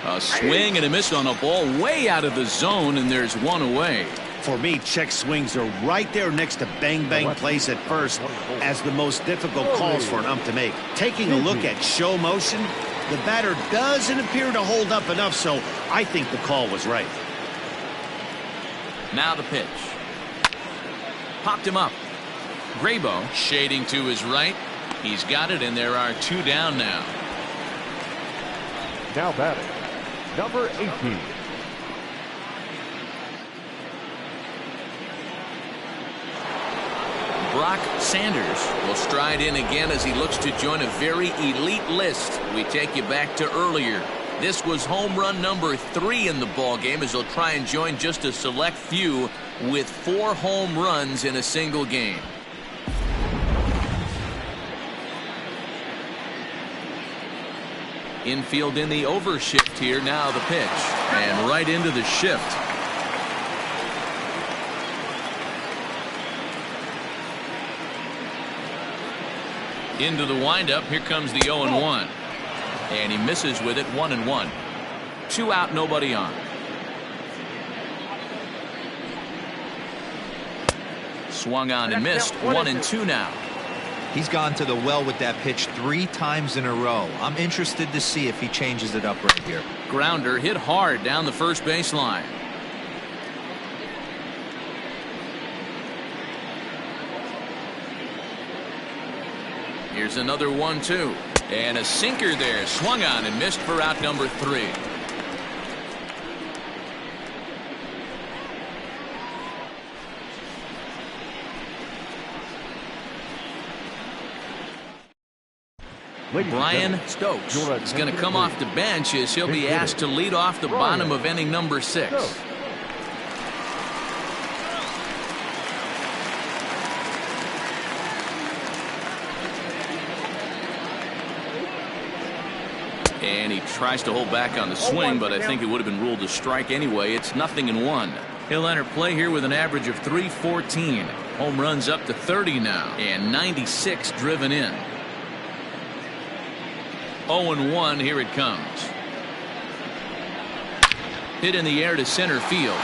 A swing and a miss on a ball way out of the zone, and there's one away. For me, check swings are right there next to bang-bang plays at first as the most difficult calls for an ump to make. Taking a look at show motion, the batter doesn't appear to hold up enough, so I think the call was right. Now the pitch. Popped him up. Graybo shading to his right. He's got it, and there are 2 down now. Now batting, number 18. Brock Sanders will stride in again as he looks to join a very elite list. We take you back to earlier. This was home run number 3 in the ball game as he'll try and join just a select few with 4 home runs in a single game. Infield in the overshift here. Now the pitch, and right into the shift. Into the windup. Here comes the 0-1. And he misses with it. 1-1. 2 out, nobody on. Swung on and missed. 1-2 now. He's gone to the well with that pitch 3 times in a row. I'm interested to see if he changes it up right here. Grounder hit hard down the first baseline. Here's another 1-2. And a sinker there. Swung on and missed for out number 3. Brian Stokes is going to come off the bench as he'll be asked to lead off the bottom of inning number 6. And he tries to hold back on the swing, but I think it would have been ruled a strike anyway. It's 0-1. He'll enter play here with an average of .314. Home runs up to 30 now, and 96 driven in. 0-1. Here it comes. Hit in the air to center field.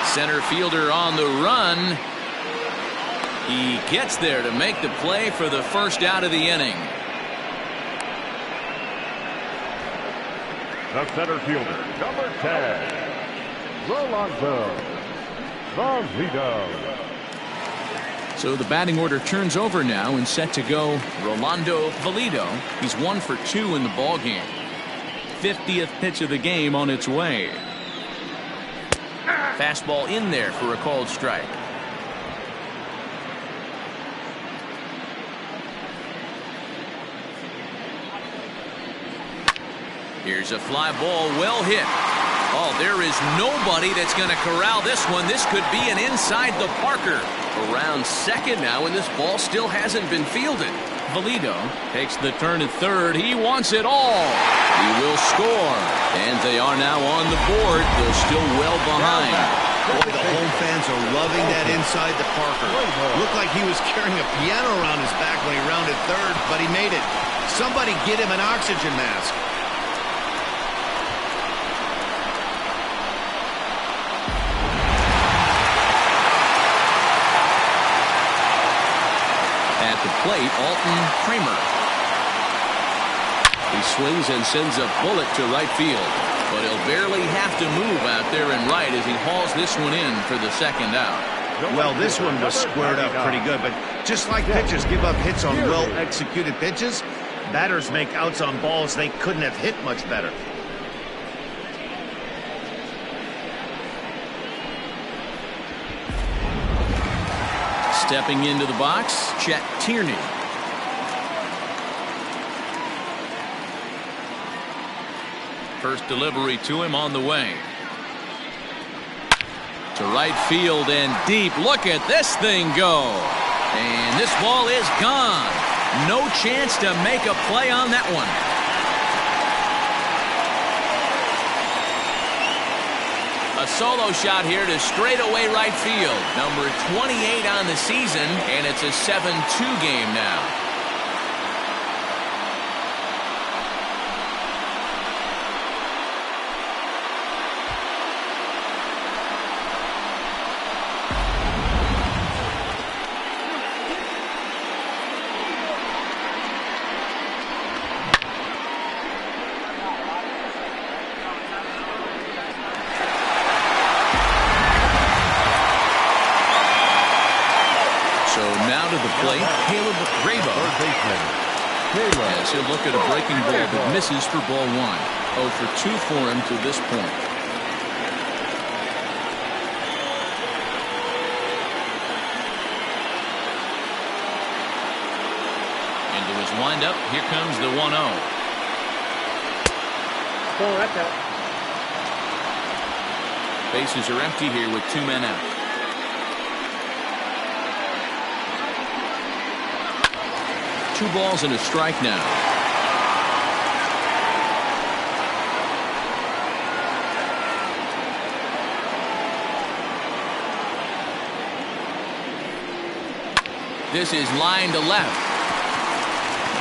Center fielder on the run. He gets there to make the play for the first out of the inning. The center fielder, number 10, Rolando Valido. So the batting order turns over now and set to go Rolando Valido. He's 1 for 2 in the ball game. 50th pitch of the game on its way. Fastball in there for a called strike. Here's a fly ball well hit. Oh, there is nobody that's going to corral this one. This could be an inside the Parker. Around second now, and this ball still hasn't been fielded. Valido takes the turn at third. He wants it all. He will score. And they are now on the board. They're still well behind. Boy, the home fans are loving that inside the Parker. Looked like he was carrying a piano around his back when he rounded third, but he made it. Somebody get him an oxygen mask. At the plate, Alton Kramer. He swings and sends a bullet to right field, but he'll barely have to move out there in right as he hauls this one in for the second out. Well, this one was squared up pretty good, but just like pitchers give up hits on well-executed pitches, batters make outs on balls they couldn't have hit much better. Stepping into the box, Chet Tierney. First delivery to him on the way. To right field and deep. Look at this thing go. And this ball is gone. No chance to make a play on that one. A solo shot here to straightaway right field. Number 28 on the season, and it's a 7-2 game now. As he'll look at a breaking ball that misses for ball one. 0 for 2 for him to this point. Into his windup. Here comes the 1-0. Oh, that's out. Bases are empty here with 2 men out. Two balls and a strike now. This is line to left.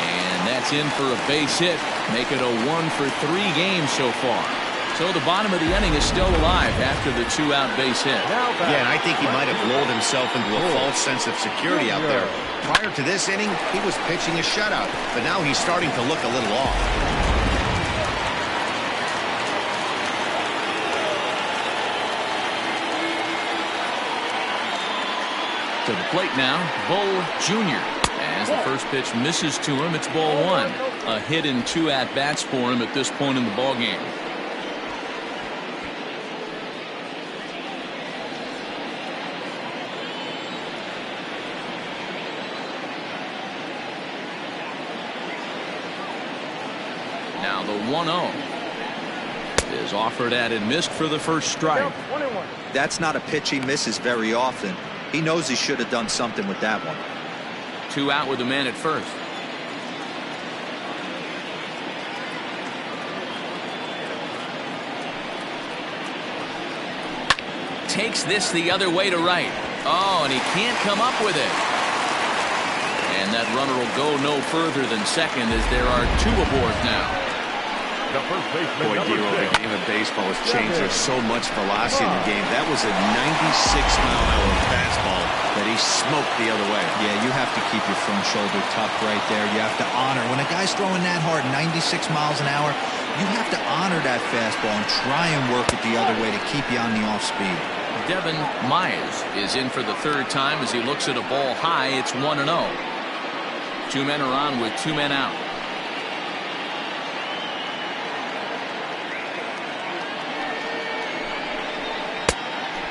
And that's in for a base hit. Make it a 1 for 3 games so far. So the bottom of the inning is still alive after the 2-out base hit. Yeah, and I think he might have lulled himself into a false sense of security out there. Prior to this inning, he was pitching a shutout, but now he's starting to look a little off. To the plate now, Bull Jr. As the first pitch misses to him, it's ball 1. A hit in 2 at-bats for him at this point in the ballgame. Now the 1-0 is offered at and missed for the first strike. That's not a pitch he misses very often. He knows he should have done something with that one. 2 out with a man at first. Takes this the other way to right. Oh, and he can't come up with it. And that runner will go no further than second as there are 2 aboard now. Boy, Dero, the game of baseball has changed. There's so much velocity in the game. That was a 96-mile-an-hour fastball that he smoked the other way. Yeah, you have to keep your front shoulder tucked right there. You have to honor. When a guy's throwing that hard, 96 miles an hour, you have to honor that fastball and try and work it the other way to keep you on the off speed. Devin Myers is in for the 3rd time as he looks at a ball high. It's 1-0. 2 men are on with 2 men out.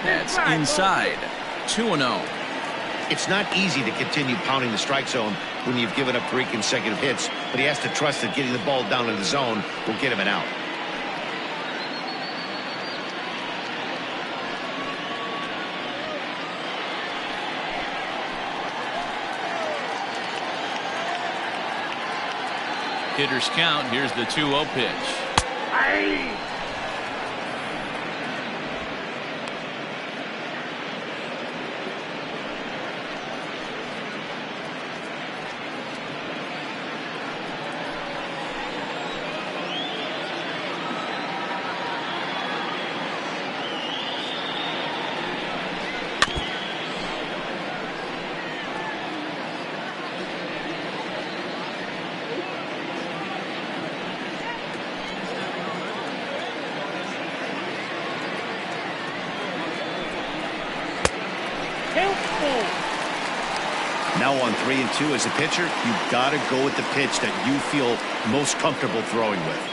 That's inside. 2-0. It's not easy to continue pounding the strike zone when you've given up 3 consecutive hits, but he has to trust that getting the ball down in the zone will get him an out. Hitter's count. Here's the 2-0 pitch. Aye. Now on 3-2 as a pitcher, you've got to go with the pitch that you feel most comfortable throwing with.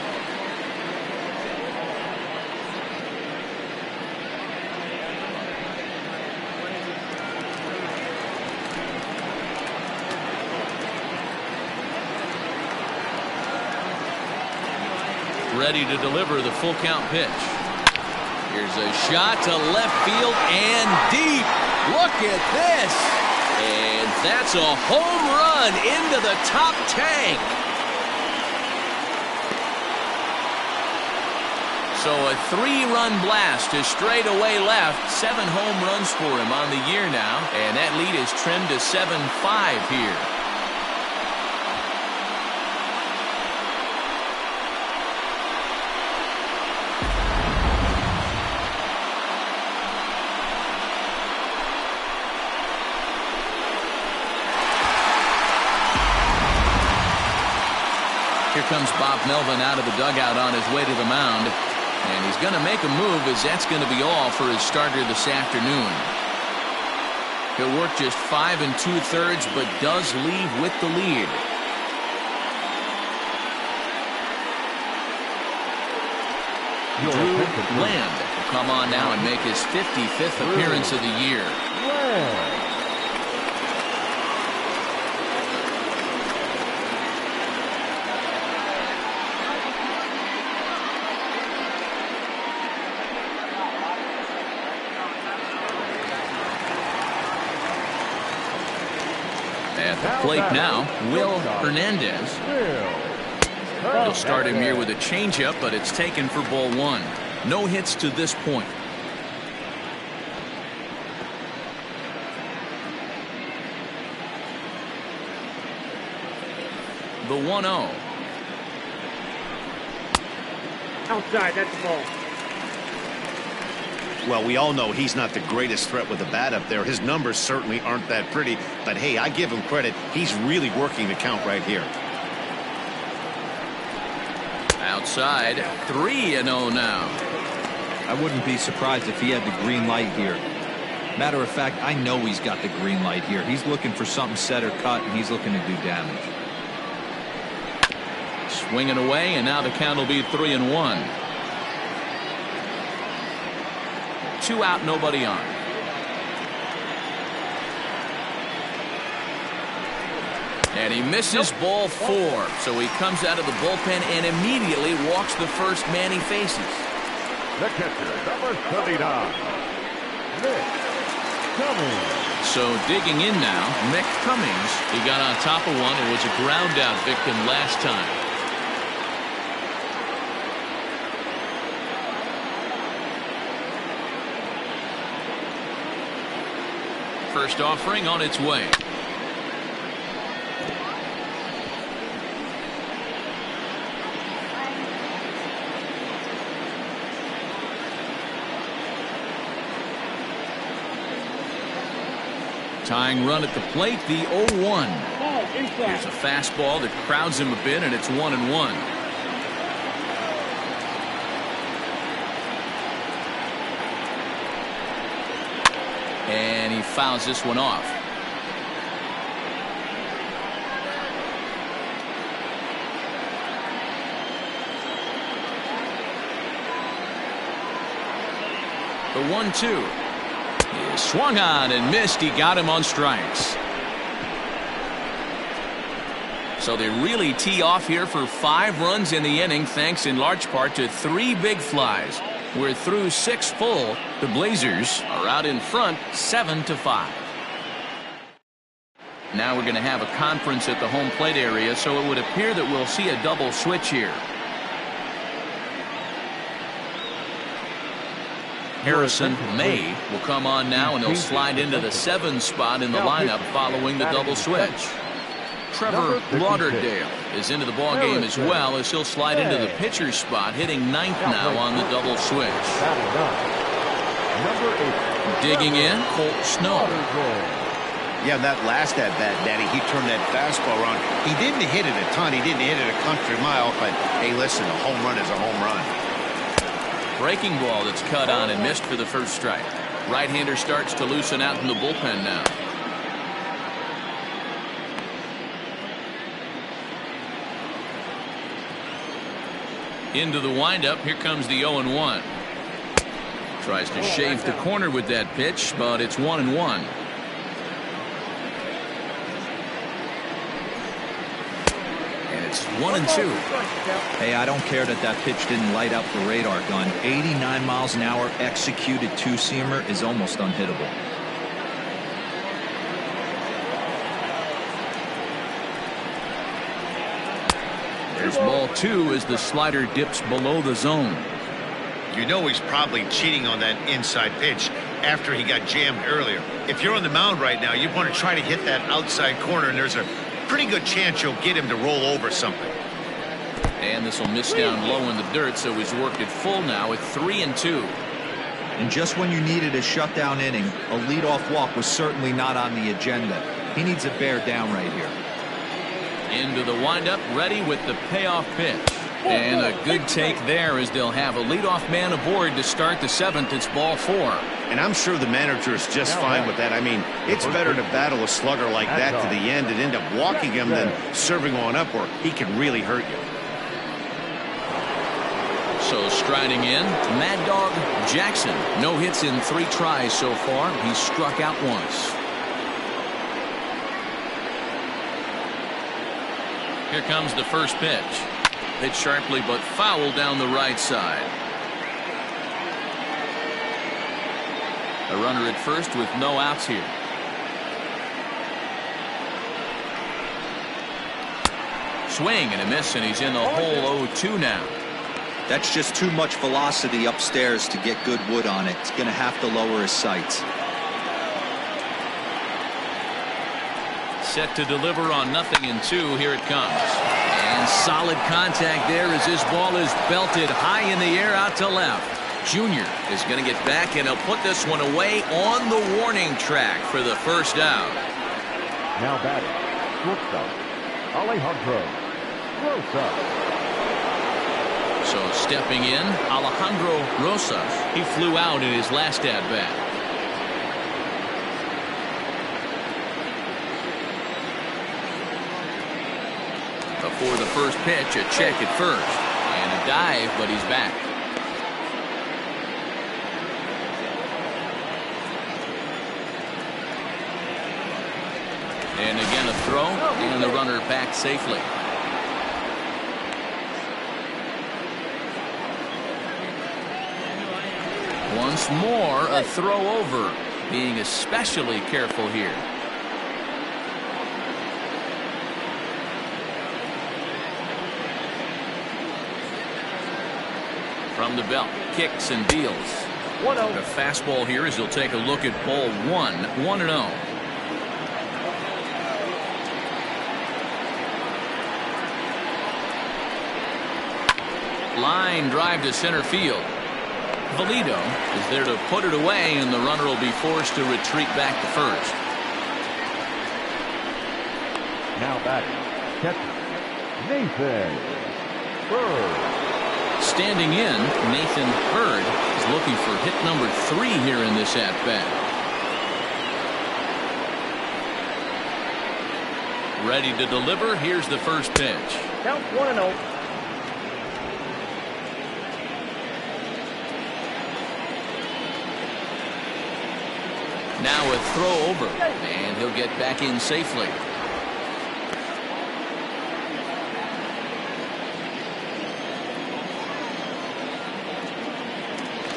Ready to deliver the full count pitch. Here's a shot to left field and deep. Look at this. And that's a home run into the top tank. So a 3-run blast to straightaway left. 7 home runs for him on the year now. And that lead is trimmed to 7-5 here. Here comes Bob Melvin out of the dugout on his way to the mound. And he's going to make a move, as that's going to be all for his starter this afternoon. He'll work just 5 2/3, but does leave with the lead. Drew Land will come on now and make his 55th appearance of the year. At the plate now, Will Hernandez. He'll start him here with a changeup, but it's taken for ball 1. No hits to this point. The 1-0. Outside, that's the ball. Well, we all know he's not the greatest threat with the bat up there. His numbers certainly aren't that pretty. But, hey, I give him credit. He's really working the count right here. Outside, 3-0 now. I wouldn't be surprised if he had the green light here. Matter of fact, I know he's got the green light here. He's looking for something set or cut, and he's looking to do damage. Swinging away, and now the count will be 3-1. 2 out, nobody on. And he misses ball 4. So he comes out of the bullpen and immediately walks the first man he faces. The catcher, number 39, Mick Cummings. So digging in now, Mick Cummings. He got on top of one and was a ground out victim last time. First offering on its way. Tying run at the plate, the 0-1. Here's a fastball that crowds him a bit, and it's 1-1. And he fouls this one off. The 1-2. He swung on and missed. He got him on strikes. So they really tee off here for 5 runs in the inning, thanks in large part to 3 big flies. We're through 6 full. The Blazers are out in front 7-5. Now we're going to have a conference at the home plate area, so it would appear that we'll see a double switch here. Harrison May will come on now, and he'll slide into the 7 spot in the lineup following the double switch. Trevor Lauderdale is into the ball game as well, as he'll slide into the pitcher's spot, hitting 9th now on the double switch. Digging in, Colt Snow. Yeah, that last at-bat, Daddy, he turned that fastball around. He didn't hit it a ton. He didn't hit it a country mile, but, hey, listen, a home run is a home run. Breaking ball that's cut on and missed for the first strike. Right-hander starts to loosen out in the bullpen now. Into the windup, here comes the 0-1. Tries to shave the corner with that pitch, but it's 1-1. And it's 1-2. Hey, I don't care that pitch didn't light up the radar gun. 89 miles an hour executed two-seamer is almost unhittable. There's ball 2 as the slider dips below the zone. You know he's probably cheating on that inside pitch after he got jammed earlier. If you're on the mound right now, you want to try to hit that outside corner, and there's a pretty good chance you'll get him to roll over something. And this will miss down low in the dirt, so he's worked it full now at 3-2. And just when you needed a shutdown inning, a leadoff walk was certainly not on the agenda. He needs a bear down right here. Into the windup, ready with the payoff pitch. And a good take there, as they'll have a leadoff man aboard to start the 7th. It's ball 4. And I'm sure the manager is just fine with that. I mean, it's better to battle a slugger like that to the end and end up walking him than serving on up where he can really hurt you. So striding in, Mad Dog Jackson. No hits in 3 tries so far. He's struck out once. Here comes the first pitch. Hit sharply but foul down the right side. A runner at first with no outs here. Swing and a miss, and he's in the hole 0-2 now. That's just too much velocity upstairs to get good wood on it. He's going to have to lower his sights. Set to deliver on 0-2. Here it comes. And solid contact there as this ball is belted high in the air out to left. Junior is going to get back, and he'll put this one away on the warning track for the first out. Now batting, shortstop, Alejandro Rosas. So stepping in, Alejandro Rosas. He flew out in his last at-bat. Before the first pitch, a check at first. And a dive, but he's back. And again a throw, and the runner back safely. Once more, a throw over. Being especially careful here. From the belt, kicks and deals. The fastball here as he'll take a look at ball 1, 1-0. Line drive to center field. Valido is there to put it away, and the runner will be forced to retreat back to first. Now batting, catcher, Nathan Bird. Standing in, Nathan Bird is looking for hit number 3 here in this at-bat. Ready to deliver. Here's the first pitch. Count 1-0. Now a throw over, and he'll get back in safely.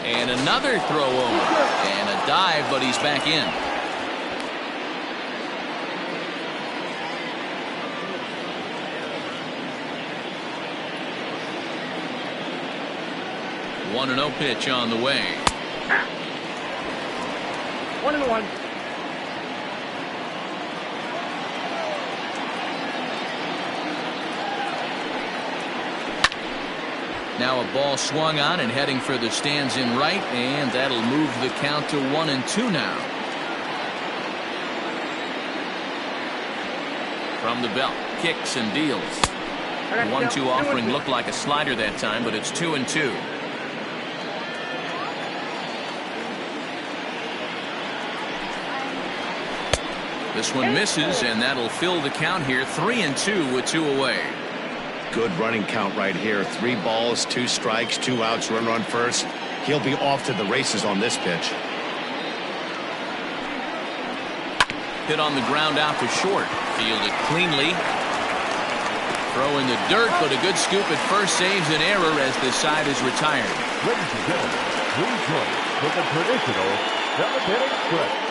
And another throw over, and a dive, but he's back in. 1-0 pitch on the way. 1-1. Now a ball swung on and heading for the stands in right, and that'll move the count to 1-2 now. From the belt, kicks and deals. 1-2 offering looked like a slider that time, but it's 2-2. This one misses, and that'll fill the count here. 3-2 with 2 away. Good running count right here. 3 balls, 2 strikes, 2 outs, runner on first. He'll be off to the races on this pitch. Hit on the ground out to short. Fielded cleanly. Throw in the dirt, but a good scoop at first saves an error as the side is retired. Ladies and gentlemen, please join with the traditional 7th-inning stretch.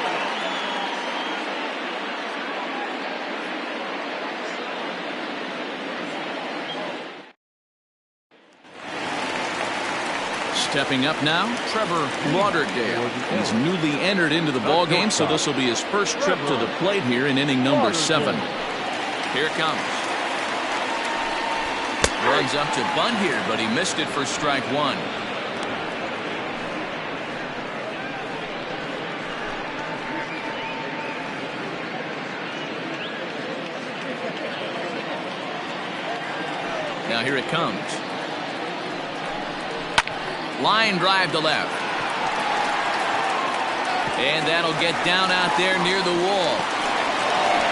Stepping up now, Trevor Lauderdale. He's newly entered into the ball game, so this will be his first trip to the plate here in inning number 7. Here it comes. Runs up to bunt here, but he missed it for strike 1. Now here it comes. Line drive to left. And that'll get down out there near the wall.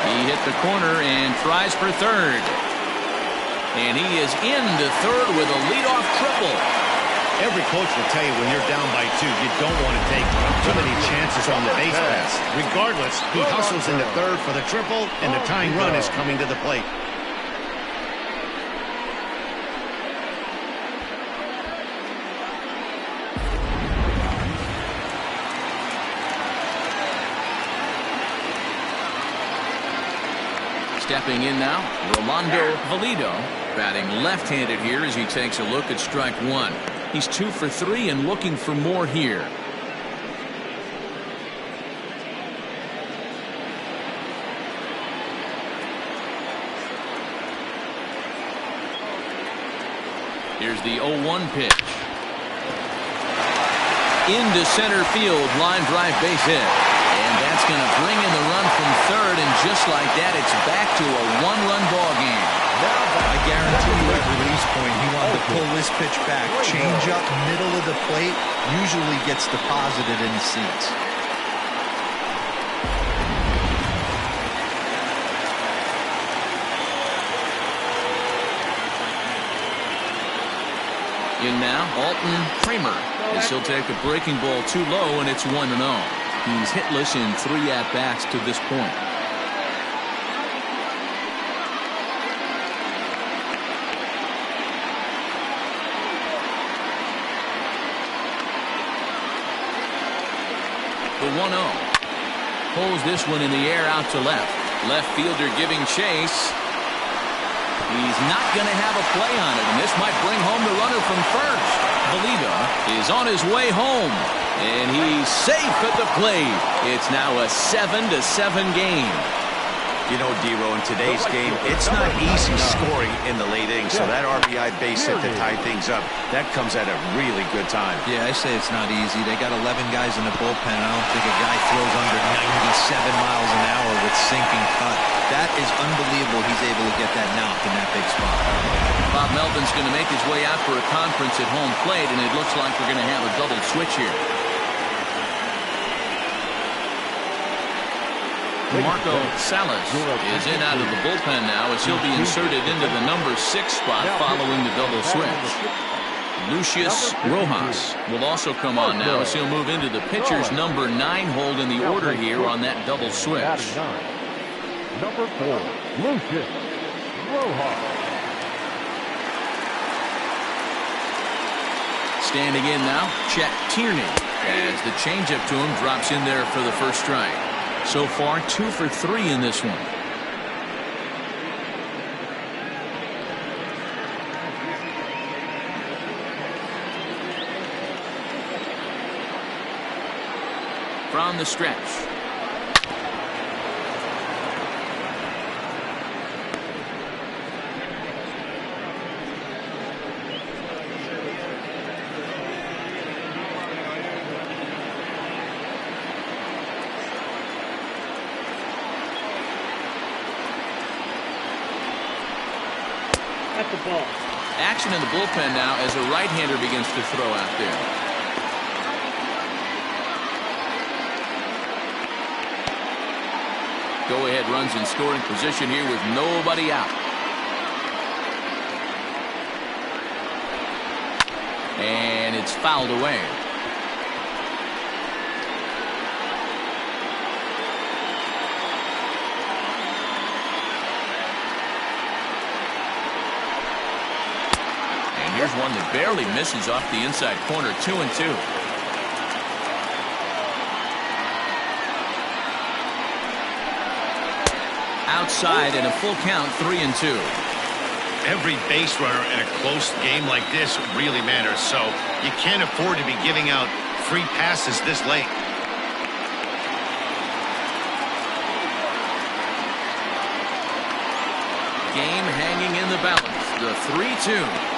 He hit the corner and tries for third. And he is into third with a leadoff triple. Every coach will tell you when you're down by 2, you don't want to take too many chances on the base pass. Regardless, he hustles into third for the triple, and the tying run is coming to the plate. Stepping in now, Rolando Valido, batting left-handed here as he takes a look at strike 1. He's 2 for 3 and looking for more here. Here's the 0-1 pitch. Into center field, line drive base hit. And that's going to bring in the run from third, and just like that, it's back to a 1-run ball game. I guarantee you at release point, he wanted to pull this pitch back. Change up, middle of the plate, usually gets deposited in the seats. In now, Alton Kramer, as he'll take a breaking ball too low, and it's 1-0. He's hitless in 3 at-bats to this point. The 1-0. Pulls this one in the air out to left. Left fielder giving chase. He's not going to have a play on it, and this might bring home the runner from first. Valido is on his way home, and he's safe at the plate. It's now a 7-7 game. You know, D-Row, in today's game, it's not easy scoring in the late innings, so that RBI base hit to tie things up, that comes at a really good time. Yeah, I say it's not easy. They got 11 guys in the bullpen. I don't think a guy throws under 97 miles an hour with sinking cut. That is unbelievable he's able to get that knock in that big spot. Bob Melvin's going to make his way out for a conference at home plate, and it looks like we're going to have a double switch here. Marco Salas is in out of the bullpen now as he'll be inserted into the number 6 spot following the double switch. Lucius Rojas will also come on now as he'll move into the pitcher's number 9 hold in the order here on that double switch. Number 4, Lucius Rojas. Standing in now, Chet Tierney, as the changeup to him drops in there for the first strike. So far, 2 for 3 in this one. from the stretch. That's the ball. Action in the bullpen now as a right-hander begins to throw out there. Go-ahead runs in scoring position here with nobody out. And it's fouled away. Here's one that barely misses off the inside corner. 2-2. Outside and a full count. 3-2. Every base runner in a close game like this really matters, so you can't afford to be giving out free passes this late. Game hanging in the balance. The 3-2.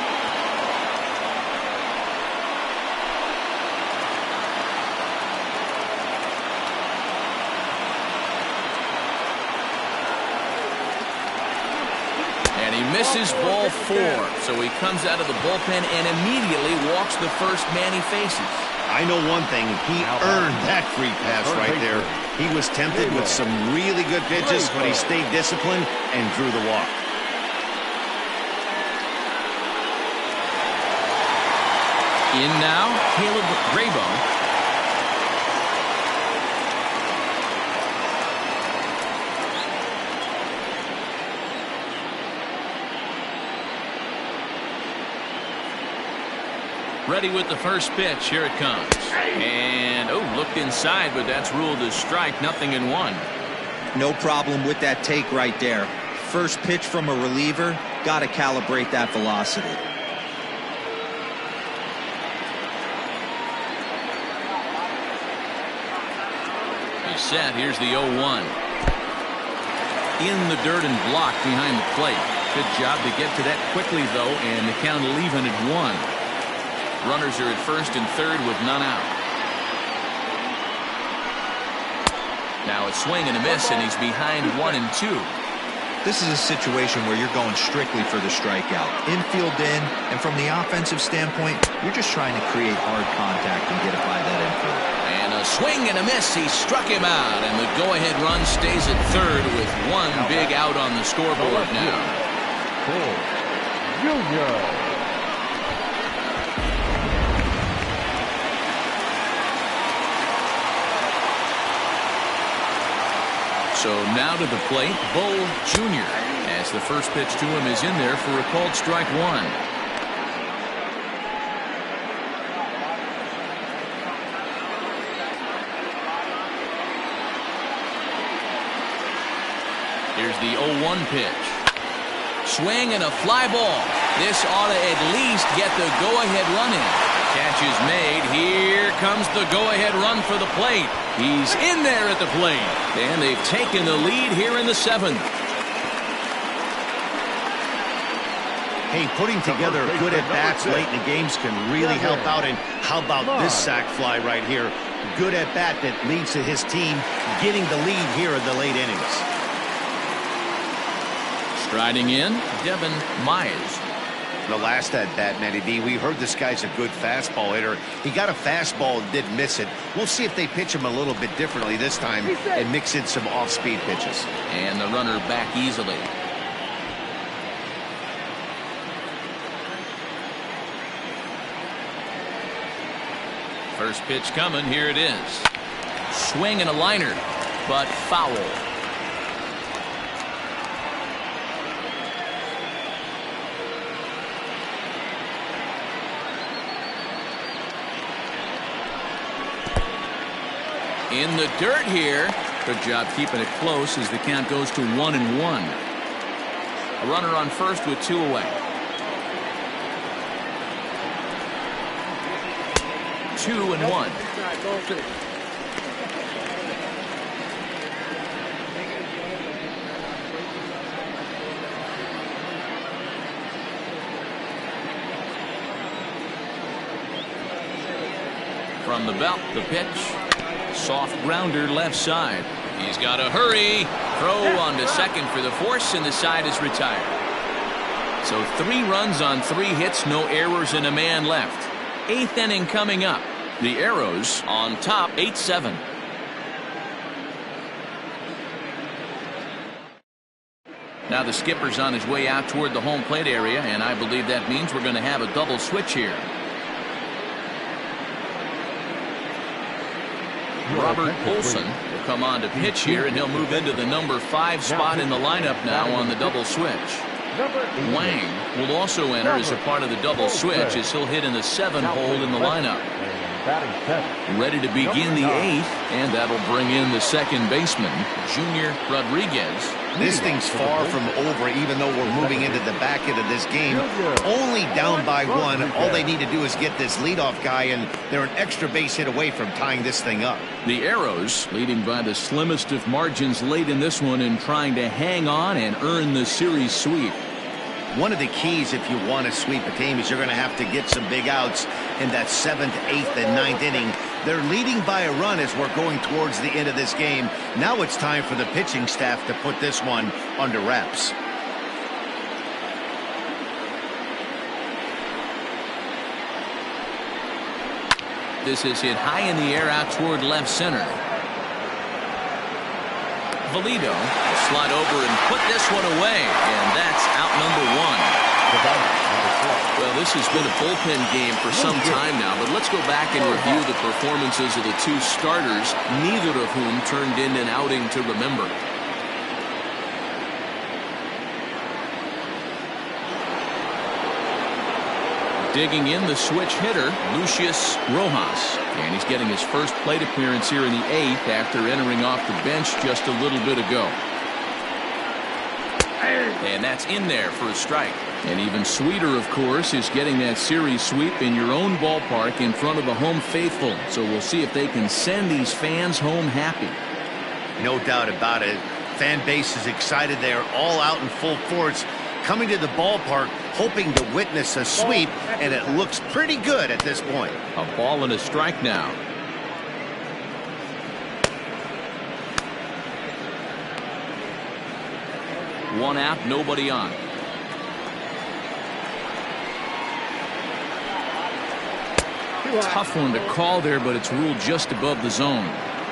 And he misses ball 4, so he comes out of the bullpen and immediately walks the first man he faces. I know one thing, he earned that free pass right there. He was tempted with some really good pitches, but he stayed disciplined and drew the walk. In now, Caleb Grabo. Ready with the first pitch. Here it comes. And, oh, looked inside, but that's ruled as strike. 0-1. No problem with that take right there. First pitch from a reliever. Got to calibrate that velocity. He's set. Here's the 0-1. In the dirt and blocked behind the plate. Good job to get to that quickly, though, and the count will even at 1. Runners are at first and third with none out. Now a swing and a miss, and he's behind 1-2. This is a situation where you're going strictly for the strikeout. Infield in, and from the offensive standpoint, you're just trying to create hard contact and get it by that infield. And a swing and a miss. He struck him out, and the go-ahead run stays at third with one big out on the scoreboard now. Junior. So now to the plate, Bull Jr. as the first pitch to him is in there for a called strike 1. Here's the 0-1 pitch. Swing and a fly ball. This ought to at least get the go-ahead run in. Catch is made. Here comes the go-ahead run for the plate. He's in there at the plate. And they've taken the lead here in the 7th. Hey, putting together good at-bats late in the games can really help out. And how about this sac fly right here? Good at-bat that leads to his team getting the lead here in the late innings. Striding in, Devin Myers. The last at-bat, Matty D, we heard this guy's a good fastball hitter. He got a fastball and didn't miss it. We'll see if they pitch him a little bit differently this time and mix in some off-speed pitches. And the runner back easily. First pitch coming. Here it is. Swing and a liner, but foul. In the dirt here. Good job keeping it close as the count goes to 1-1. A runner on first with 2 away. 2-1. From the belt, the pitch. Soft grounder left side. He's got to hurry. Throw on to second for the force, and the side is retired. So 3 runs on 3 hits, no errors, and a man left. 8th inning coming up. The Arrows on top 8-7. Now the skipper's on his way out toward the home plate area, and I believe that means we're going to have a double switch here. Robert Olson will come on to pitch here, and he'll move into the number 5 spot in the lineup now on the double switch. Wang will also enter as a part of the double switch as he'll hit in the 7 hole in the lineup. Ready to begin the 8th, and that'll bring in the second baseman, Junior Rodriguez. This thing's far from over, even though we're moving into the back end of this game. Only down by 1. All they need to do is get this leadoff guy, and they're an extra base hit away from tying this thing up. The Arrows leading by the slimmest of margins late in this one and trying to hang on and earn the series sweep. One of the keys if you want to sweep a team is you're going to have to get some big outs in that 7th, 8th, and 9th inning. They're leading by a run as we're going towards the end of this game. Now it's time for the pitching staff to put this one under wraps. This is hit high in the air out toward left center. Valido will slide over and put this one away, and that's out number 1. Well, this has been a bullpen game for some time now, but let's go back and review the performances of the 2 starters, neither of whom turned in an outing to remember. Digging in the switch hitter, Lucius Rojas. And he's getting his first plate appearance here in the 8th after entering off the bench just a little bit ago. And that's in there for a strike. And even sweeter, of course, is getting that series sweep in your own ballpark in front of the home faithful. So we'll see if they can send these fans home happy. No doubt about it. Fan base is excited. They are all out in full force, coming to the ballpark, hoping to witness a sweep, and it looks pretty good at this point. A ball and a strike now. One out, nobody on. Tough one to call there, but it's ruled just above the zone.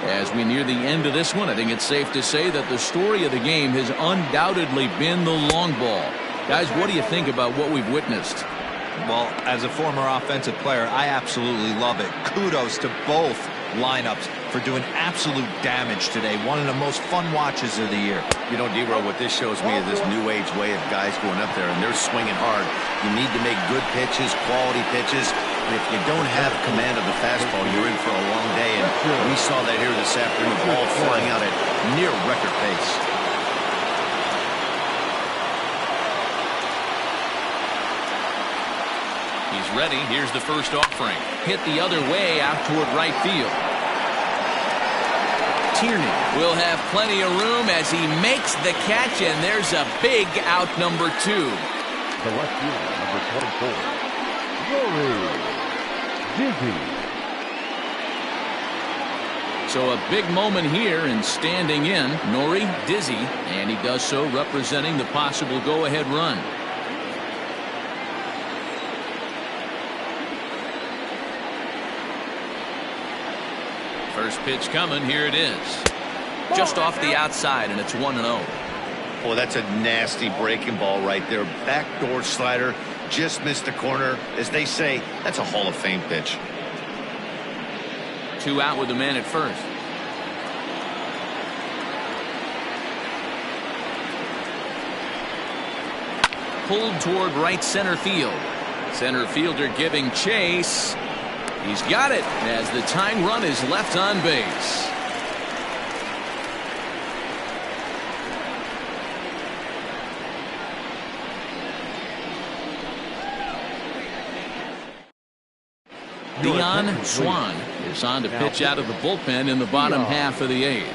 As we near the end of this one, I think it's safe to say that the story of the game has undoubtedly been the long ball. Guys, what do you think about what we've witnessed? Well, as a former offensive player, I absolutely love it. Kudos to both lineups for doing absolute damage today. One of the most fun watches of the year. You know, D-Row, what this shows me is this new age way of guys going up there, and they're swinging hard. You need to make good pitches, quality pitches. And if you don't have command of the fastball, you're in for a long day. And we saw that here this afternoon, the ball flying out at near record pace. He's ready. Here's the first offering. Hit the other way out toward right field. Tierney will have plenty of room as he makes the catch, and there's a big out number 2. The left fielder, number 24, Rory Dizzy. So a big moment here, and standing in, Nori Dizzy, and he does so representing the possible go-ahead run. First pitch coming. Here it is. Just off the outside, and it's 1-0. Boy, that's a nasty breaking ball right there. Backdoor slider. Just missed the corner. As they say, that's a Hall of Fame pitch. 2 out with the man at first. Pulled toward right center field. Center fielder giving chase. He's got it as the tying run is left on base. Dion Swan is on to pitch out of the bullpen in the bottom half of the 8th.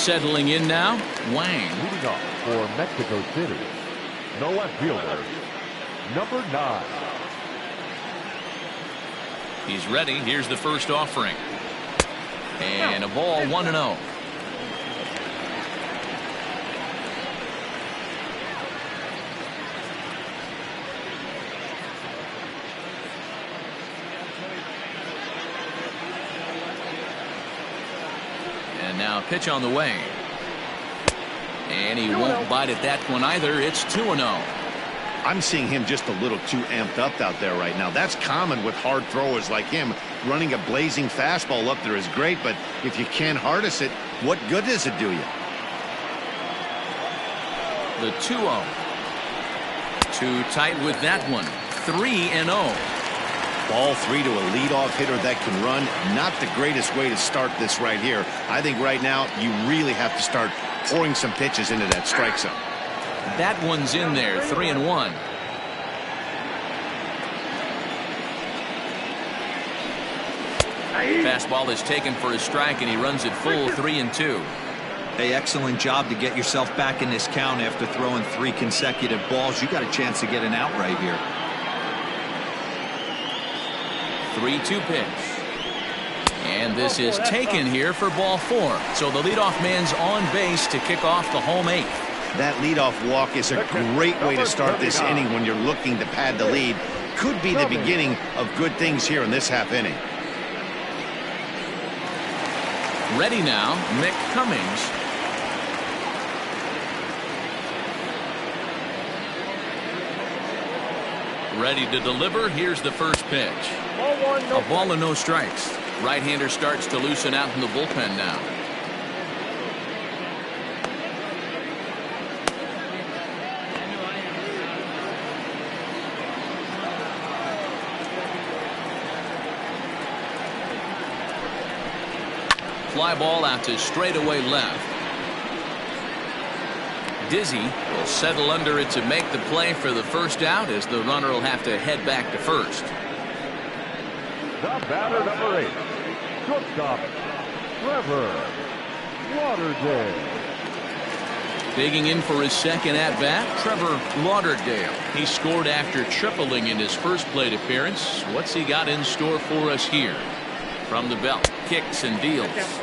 settling in now, Wang. Leading off for Mexico City, the left fielder, number 9. He's ready. Here's the first offering. And a ball 1-0. And now pitch on the way. And he won't bite at that one either. It's 2-0. I'm seeing him just a little too amped up out there right now. That's common with hard throwers like him. Running a blazing fastball up there is great, but if you can't harness it, what good does it do you? The 2-0. Too tight with that one. 3-0. Ball 3 to a leadoff hitter that can run. Not the greatest way to start this right here. I think right now you really have to start pouring some pitches into that strike zone. That one's in there. 3-1. Fastball is taken for a strike, and he runs it full. 3-2. Hey, excellent job to get yourself back in this count after throwing 3 consecutive balls. You got a chance to get an out right here. 3-2 pitch. And this is taken here for ball 4. So the leadoff man's on base to kick off the home 8th. That leadoff walk is a great way to start this inning when you're looking to pad the lead. Could be the beginning of good things here in this half inning. Ready now, Mick Cummings. Ready to deliver. Here's the first pitch. A ball and no strikes. Right-hander starts to loosen out in the bullpen now. Fly ball out to straightaway left. Dizzy will settle under it to make the play for the first out, as the runner will have to head back to first. The batter, number 8, shortstop, Trevor Lauderdale. Digging in for his second at-bat, Trevor Lauderdale. He scored after tripling in his first plate appearance. What's he got in store for us here? From the belt, kicks and deals.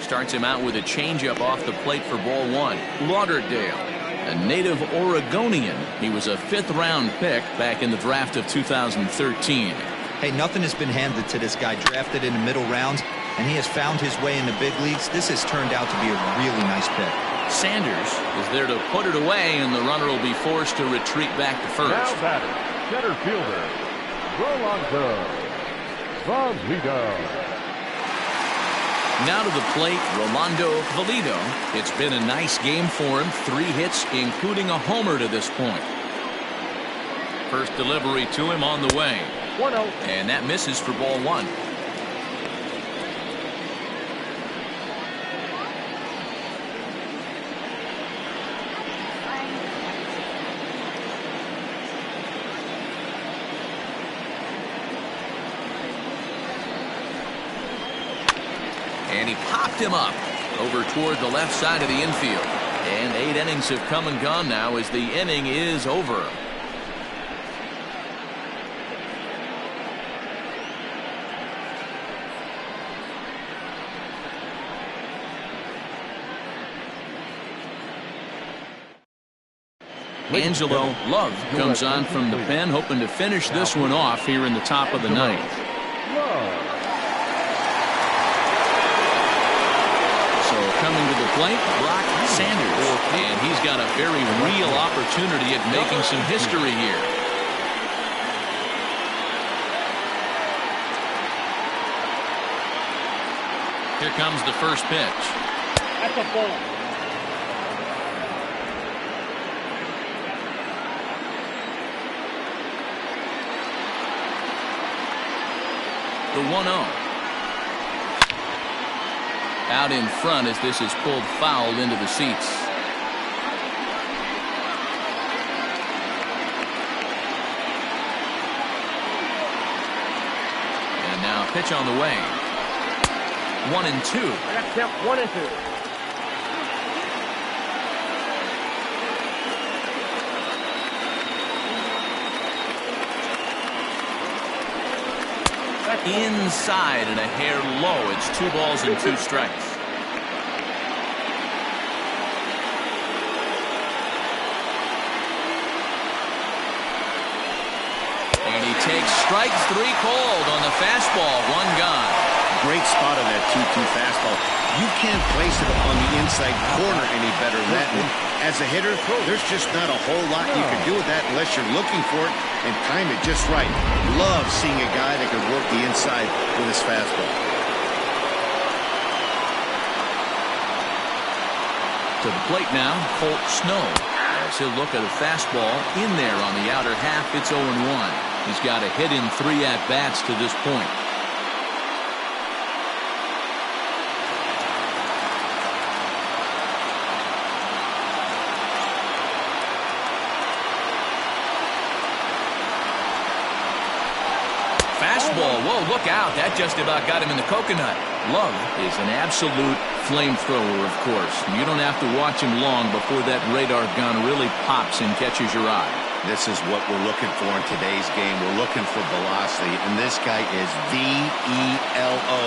Starts him out with a changeup off the plate for ball 1. Lauderdale, a native Oregonian. He was a 5th-round pick back in the draft of 2013. Hey, nothing has been handed to this guy. Drafted in the middle rounds, and he has found his way in the big leagues. This has turned out to be a really nice pick. Sanders is there to put it away, and the runner will be forced to retreat back to first. Now batter, center fielder, Rolando Valido. Now to the plate, Rolando Valido. It's been a nice game for him. 3 hits, including a homer to this point. First delivery to him on the way. 1-0. And that misses for ball 1. And he popped him up over toward the left side of the infield. And 8 innings have come and gone now as the inning is over. Angelo Love comes on from the pen, hoping to finish this one off here in the top of the 9th. So coming to the plate, Brock Sanders, and he's got a very real opportunity at making some history here. Here comes the first pitch. That's a ball. The 1-0. Out in front as this is pulled foul into the seats. And now pitch on the way. 1-2. That's 1-2. Inside and a hair low. It's 2 balls and 2 strikes. And he takes strike 3 called on the fastball. 1 gone. Great spot on that 2-2 fastball. You can't place it on the inside corner any better than that. And as a hitter, there's just not a whole lot you can do with that unless you're looking for it and time it just right. Love seeing a guy that can work the inside with his fastball. To the plate now, Colt Snow. As he'll look at a fastball in there on the outer half, it's 0-1. He's got a hit in 3 at-bats to this point. Fastball, whoa, look out. That just about got him in the coconut. Love is an absolute flamethrower, of course. You don't have to watch him long before that radar gun really pops and catches your eye. This is what we're looking for in today's game. We're looking for velocity, and this guy is V-E-L-O,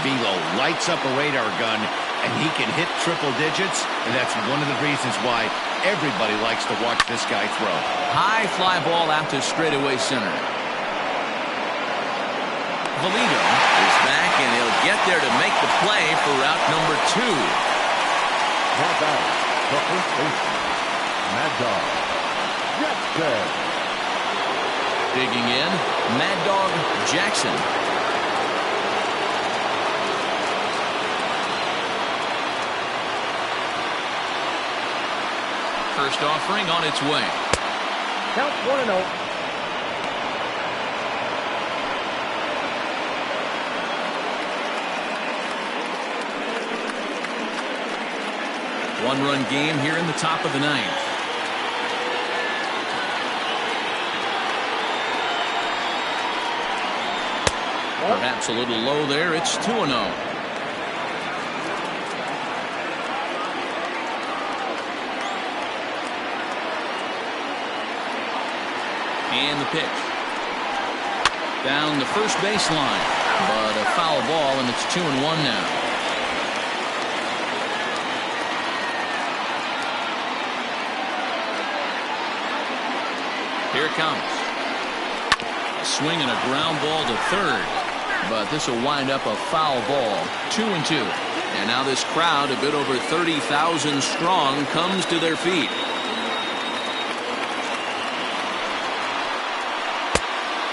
velo. Lights up a radar gun, and he can hit triple digits, and that's one of the reasons why everybody likes to watch this guy throw. High fly ball out to straightaway center. Valito is back, and he'll get there to make the play for route number 2. Now back, the first baseman, Mad Dog Jackson. Digging in, Mad Dog Jackson. First offering on its way. Count 1-0. One-run game here in the top of the 9th. Perhaps a little low there. It's 2-0. And the pitch. Down the first baseline. But a foul ball, and it's 2-1 now. Here it comes. A swing and a ground ball to third. But this will wind up a foul ball. 2-2. And now this crowd, a bit over 30,000 strong, comes to their feet.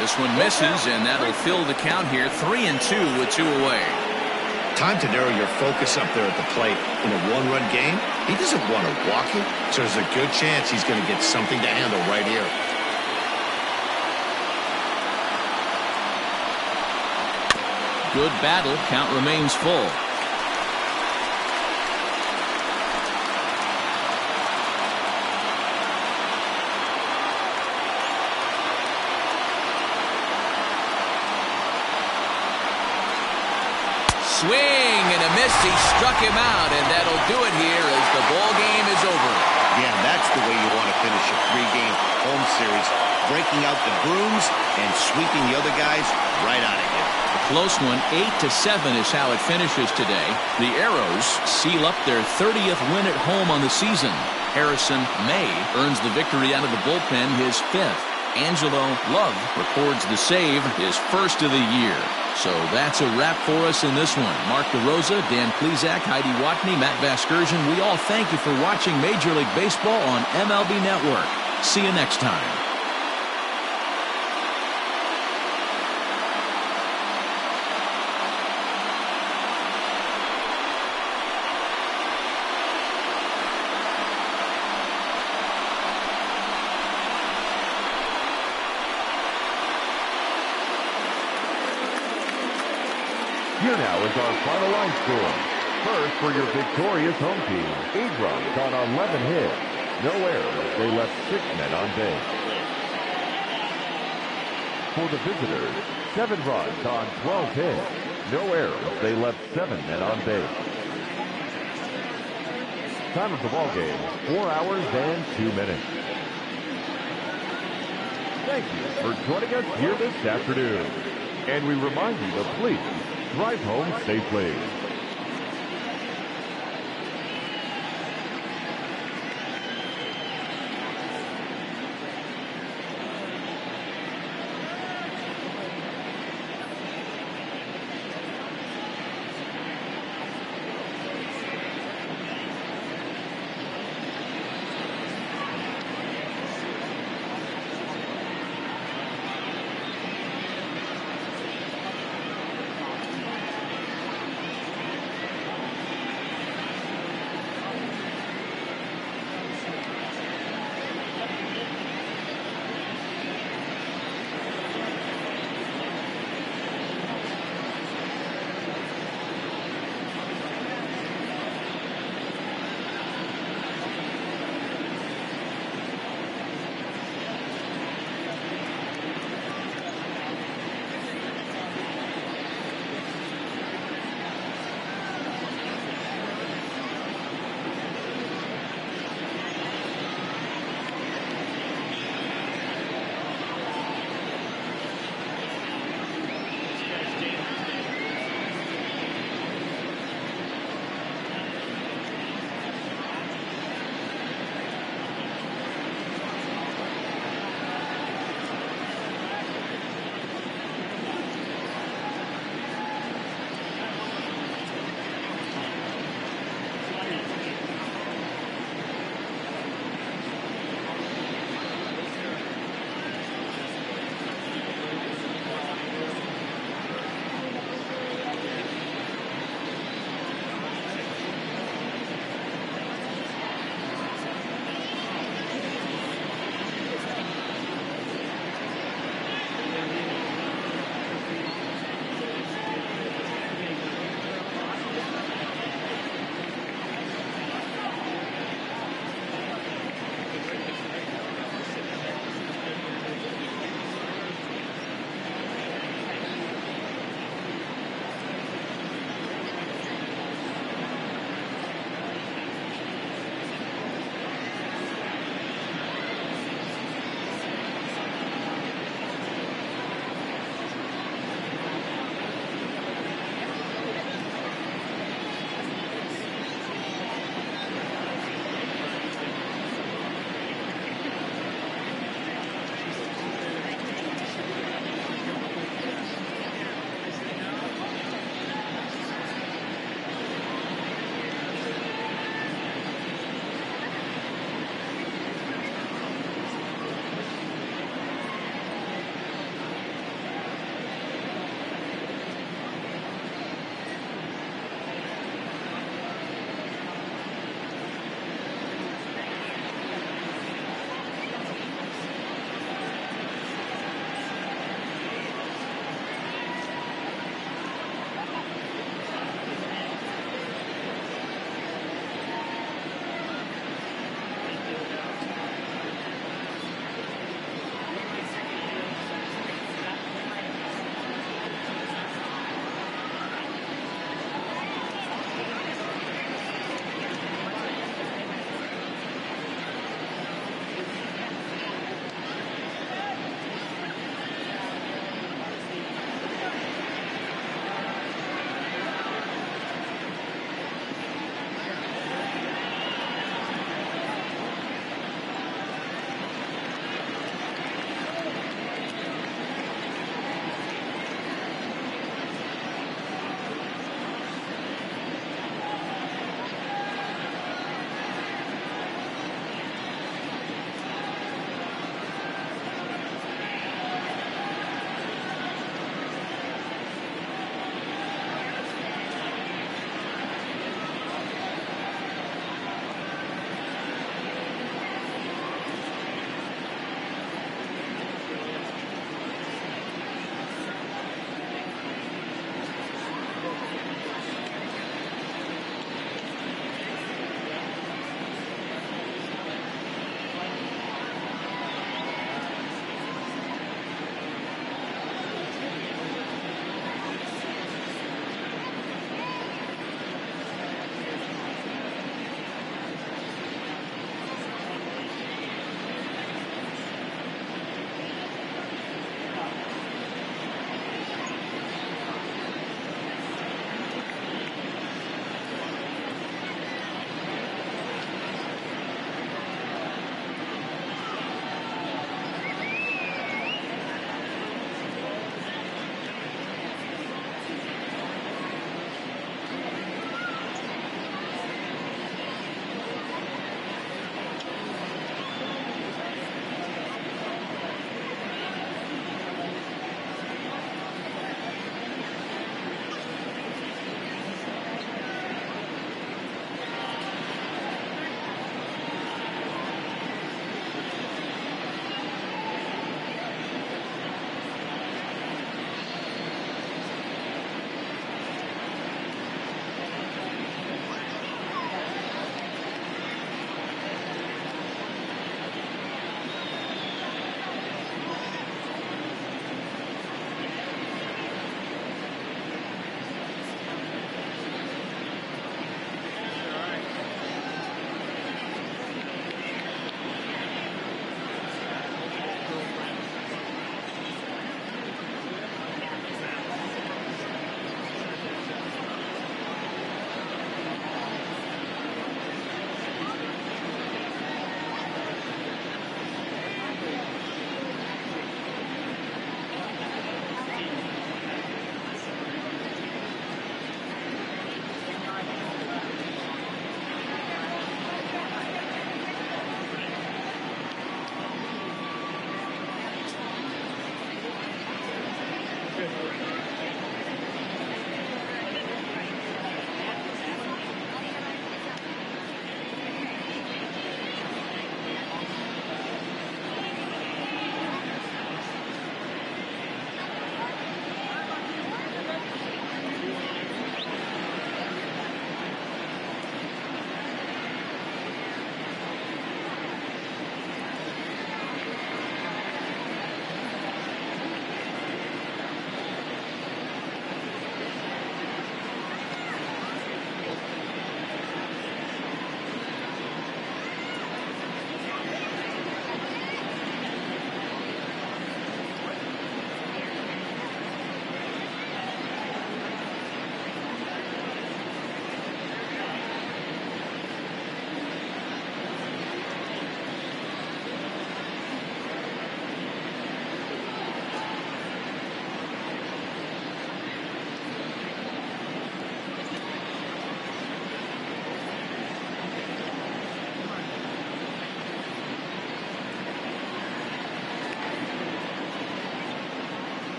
This one misses, and that'll fill the count here. 3-2 with 2 away. Time to narrow your focus up there at the plate. In a one-run game, he doesn't want to walk it, so there's a good chance he's going to get something to handle right here. Good battle. Count remains full. Swing and a miss. He struck him out, and that'll do it here as the ball game is over. Yeah, that's the way you want to finish a 3-game home series. Breaking out the brooms and sweeping the other guys right out of here. A close one. 8-7 is how it finishes today. The Arrows seal up their 30th win at home on the season. Harrison May earns the victory out of the bullpen, his 5th. Angelo Love records the save, his 1st of the year. So that's a wrap for us in this one. Mark DeRosa, Dan Plezak, Heidi Watney, Matt Vasgersian. We all thank you for watching Major League Baseball on MLB Network. See you next time. Here now is our final line score. First, for your victorious home team, 8 runs on 11 hits. No errors. They left 6 men on base. For the visitors, 7 runs on 12 hits. No errors. They left 7 men on base. Time of the ball game, 4 hours and 2 minutes. Thank you for joining us here this afternoon. And we remind you to please drive home safely.